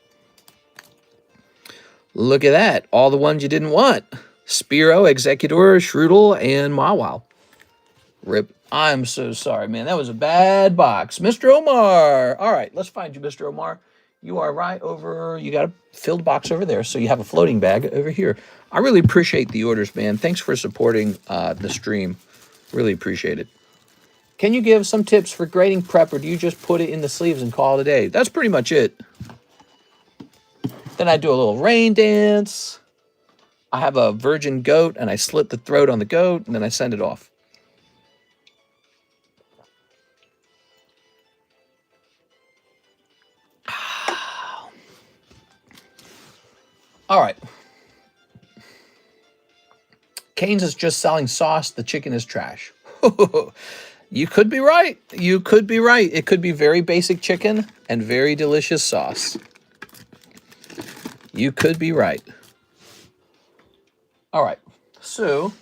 Look at that. All the ones you didn't want. Spiro, Executor, Shrudel, and Mawile. Rip. I'm so sorry, man. That was a bad box. Mr. Omar. All right, let's find you, Mr. Omar. You are right over, you got a filled box over there, so you have a floating bag over here. I really appreciate the orders, man. Thanks for supporting the stream. Really appreciate it. Can you give some tips for grading prep, or do you just put it in the sleeves and call it a day? That's pretty much it. Then I do a little rain dance. I have a virgin goat, and I slit the throat on the goat, and then I send it off. All right. Cane's is just selling sauce. The chicken is trash. You could be right. You could be right. It could be very basic chicken and very delicious sauce. You could be right. All right. So,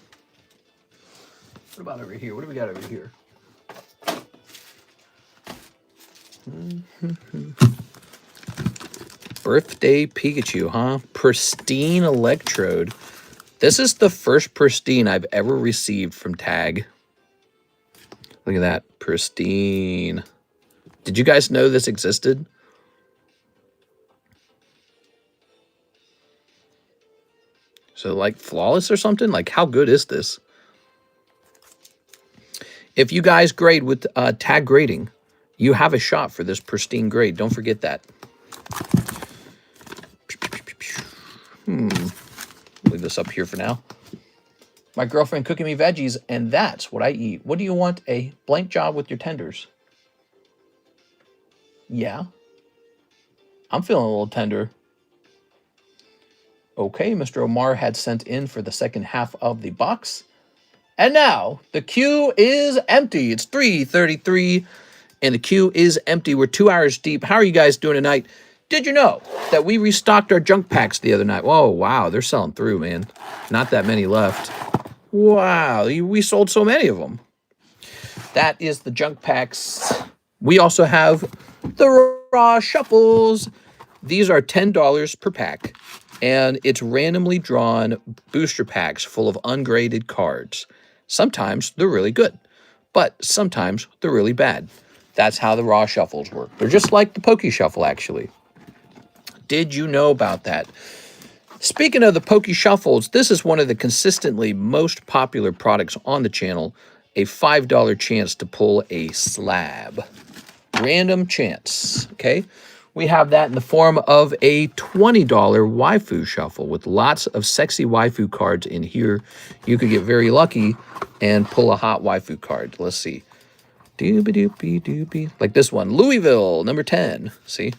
what about over here? What do we got over here? Birthday Pikachu, huh? Pristine Electrode. This is the first pristine I've ever received from Tag. Look at that. Pristine. Did you guys know this existed? So like flawless or something? Like how good is this? If you guys grade with Tag grading, you have a shot for this pristine grade. Don't forget that. Leave this up here for now. My girlfriend cooking me veggies, and that's what I eat. What do you want? A blank job with your tenders? Yeah. I'm feeling a little tender. Okay, Mr. Omar had sent in for the second half of the box. And now, the queue is empty. It's 3:33, and the queue is empty. We're 2 hours deep. How are you guys doing tonight? Did you know that we restocked our junk packs the other night? Whoa, wow, they're selling through, man. Not that many left. Wow, we sold so many of them. That is the junk packs. We also have the Raw Shuffles. These are $10 per pack, and it's randomly drawn booster packs full of ungraded cards. Sometimes they're really good, but sometimes they're really bad. That's how the Raw Shuffles work. They're just like the Poke Shuffle, actually. Did you know about that? Speaking of the Poke Shuffles, this is one of the consistently most popular products on the channel. A $5 chance to pull a slab. Random chance, okay? We have that in the form of a $20 waifu shuffle with lots of sexy waifu cards in here. You could get very lucky and pull a hot waifu card. Let's see. Doobie-doopie-doopie. Like this one, Louisville, number 10. See?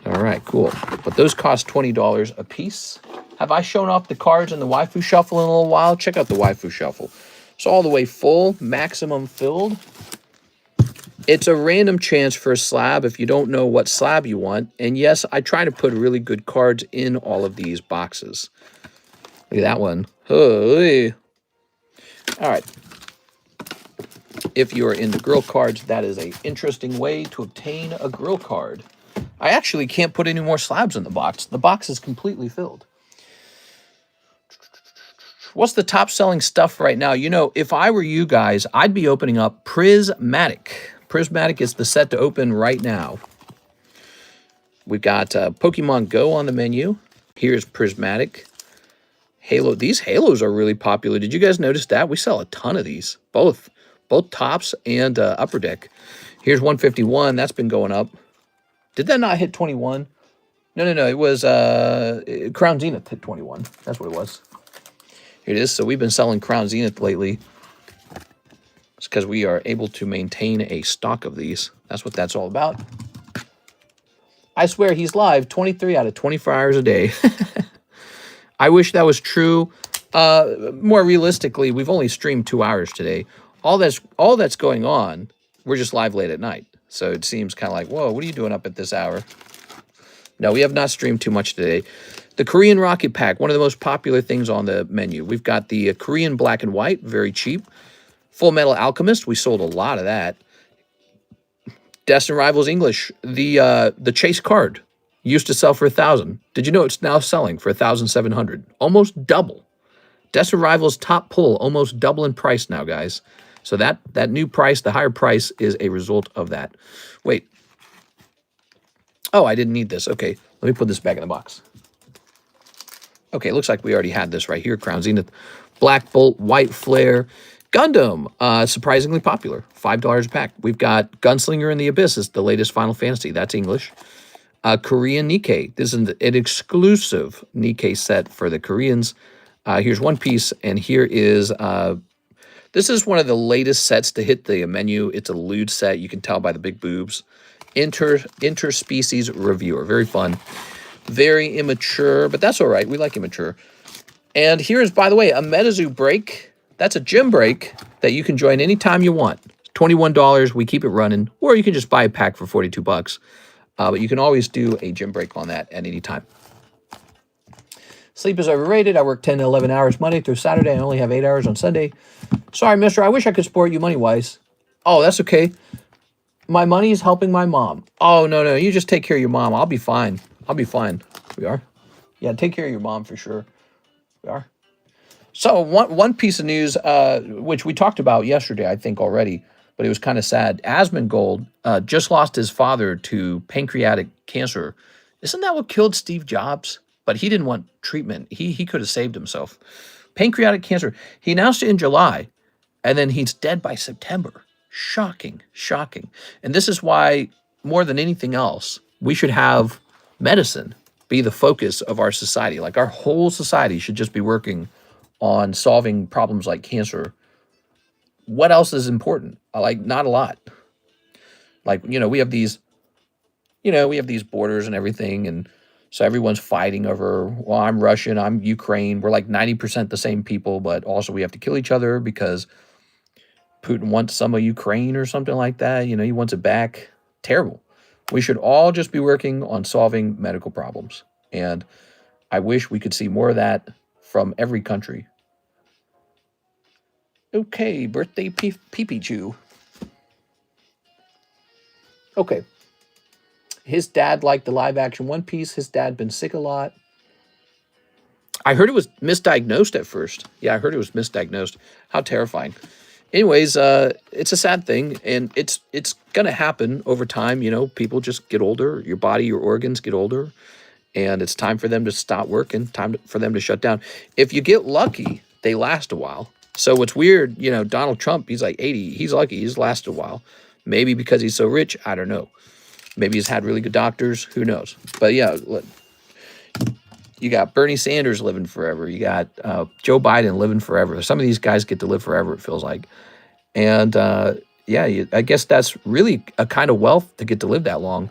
All right, cool. But those cost $20 a piece. Have I shown off the cards in the waifu shuffle in a little while? Check out the waifu shuffle. It's all the way full, maximum filled. It's a random chance for a slab if you don't know what slab you want. And yes, I try to put really good cards in all of these boxes. Look at that one. Holy. All right. If you are into grill cards, that is an interesting way to obtain a grill card. I actually can't put any more slabs in the box. The box is completely filled. What's the top selling stuff right now? You know, if I were you guys, I'd be opening up Prismatic. Prismatic is the set to open right now. We've got Pokemon Go on the menu. Here's Prismatic. Halo. These Halos are really popular. Did you guys notice that? We sell a ton of these. Both tops and upper deck. Here's 151. That's been going up. Did that not hit 21? No. It was Crown Zenith hit 21. That's what it was. Here it is. So we've been selling Crown Zenith lately. It's because we are able to maintain a stock of these. That's what that's all about. I swear he's live 23 out of 24 hours a day. I wish that was true. More realistically, we've only streamed 2 hours today. All that's going on, we're just live late at night. So it seems kind of like, whoa, what are you doing up at this hour? No, we have not streamed too much today. The Korean Rocket Pack, one of the most popular things on the menu. We've got the Korean Black and White, very cheap. Full Metal Alchemist, we sold a lot of that. Destin Rivals English, the Chase card used to sell for $1,000. Did you know it's now selling for $1,700? Almost double. Destin Rivals top pull, almost double in price now, guys. So that new price, the higher price, is a result of that. Wait. Oh, I didn't need this. Okay, let me put this back in the box. Okay, looks like we already had this right here. Crown Zenith, Black Bolt, White Flare, Gundam, surprisingly popular, $5 a pack. We've got Gunslinger in the Abyss, is the latest Final Fantasy. That's English. Korean Nikke. This is an exclusive Nikke set for the Koreans. Here's one piece, and here is... this is one of the latest sets to hit the menu. It's a lewd set. You can tell by the big boobs. Interspecies Reviewer. Very fun. Very immature, but that's all right. We like immature. And here's, by the way, a Metazoo break. That's a gym break that you can join anytime you want. $21. We keep it running. Or you can just buy a pack for 42 bucks. But you can always do a gym break on that at any time. Sleep is overrated. I work 10 to 11 hours Monday through Saturday. I only have 8 hours on Sunday. Sorry, mister. I wish I could support you money-wise. Oh, that's okay. My money is helping my mom. Oh, no. You just take care of your mom. I'll be fine. I'll be fine. We are? Yeah, take care of your mom for sure. We are. So one piece of news, which we talked about yesterday, I think already, but it was kind of sad. Asmongold just lost his father to pancreatic cancer. Isn't that what killed Steve Jobs? But he didn't want treatment. He could have saved himself. Pancreatic cancer. He announced it in July, and then he's dead by September. Shocking. And this is why, more than anything else, we should have medicine be the focus of our society. Like, our whole society should just be working on solving problems like cancer. What else is important? Like, not a lot. Like, we have these, borders and everything, and so everyone's fighting over, well, I'm Russian, I'm Ukraine. We're like 90% the same people, but also we have to kill each other because Putin wants some of Ukraine or something like that. He wants it back. Terrible. We should all just be working on solving medical problems. And I wish we could see more of that from every country. Okay, birthday Pikachu. Okay. His dad liked the live-action One Piece. His dad been sick a lot. I heard it was misdiagnosed at first. Yeah, I heard it was misdiagnosed. How terrifying. Anyways, it's a sad thing, and it's going to happen over time. People just get older. Your body, your organs get older, and it's time for them to stop working, for them to shut down. If you get lucky, they last a while. So what's weird, Donald Trump, he's like 80. He's lucky. He's lasted a while. Maybe because he's so rich. I don't know. Maybe he's had really good doctors. Who knows? But yeah, you got Bernie Sanders living forever. You got Joe Biden living forever. Some of these guys get to live forever, it feels like. And I guess that's really a kind of wealth to get to live that long.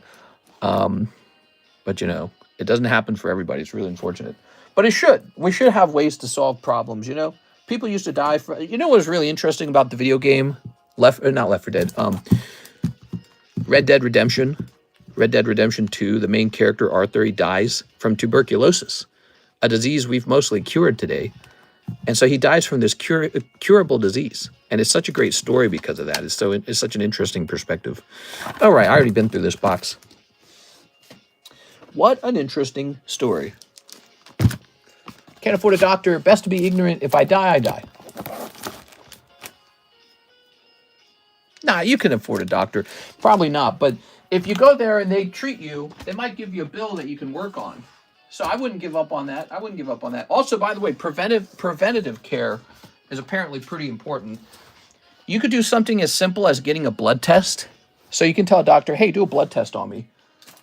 But it doesn't happen for everybody. It's really unfortunate. But it should. We should have ways to solve problems, People used to die for... what was really interesting about the video game? Not Left 4 Dead. Red Dead Redemption. Red Dead Redemption 2, the main character, Arthur, he dies from tuberculosis, a disease we've mostly cured today. And so he dies from this curable disease. And it's such a great story because of that. It's such an interesting perspective. All right, I already been through this box. What an interesting story. Can't afford a doctor. Best to be ignorant. If I die, I die. Nah, you can afford a doctor. Probably not. But if you go there and they treat you, they might give you a bill that you can work on. So I wouldn't give up on that. Also, by the way, preventative care is apparently pretty important. You could do something as simple as getting a blood test So you can tell a doctor, hey, do a blood test on me.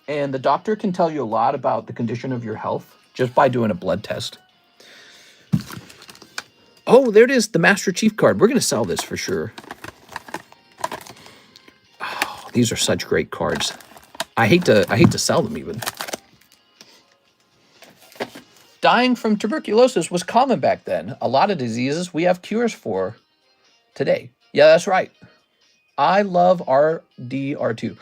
And the doctor can tell you a lot about the condition of your health just by doing a blood test. Oh, there it is, the Master Chief card. We're going to sell this for sure. Oh, these are such great cards. I hate to sell them even. Dying from tuberculosis was common back then. A lot of diseases we have cures for today. Yeah, that's right. I love RDR2.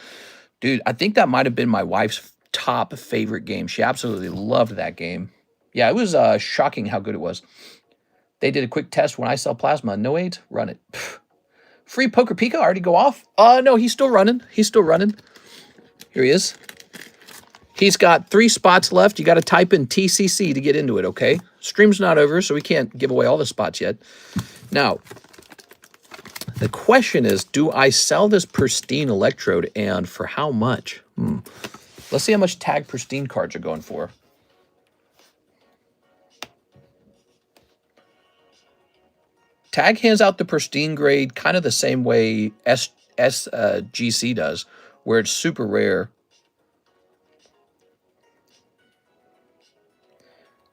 Dude, I think that might have been my wife's top favorite game. She absolutely loved that game. Yeah, it was shocking how good it was. They did a quick test when I sell plasma. No AIDS, run it. Pfft. Free Poker Pika already go off? No, he's still running. He's still running. Here he is. He's got 3 spots left. You got to type in TCC to get into it, okay? Stream's not over, so we can't give away all the spots yet. Now, the question is, do I sell this pristine electrode, and for how much? Let's see how much tag pristine cards are going for. Tag hands out the pristine grade kind of the same way SGC does, where it's super rare.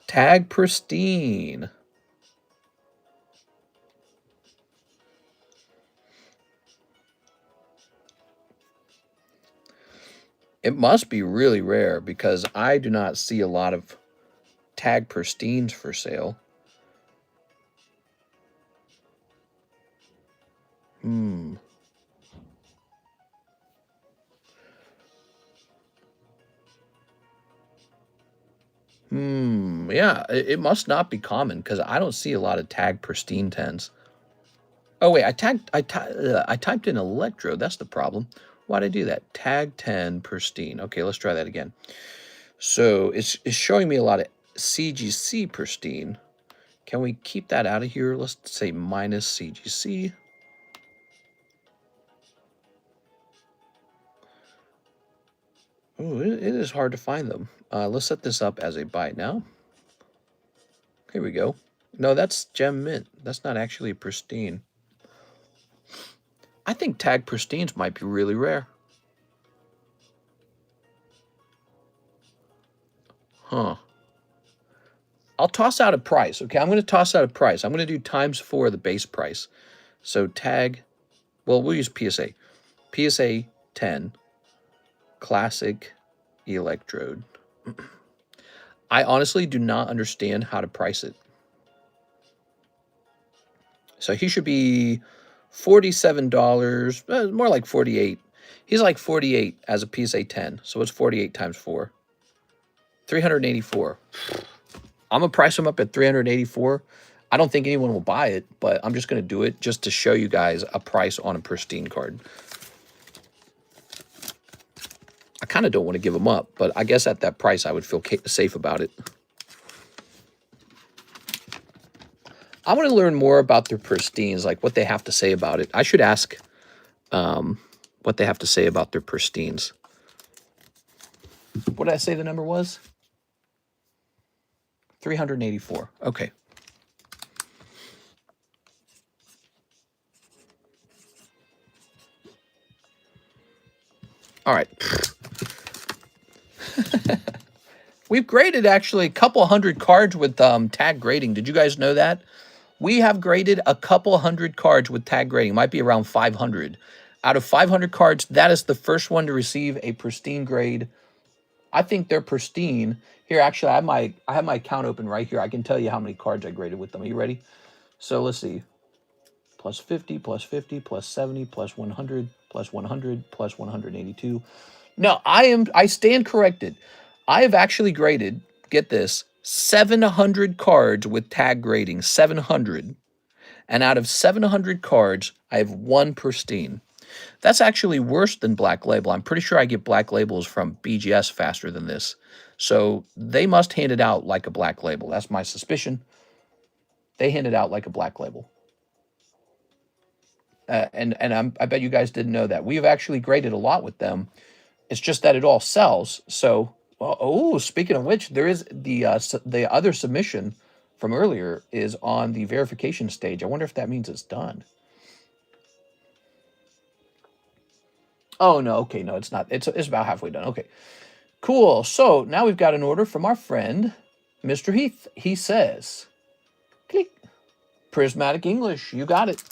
Tag pristine. It must be really rare because I do not see a lot of tag pristines for sale. Yeah, it must not be common because I don't see a lot of tag pristine 10s. Oh wait, I typed in electrode. That's the problem. Why'd I do that? Tag 10 pristine. Okay, let's try that again. So it's showing me a lot of CGC pristine. Can we keep that out of here? Let's say minus CGC. Oh, it is hard to find them. Let's set this up as a buy now. Here we go. No, that's gem mint. That's not actually pristine. I think tag pristines might be really rare. Huh. I'll toss out a price, okay? I'm going to toss out a price. I'm going to do ×4 the base price. So tag, well, we'll use PSA. PSA 10, classic electrode. I honestly do not understand how to price it. So he should be $47, more like 48. He's like 48 as a PSA 10. So it's 48 times 4. 384. I'm going to price him up at 384. I don't think anyone will buy it, but I'm just going to do it just to show you guys a price on a pristine card. I kind of don't want to give them up, but I guess at that price I would feel safe about it. I want to learn more about their pristines, like what they have to say about it. I should ask what they have to say about their pristines. What did I say the number was? 384. Okay. All right. We've graded actually a couple hundred cards with tag grading. Did you guys know that? We have graded a couple hundred cards with tag grading. It might be around 500. Out of 500 cards, that is the first one to receive a pristine grade. I think they're pristine. Here, actually, I have my account open right here. I can tell you how many cards I graded with them. Are you ready? So let's see. Plus 50, plus 50, plus 70, plus 100, plus 100, plus 182. No, I stand corrected. I have actually graded, get this, 700 cards with tag grading, 700. And out of 700 cards, I have 1 pristine. That's actually worse than Black Label. I'm pretty sure I get Black Labels from BGS faster than this. So they must hand it out like a Black Label. That's my suspicion. They hand it out like a Black Label. And I bet you guys didn't know that. We've actually graded a lot with them. It's just that it all sells. So, oh, speaking of which, there is the other submission from earlier is on the verification stage. I wonder if that means it's done. Oh, no. Okay, no, it's not. It's about halfway done. Okay, cool. So now we've got an order from our friend, Mr. Heath. He says, click, Prismatic English. You got it.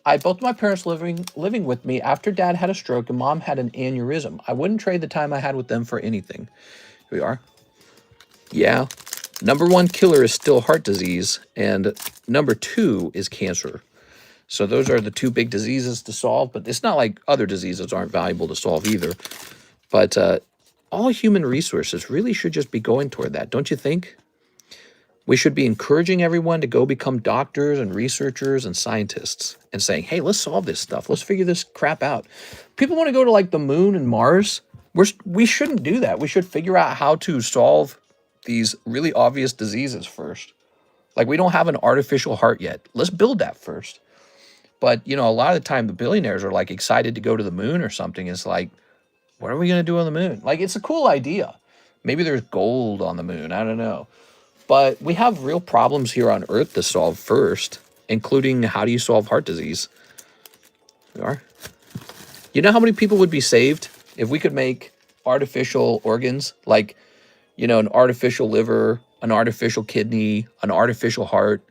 I had both my parents living with me after dad had a stroke and mom had an aneurysm. I wouldn't trade the time I had with them for anything. Here we are. Yeah. Number one killer is still heart disease, and number two is cancer. So those are the two big diseases to solve, but it's not like other diseases aren't valuable to solve either. But all human resources really should just be going toward that, don't you think? We should be encouraging everyone to go become doctors and researchers and scientists and saying, hey, let's solve this stuff. Let's figure this crap out. People want to go to like the moon and Mars. We shouldn't do that. We should figure out how to solve these really obvious diseases first. Like we don't have an artificial heart yet. Let's build that first. But, you know, a lot of the time the billionaires are like excited to go to the moon or something. It's like, what are we going to do on the moon? Like, it's a cool idea. Maybe there's gold on the moon. I don't know. But we have real problems here on Earth to solve first, including how do you solve heart disease? We are. You know how many people would be saved if we could make artificial organs? Like, you know, an artificial liver, an artificial kidney, an artificial heart.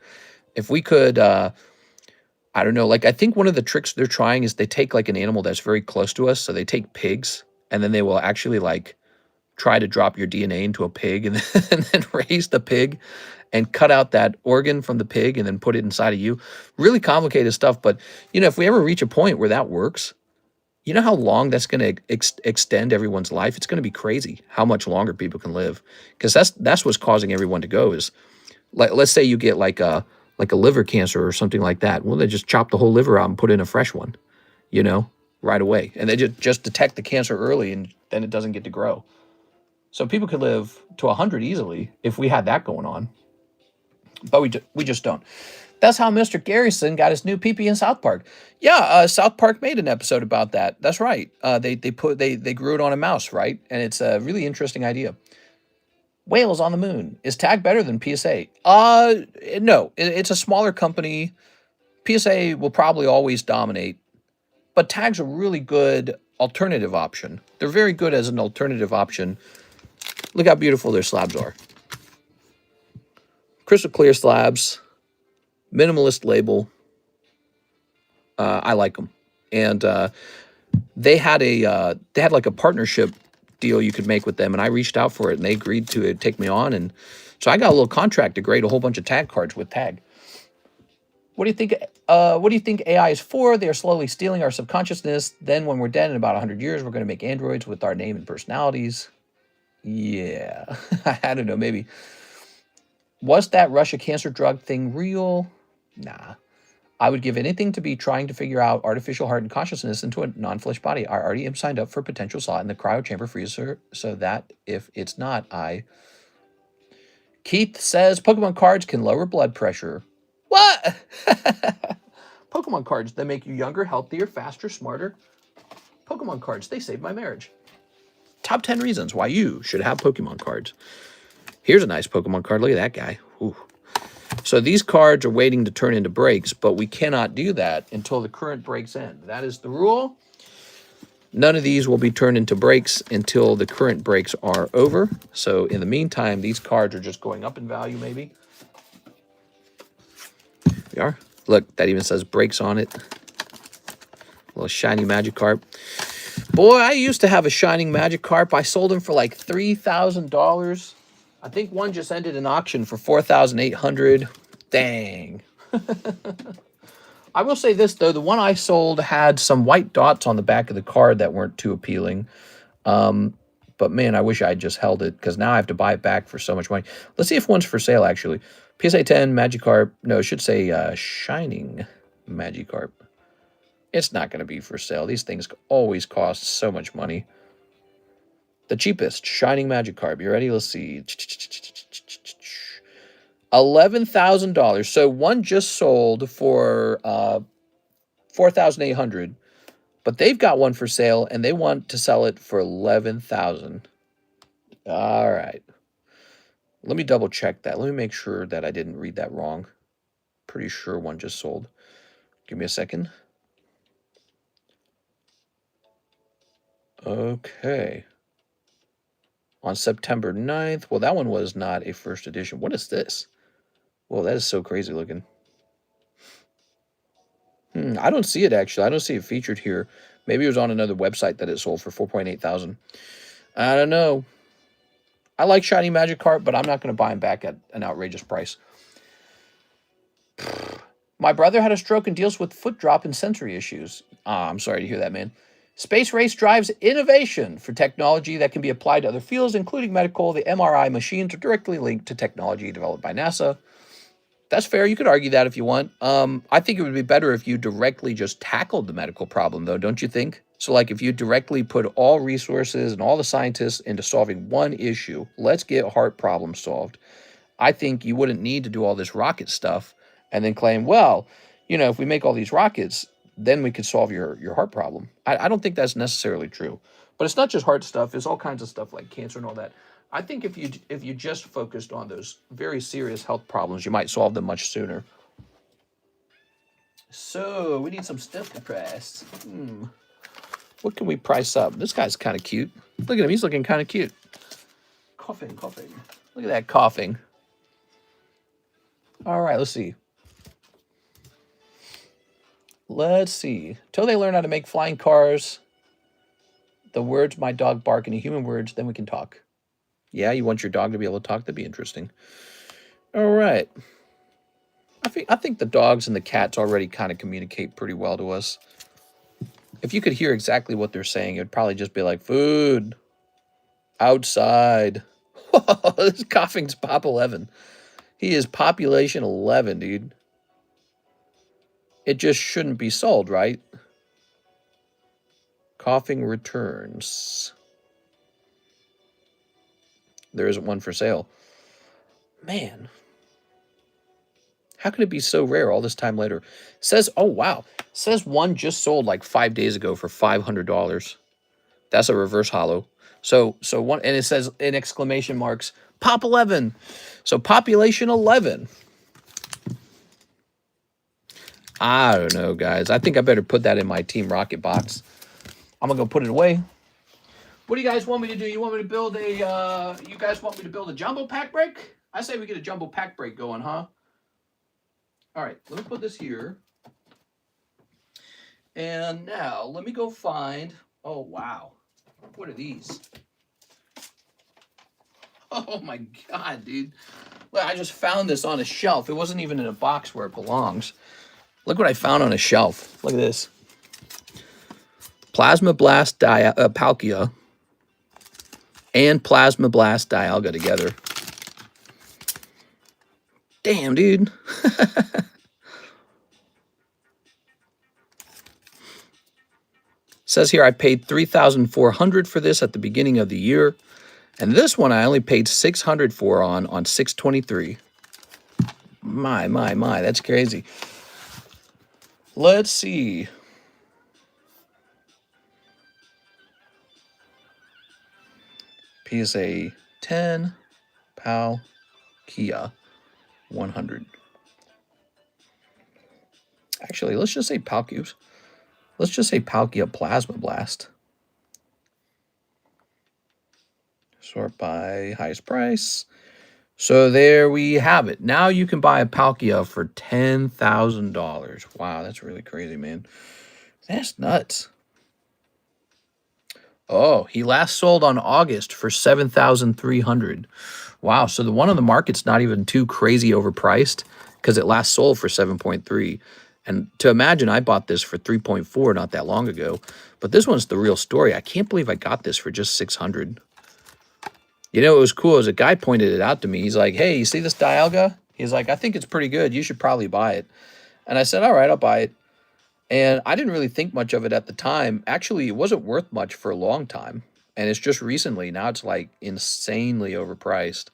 If we could, I don't know, like I think one of the tricks they're trying is they take like an animal that's very close to us. So they take pigs and then they will actually like try to drop your DNA into a pig and then raise the pig and cut out that organ from the pig and then put it inside of you. Really complicated stuff. But, you know, if we ever reach a point where that works, you know how long that's going to extend everyone's life? It's going to be crazy how much longer people can live. Because that's what's causing everyone to go is, like, let's say you get like a liver cancer or something like that. Well, they just chop the whole liver out and put in a fresh one, you know, right away. And they just detect the cancer early and then it doesn't get to grow. So people could live to 100 easily if we had that going on. But we just don't. That's how Mr. Garrison got his new pee-pee in South Park. Yeah, South Park made an episode about that. That's right. They grew it on a mouse, right? And it's a really interesting idea. Whales on the moon. Is TAG better than PSA? No. It's a smaller company. PSA will probably always dominate. But TAG's a really good alternative option. They're very good as an alternative option. Look how beautiful their slabs are. Crystal clear slabs. Minimalist label. I like them. And they had like a partnership deal you could make with them, and I reached out for it, and they agreed to take me on, and so I got a little contract to grade a whole bunch of tag cards with tag. What do you think? What do you think AI is for? They are slowly stealing our subconsciousness. Then, when we're dead in about 100 years, we're going to make androids with our name and personalities. Yeah, I don't know. Maybe. Was that Russia cancer drug thing real? Nah. I would give anything to be trying to figure out artificial heart and consciousness into a non-flesh body. I already am signed up for a potential slot in the cryo chamber freezer so that if it's not, Keith says Pokemon cards can lower blood pressure. What? Pokemon cards, they make you younger, healthier, faster, smarter. Pokemon cards, they saved my marriage. Top 10 reasons why you should have Pokemon cards. Here's a nice Pokemon card. Look at that guy. Ooh. So these cards are waiting to turn into breaks, but we cannot do that until the current breaks end. That is the rule. None of these will be turned into breaks until the current breaks are over. So in the meantime, these cards are just going up in value maybe. There we are. Look, that even says breaks on it. A little shiny Magikarp. Boy, I used to have a shining Magikarp. I sold him for like $3,000. I think one just ended an auction for $4,800. Dang. I will say this, though. The one I sold had some white dots on the back of the card that weren't too appealing. But, man, I wish I had just held it because now I have to buy it back for so much money. Let's see if one's for sale, actually. PSA 10, Magikarp. No, it should say Shining Magikarp. It's not going to be for sale. These things always cost so much money. The cheapest, Shining Magikarp. You ready? Let's see. $11,000. So one just sold for $4,800, but they've got one for sale and they want to sell it for $11,000. All right. Let me double check that. Let me make sure that I didn't read that wrong. Pretty sure one just sold. Give me a second. Okay. On September 9th. Well, that one was not a first edition. What is this? Well, that is so crazy looking. I don't see it, actually. I don't see it featured here. Maybe it was on another website that it sold for 4.8 thousand. I don't know. I like shiny Magikarp, but I'm not going to buy him back at an outrageous price. My brother had a stroke and deals with foot drop and sensory issues. I'm sorry to hear that, man. Space Race drives innovation for technology that can be applied to other fields, including medical. The MRI machines are directly linked to technology developed by NASA. That's fair. You could argue that if you want. I think it would be better if you directly just tackled the medical problem, though, don't you think? So, like, if you directly put all resources and all the scientists into solving one issue, let's get heart problems solved. I think you wouldn't need to do all this rocket stuff and then claim, well, you know, if we make all these rockets, then we could solve your heart problem. I don't think that's necessarily true. But it's not just heart stuff. It's all kinds of stuff like cancer and all that. I think if you just focused on those very serious health problems, you might solve them much sooner. So we need some stuff to price. What can we price up? This guy's kind of cute. Look at him. He's looking kind of cute. Coughing. Look at that coughing. All right, let's see. Till they learn how to make flying cars, the words my dog bark into human words, then we can talk. Yeah, you want your dog to be able to talk? That'd be interesting. All right. I think the dogs and the cats already kind of communicate pretty well to us. If you could hear exactly what they're saying, it would probably just be like, food, outside. This coughing's Pop 11. He is population 11, dude. It just shouldn't be sold, right? Coughing returns. There isn't one for sale. Man. How can it be so rare all this time later? Says, oh, wow. Says one just sold like 5 days ago for $500. That's a reverse holo. So one, and it says in exclamation marks, Pop 11. So population 11. I don't know, guys. I think I better put that in my Team Rocket box. I'm going to go put it away. What do you guys want me to do? You want me to build a, you guys want me to build a jumbo pack break? I say we get a jumbo pack break going, huh? All right, let me put this here. And now, let me go find, oh, wow. What are these? Oh, my God, dude. Look, I just found this on a shelf. It wasn't even in a box where it belongs. Look what I found on a shelf. Look at this. Plasma Blast Palkia and Plasma Blast Dialga together. Damn, dude. Says here I paid $3,400 for this at the beginning of the year. And this one I only paid $600 for on 6/23. My, that's crazy. Let's see. PSA 10, Palkia 100. Actually, let's just say Palcubes. Let's just say Palkia Plasma Blast. Sort by highest price. So there we have it. Now you can buy a Palkia for $10,000. Wow, that's really crazy, man. That's nuts. Oh, he last sold on August for $7,300. Wow, so the one on the market's not even too crazy overpriced because it last sold for 7.3. And to imagine, I bought this for 3.4 not that long ago. But this one's the real story. I can't believe I got this for just $600. You know, it was cool as a guy pointed it out to me. He's like, hey, you see this Dialga? He's like, I think it's pretty good. You should probably buy it. And I said, all right, I'll buy it. And I didn't really think much of it at the time. Actually, it wasn't worth much for a long time. And it's just recently. Now it's like insanely overpriced.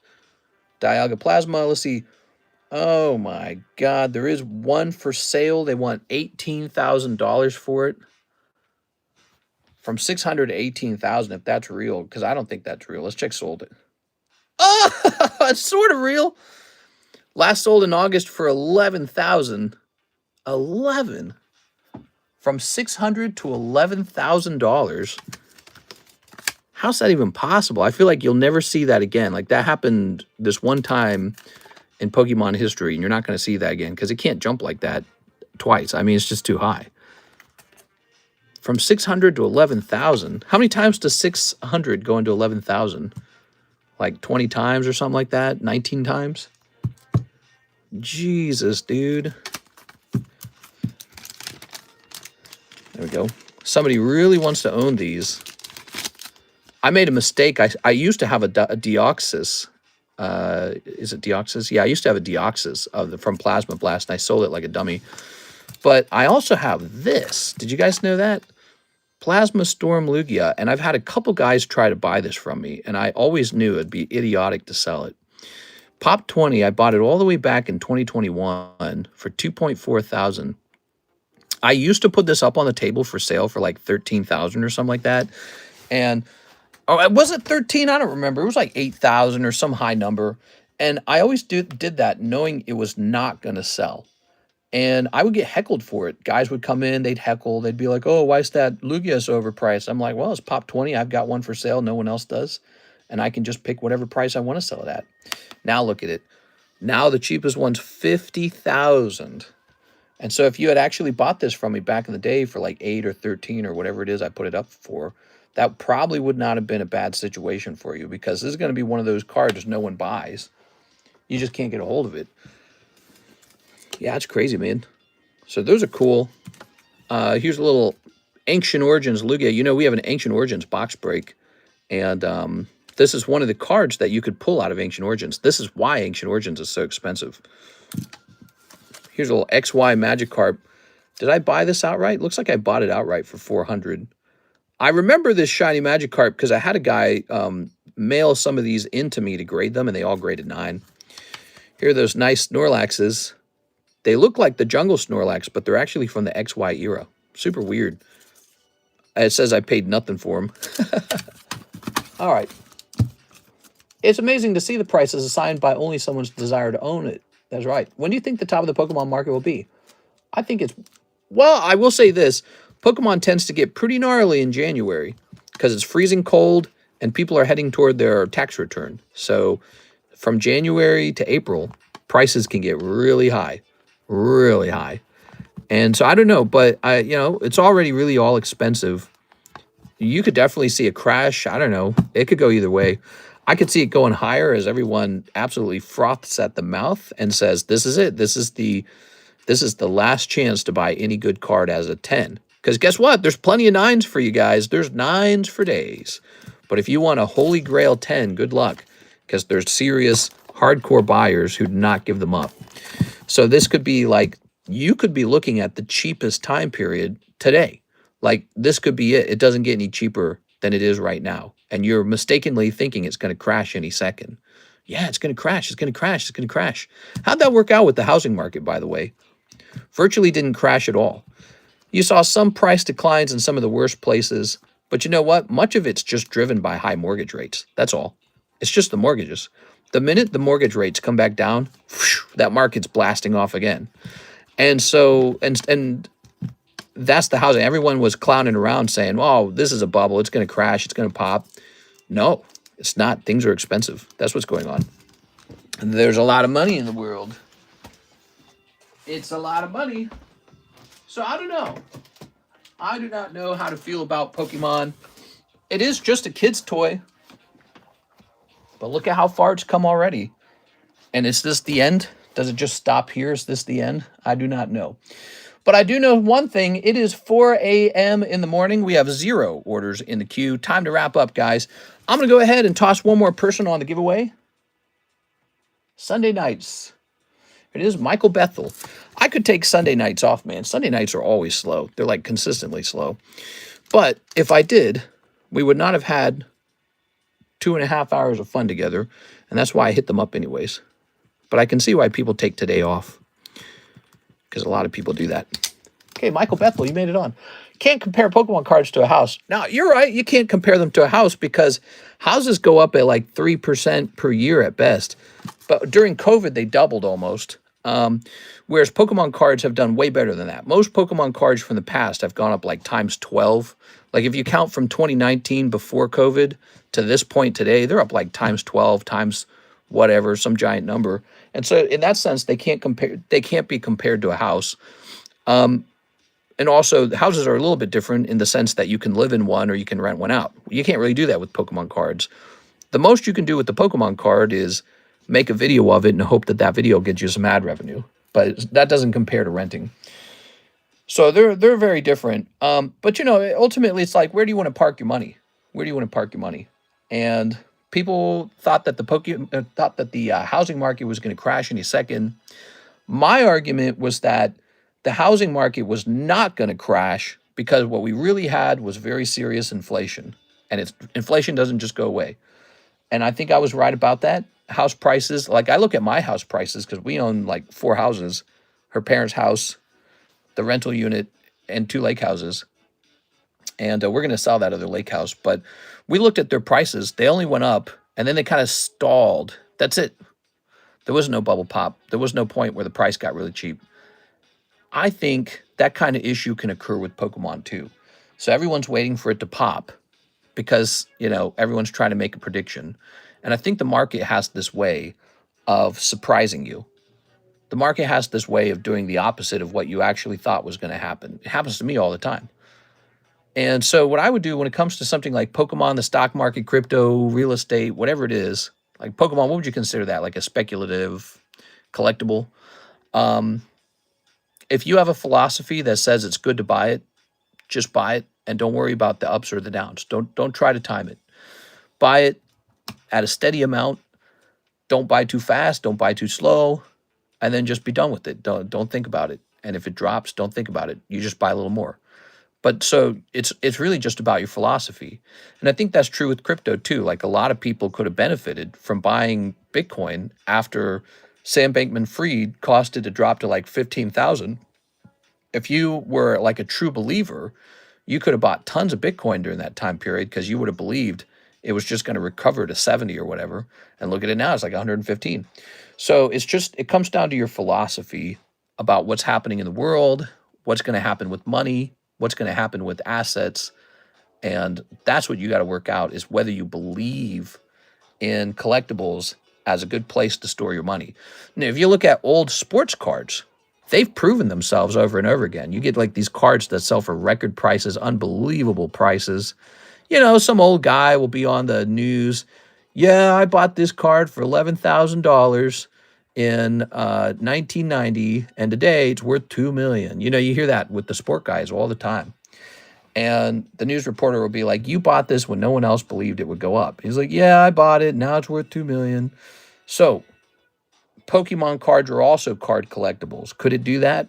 Dialga Plasma, let's see. Oh my God, there is one for sale. They want $18,000 for it. From $600 to $18,000, if that's real, because I don't think that's real. Let's check sold it. Oh, it's sort of real. Last sold in August for $11,000. 11. From $600 to $11,000. How's that even possible? I feel like you'll never see that again. Like that happened this one time in Pokemon history, and you're not going to see that again because it can't jump like that twice. I mean, it's just too high. From 600 to 11,000. How many times does 600 go into 11,000? Like 20 times or something like that? 19 times? Jesus, dude. There we go. Somebody really wants to own these. I made a mistake. I used to have a Deoxys. Is it Deoxys? Yeah, I used to have a Deoxys from Plasma Blast, and I sold it like a dummy. But I also have this. Did you guys know that? Plasma Storm Lugia. And I've had a couple guys try to buy this from me, and I always knew it'd be idiotic to sell it. Pop 20, I bought it all the way back in 2021 for $2.4 thousand. I used to put this up on the table for sale for like 13,000 or something like that. And it wasn't 13, I don't remember. It was like 8,000 or some high number. And I always did that knowing it was not going to sell. And I would get heckled for it. Guys would come in, they'd heckle. They'd be like, oh, why is that Lugia so overpriced? I'm like, well, it's Pop 20. I've got one for sale. No one else does. And I can just pick whatever price I want to sell it at. Now look at it. Now the cheapest one's 50,000. And so if you had actually bought this from me back in the day for like 8 or 13 or whatever it is I put it up for, that probably would not have been a bad situation for you, because this is going to be one of those cards no one buys. You just can't get a hold of it. Yeah, it's crazy, man. So those are cool. Here's a little Ancient Origins Lugia. You know, we have an Ancient Origins box break. And this is one of the cards that you could pull out of Ancient Origins. This is why Ancient Origins is so expensive. Here's a little XY Magikarp. Did I buy this outright? Looks like I bought it outright for 400. I remember this shiny Magikarp because I had a guy mail some of these into me to grade them, and they all graded 9. Here are those nice Snorlaxes. They look like the Jungle Snorlax, but they're actually from the XY era. Super weird. It says I paid nothing for them. All right. It's amazing to see the prices assigned by only someone's desire to own it. That's right. When do you think the top of the Pokemon market will be? I think it's... Well, I will say this. Pokemon tends to get pretty gnarly in January because it's freezing cold and people are heading toward their tax return. So from January to April, prices can get really high. Really high. And so I don't know, but it's already really all expensive. You could definitely see a crash. I don't know. It could go either way. I could see it going higher as everyone absolutely froths at the mouth and says, this is it. This is the last chance to buy any good card as a 10. Because guess what? There's plenty of 9s for you guys. There's 9s for days. But if you want a holy grail 10, good luck. Because there's serious hardcore buyers who do not give them up. So this could be like, you could be looking at the cheapest time period today. Like, this could be it. It doesn't get any cheaper than it is right now. And you're mistakenly thinking it's going to crash any second. Yeah, it's going to crash. It's going to crash. It's going to crash. How'd that work out with the housing market, by the way? Virtually didn't crash at all. You saw some price declines in some of the worst places. But you know what? Much of it's just driven by high mortgage rates. That's all. It's just the mortgages. The minute the mortgage rates come back down, whoosh, that market's blasting off again. And so, and that's the housing. Everyone was clowning around saying, oh, this is a bubble. It's going to crash. It's going to pop. No, it's not. Things are expensive. That's what's going on. And there's a lot of money in the world. It's a lot of money. So I don't know. I do not know how to feel about Pokemon. It is just a kid's toy. But look at how far it's come already. And is this the end? Does it just stop here? Is this the end? I do not know. But I do know one thing. It is 4 a.m. in the morning. We have 0 orders in the queue. Time to wrap up, guys. I'm going to go ahead and toss one more person on the giveaway. Sunday nights. It is Michael Bethel. I could take Sunday nights off, man. Sunday nights are always slow. They're like consistently slow. But if I did, we would not have had 2.5 hours of fun together. And that's why I hit them up anyways. But I can see why people take today off. Because a lot of people do that. Okay, Michael Bethel, you made it on. Can't compare Pokemon cards to a house. Now, you're right. You can't compare them to a house because houses go up at like 3% per year at best. But during COVID, they doubled almost. Whereas Pokemon cards have done way better than that. Most Pokemon cards from the past have gone up like times 12. Like if you count from 2019 before COVID to this point today, they're up like times 12, times whatever, some giant number. And so in that sense, they can't be compared to a house. And also, the houses are a little bit different in the sense that you can live in one or you can rent one out. You can't really do that with Pokemon cards. The most you can do with the Pokemon card is make a video of it and hope that that video gets you some ad revenue. But that doesn't compare to renting. So they're very different. But you know, ultimately, it's like, where do you want to park your money? Where do you want to park your money? And people thought that the housing market was going to crash any second. My argument was that the housing market was not going to crash because what we really had was very serious inflation. And inflation doesn't just go away. And I think I was right about that. House prices, like I look at my house prices because we own like 4 houses, her parents' house, the rental unit, and 2 lake houses. And we're going to sell that other lake house. But we looked at their prices. They only went up and then they kind of stalled. That's it. There was no bubble pop. There was no point where the price got really cheap. I think that kind of issue can occur with Pokemon too. So everyone's waiting for it to pop because, you know, everyone's trying to make a prediction. And I think the market has this way of surprising you. The market has this way of doing the opposite of what you actually thought was going to happen. It happens to me all the time. And so what I would do when it comes to something like Pokemon, the stock market, crypto, real estate, whatever it is, like Pokemon, what would you consider that? Like a speculative collectible? If you have a philosophy that says it's good to buy it, just buy it and don't worry about the ups or the downs. Don't try to time it. Buy it at a steady amount. Don't buy too fast, don't buy too slow, and then just be done with it. Don't think about it. And if it drops, don't think about it. You just buy a little more. But so it's really just about your philosophy. And I think that's true with crypto too. Like a lot of people could have benefited from buying Bitcoin after Sam Bankman-Fried caused it to drop to like 15,000. If you were like a true believer, you could have bought tons of Bitcoin during that time period because you would have believed it was just going to recover to 70 or whatever. And look at it now, it's like 115. So it comes down to your philosophy about what's happening in the world, what's going to happen with money, what's going to happen with assets. And that's what you got to work out, is whether you believe in collectibles as a good place to store your money. Now, if you look at old sports cards, they've proven themselves over and over again. You get like these cards that sell for record prices, unbelievable prices. You know, some old guy will be on the news. Yeah, I bought this card for $11,000 in 1990, and today it's worth $2 million. You know, you hear that with the sport guys all the time. And the news reporter will be like, you bought this when no one else believed it would go up. He's like, yeah, I bought it. Now it's worth $2 million. So Pokemon cards are also card collectibles. Could it do that?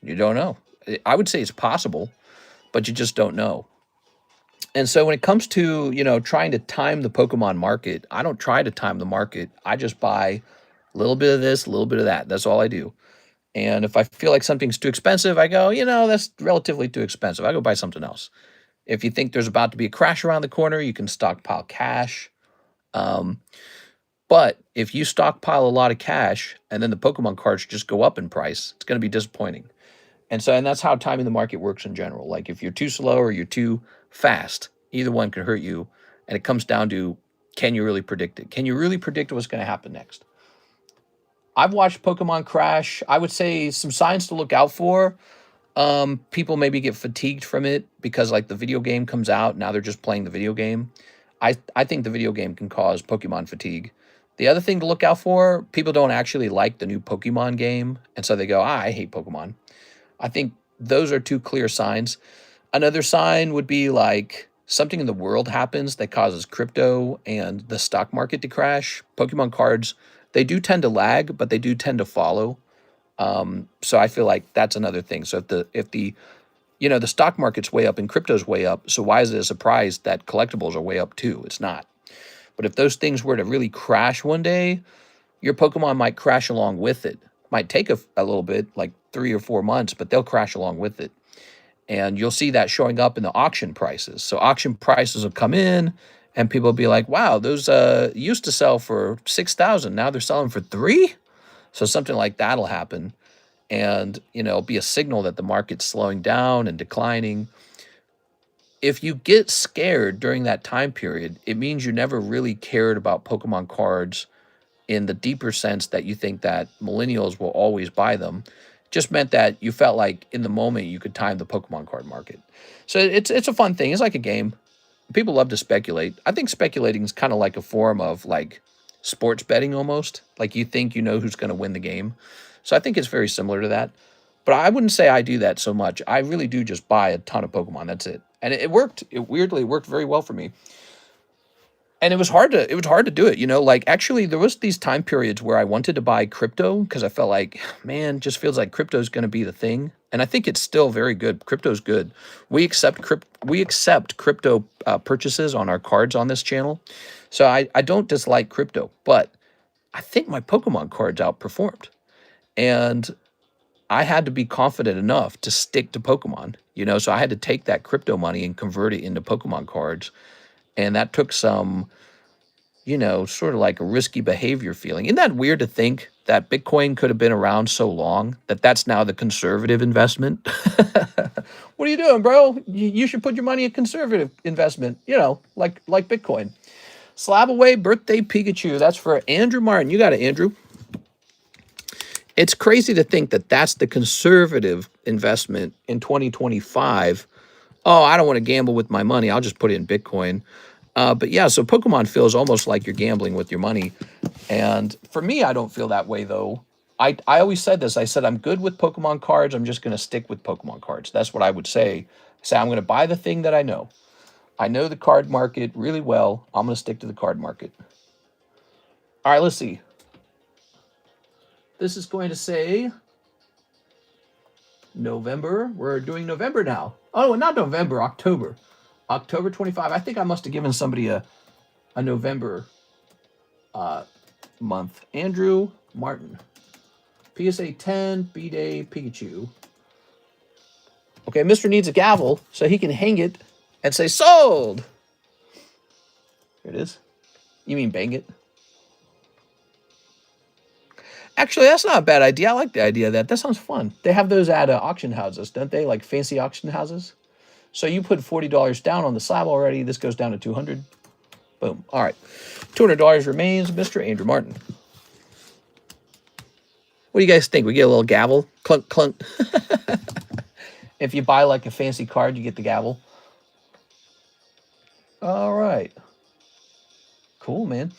You don't know. I would say it's possible, but you just don't know. And so when it comes to, you know, trying to time the Pokemon market, I don't try to time the market. I just buy a little bit of this, a little bit of that. That's all I do. And if I feel like something's too expensive, I go, you know, that's relatively too expensive. I go buy something else. If you think there's about to be a crash around the corner, you can stockpile cash. But if you stockpile a lot of cash and then the Pokemon cards just go up in price, it's going to be disappointing. And that's how timing the market works in general. Like if you're too slow or you're too fast, either one can hurt you. And it comes down to, can you really predict it? Can you really predict what's going to happen next? I've watched Pokemon crash. I would say some signs to look out for. People maybe get fatigued from it because like the video game comes out. Now they're just playing the video game. I think the video game can cause Pokemon fatigue. The other thing to look out for, people don't actually like the new Pokemon game. And so they go, I hate Pokemon. I think those are 2 clear signs. Another sign would be like something in the world happens that causes crypto and the stock market to crash. Pokemon cards, they do tend to lag, but they do tend to follow. So I feel like that's another thing. So if the you know, the stock market's way up and crypto's way up, so why is it a surprise that collectibles are way up too? It's not. But if those things were to really crash one day, your Pokemon might crash along with it. Might take a little bit, like 3 or 4 months, but they'll crash along with it. And you'll see that showing up in the auction prices. So auction prices will come in and people will be like, wow, those used to sell for 6,000. Now they're selling for 3? So something like that'll happen, and be a signal that the market's slowing down and declining. If you get scared during that time period, it means you never really cared about Pokemon cards in the deeper sense that you think that millennials will always buy them. Just meant that you felt like in the moment you could time the Pokemon card market. So it's a fun thing. It's like a game. People love to speculate. I think speculating is kind of like a form of like sports betting almost. Like you think you know who's going to win the game. So I think it's very similar to that. But I wouldn't say I do that so much. I really do just buy a ton of Pokemon. That's it. And it worked. It weirdly worked very well for me. And it was hard to do it, like actually there was these time periods where I wanted to buy crypto because I felt like, man, just feels like crypto is going to be the thing. And I think it's still very good. Crypto's good. We accept crypto purchases on our cards on this channel. So I don't dislike crypto, but I think my Pokemon cards outperformed. And I had to be confident enough to stick to Pokemon, so I had to take that crypto money and convert it into Pokemon cards. And that took some, sort of like a risky behavior feeling. Isn't that weird to think that Bitcoin could have been around so long that that's now the conservative investment? What are you doing, bro? You should put your money in conservative investment, like Bitcoin. Slab away birthday Pikachu. That's for Andrew Martin. You got it, Andrew. It's crazy to think that that's the conservative investment in 2025. Oh, I don't want to gamble with my money. I'll just put it in Bitcoin. But yeah, so Pokemon feels almost like you're gambling with your money. And for me, I don't feel that way, though. I always said this. I said, I'm good with Pokemon cards. I'm just going to stick with Pokemon cards. That's what I would say. Say, I'm going to buy the thing that I know. I know the card market really well. I'm going to stick to the card market. All right, let's see. This is going to say November. We're doing November now. Oh, not November, October. October 25. I think I must have given somebody a November month. Andrew Martin. PSA 10, B-Day, Pikachu. Okay, Mr. needs a gavel so he can hang it and say, sold! Here it is. You mean bang it? Actually, that's not a bad idea. I like the idea of that. That sounds fun. They have those at auction houses, don't they? Like fancy auction houses. So you put $40 down on the slab already. This goes down to $200. Boom. All right. $200 remains. Mr. Andrew Martin. What do you guys think? We get a little gavel? Clunk, clunk. If you buy like a fancy card, you get the gavel. All right. Cool, man.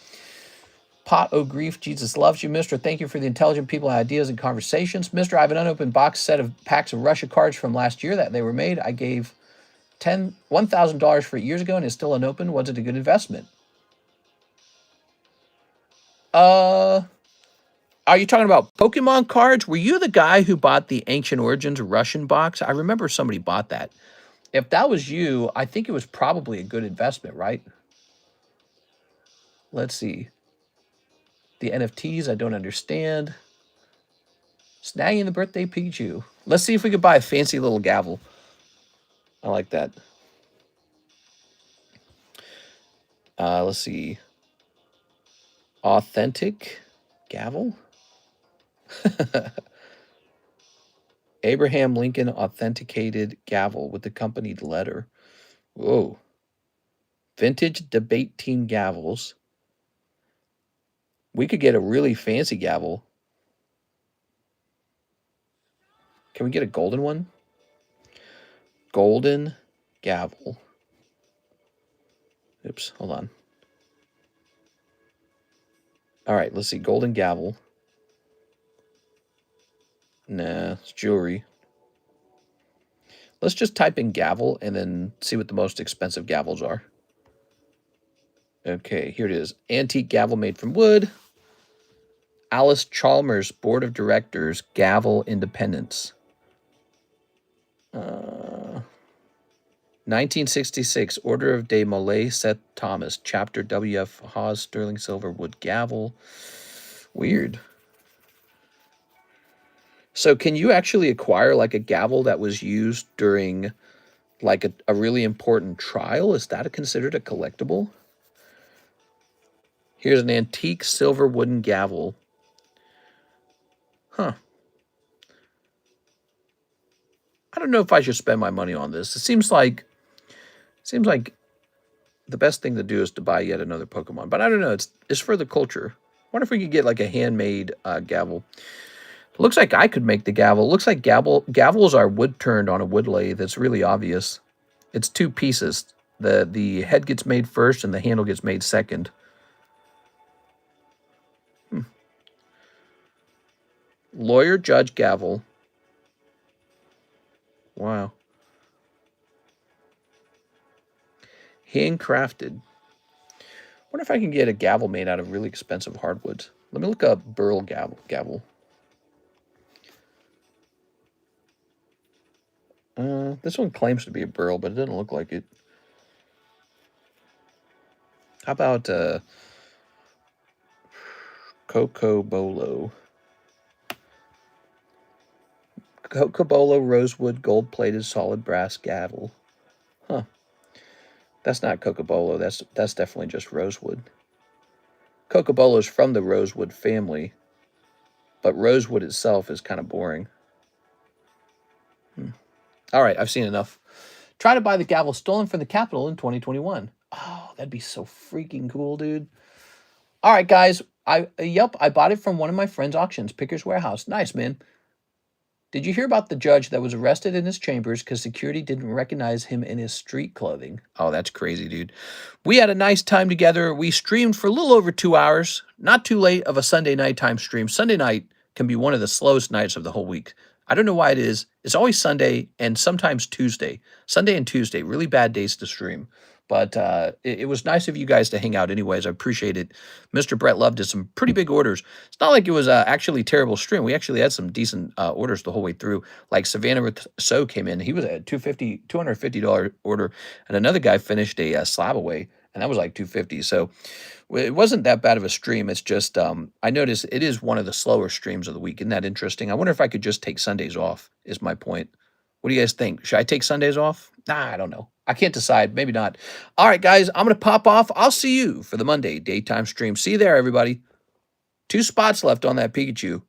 Pot o' Grief, Jesus loves you, Mr. Thank you for the intelligent people, ideas, and conversations. Mr. I have an unopened box set of packs of Russia cards from last year that they were made. I gave $1,000 for it years ago and it's still unopened. Was it a good investment? Are you talking about Pokemon cards? Were you the guy who bought the Ancient Origins Russian box? I remember somebody bought that. If that was you, I think it was probably a good investment, right? Let's see. The NFTs, I don't understand. Snagging the birthday Pikachu. Let's see if we could buy a fancy little gavel. I like that. Let's see. Authentic gavel. Abraham Lincoln authenticated gavel with accompanied letter. Whoa. Vintage debate team gavels. We could get a really fancy gavel. Can we get a golden one? Golden gavel. Oops, hold on. All right, let's see. Golden gavel. Nah, it's jewelry. Let's just type in gavel and then see what the most expensive gavels are. Okay, here it is. Antique gavel made from wood. Alice Chalmers, Board of Directors, Gavel Independence. 1966, Order of Des Moulins, Seth Thomas, Chapter W.F. Hawes, Sterling Silver, Wood Gavel. Weird. So can you actually acquire like a gavel that was used during like a really important trial? Is that considered a collectible? Here's an antique silver wooden gavel. Huh. I don't know if I should spend my money on this. It seems like the best thing to do is to buy yet another Pokemon. But I don't know. It's for the culture. I wonder if we could get like a handmade gavel. It looks like I could make the gavel. It looks like gavels are wood turned on a wood lathe. That's really obvious. It's two pieces. The head gets made first and the handle gets made second. Lawyer, judge, gavel. Wow. Handcrafted. Wonder if I can get a gavel made out of really expensive hardwoods. Let me look up burl gavel. This one claims to be a burl, but it doesn't look like it. How about Cocobolo? Cocobolo rosewood gold-plated solid brass gavel. Huh. That's not Cocobolo. That's definitely just rosewood. Cocobolo is from the rosewood family, but rosewood itself is kind of boring. All right, I've seen enough. Try to buy the gavel stolen from the Capitol in 2021. Oh, that'd be so freaking cool, dude. All right, guys. I bought it from one of my friend's auctions, Picker's Warehouse. Nice, man. Did you hear about the judge that was arrested in his chambers because security didn't recognize him in his street clothing? Oh, that's crazy, dude. We had a nice time together. We streamed for a little over 2 hours. Not too late of a Sunday nighttime stream. Sunday night can be one of the slowest nights of the whole week. I don't know why it is. It's always Sunday and sometimes Tuesday. Sunday and Tuesday, really bad days to stream. But it was nice of you guys to hang out anyways. I appreciate it. Mr. Brett Love did some pretty big orders. It's not like it was actually a terrible stream. We actually had some decent orders the whole way through. Like Savannah So came in. He was at $250 order. And another guy finished a slab away. And that was like $250. So it wasn't that bad of a stream. It's just I noticed it is one of the slower streams of the week. Isn't that interesting? I wonder if I could just take Sundays off is my point. What do you guys think? Should I take Sundays off? Nah, I don't know. I can't decide. Maybe not. All right, guys, I'm going to pop off. I'll see you for the Monday daytime stream. See you there, everybody. 2 spots left on that Pikachu.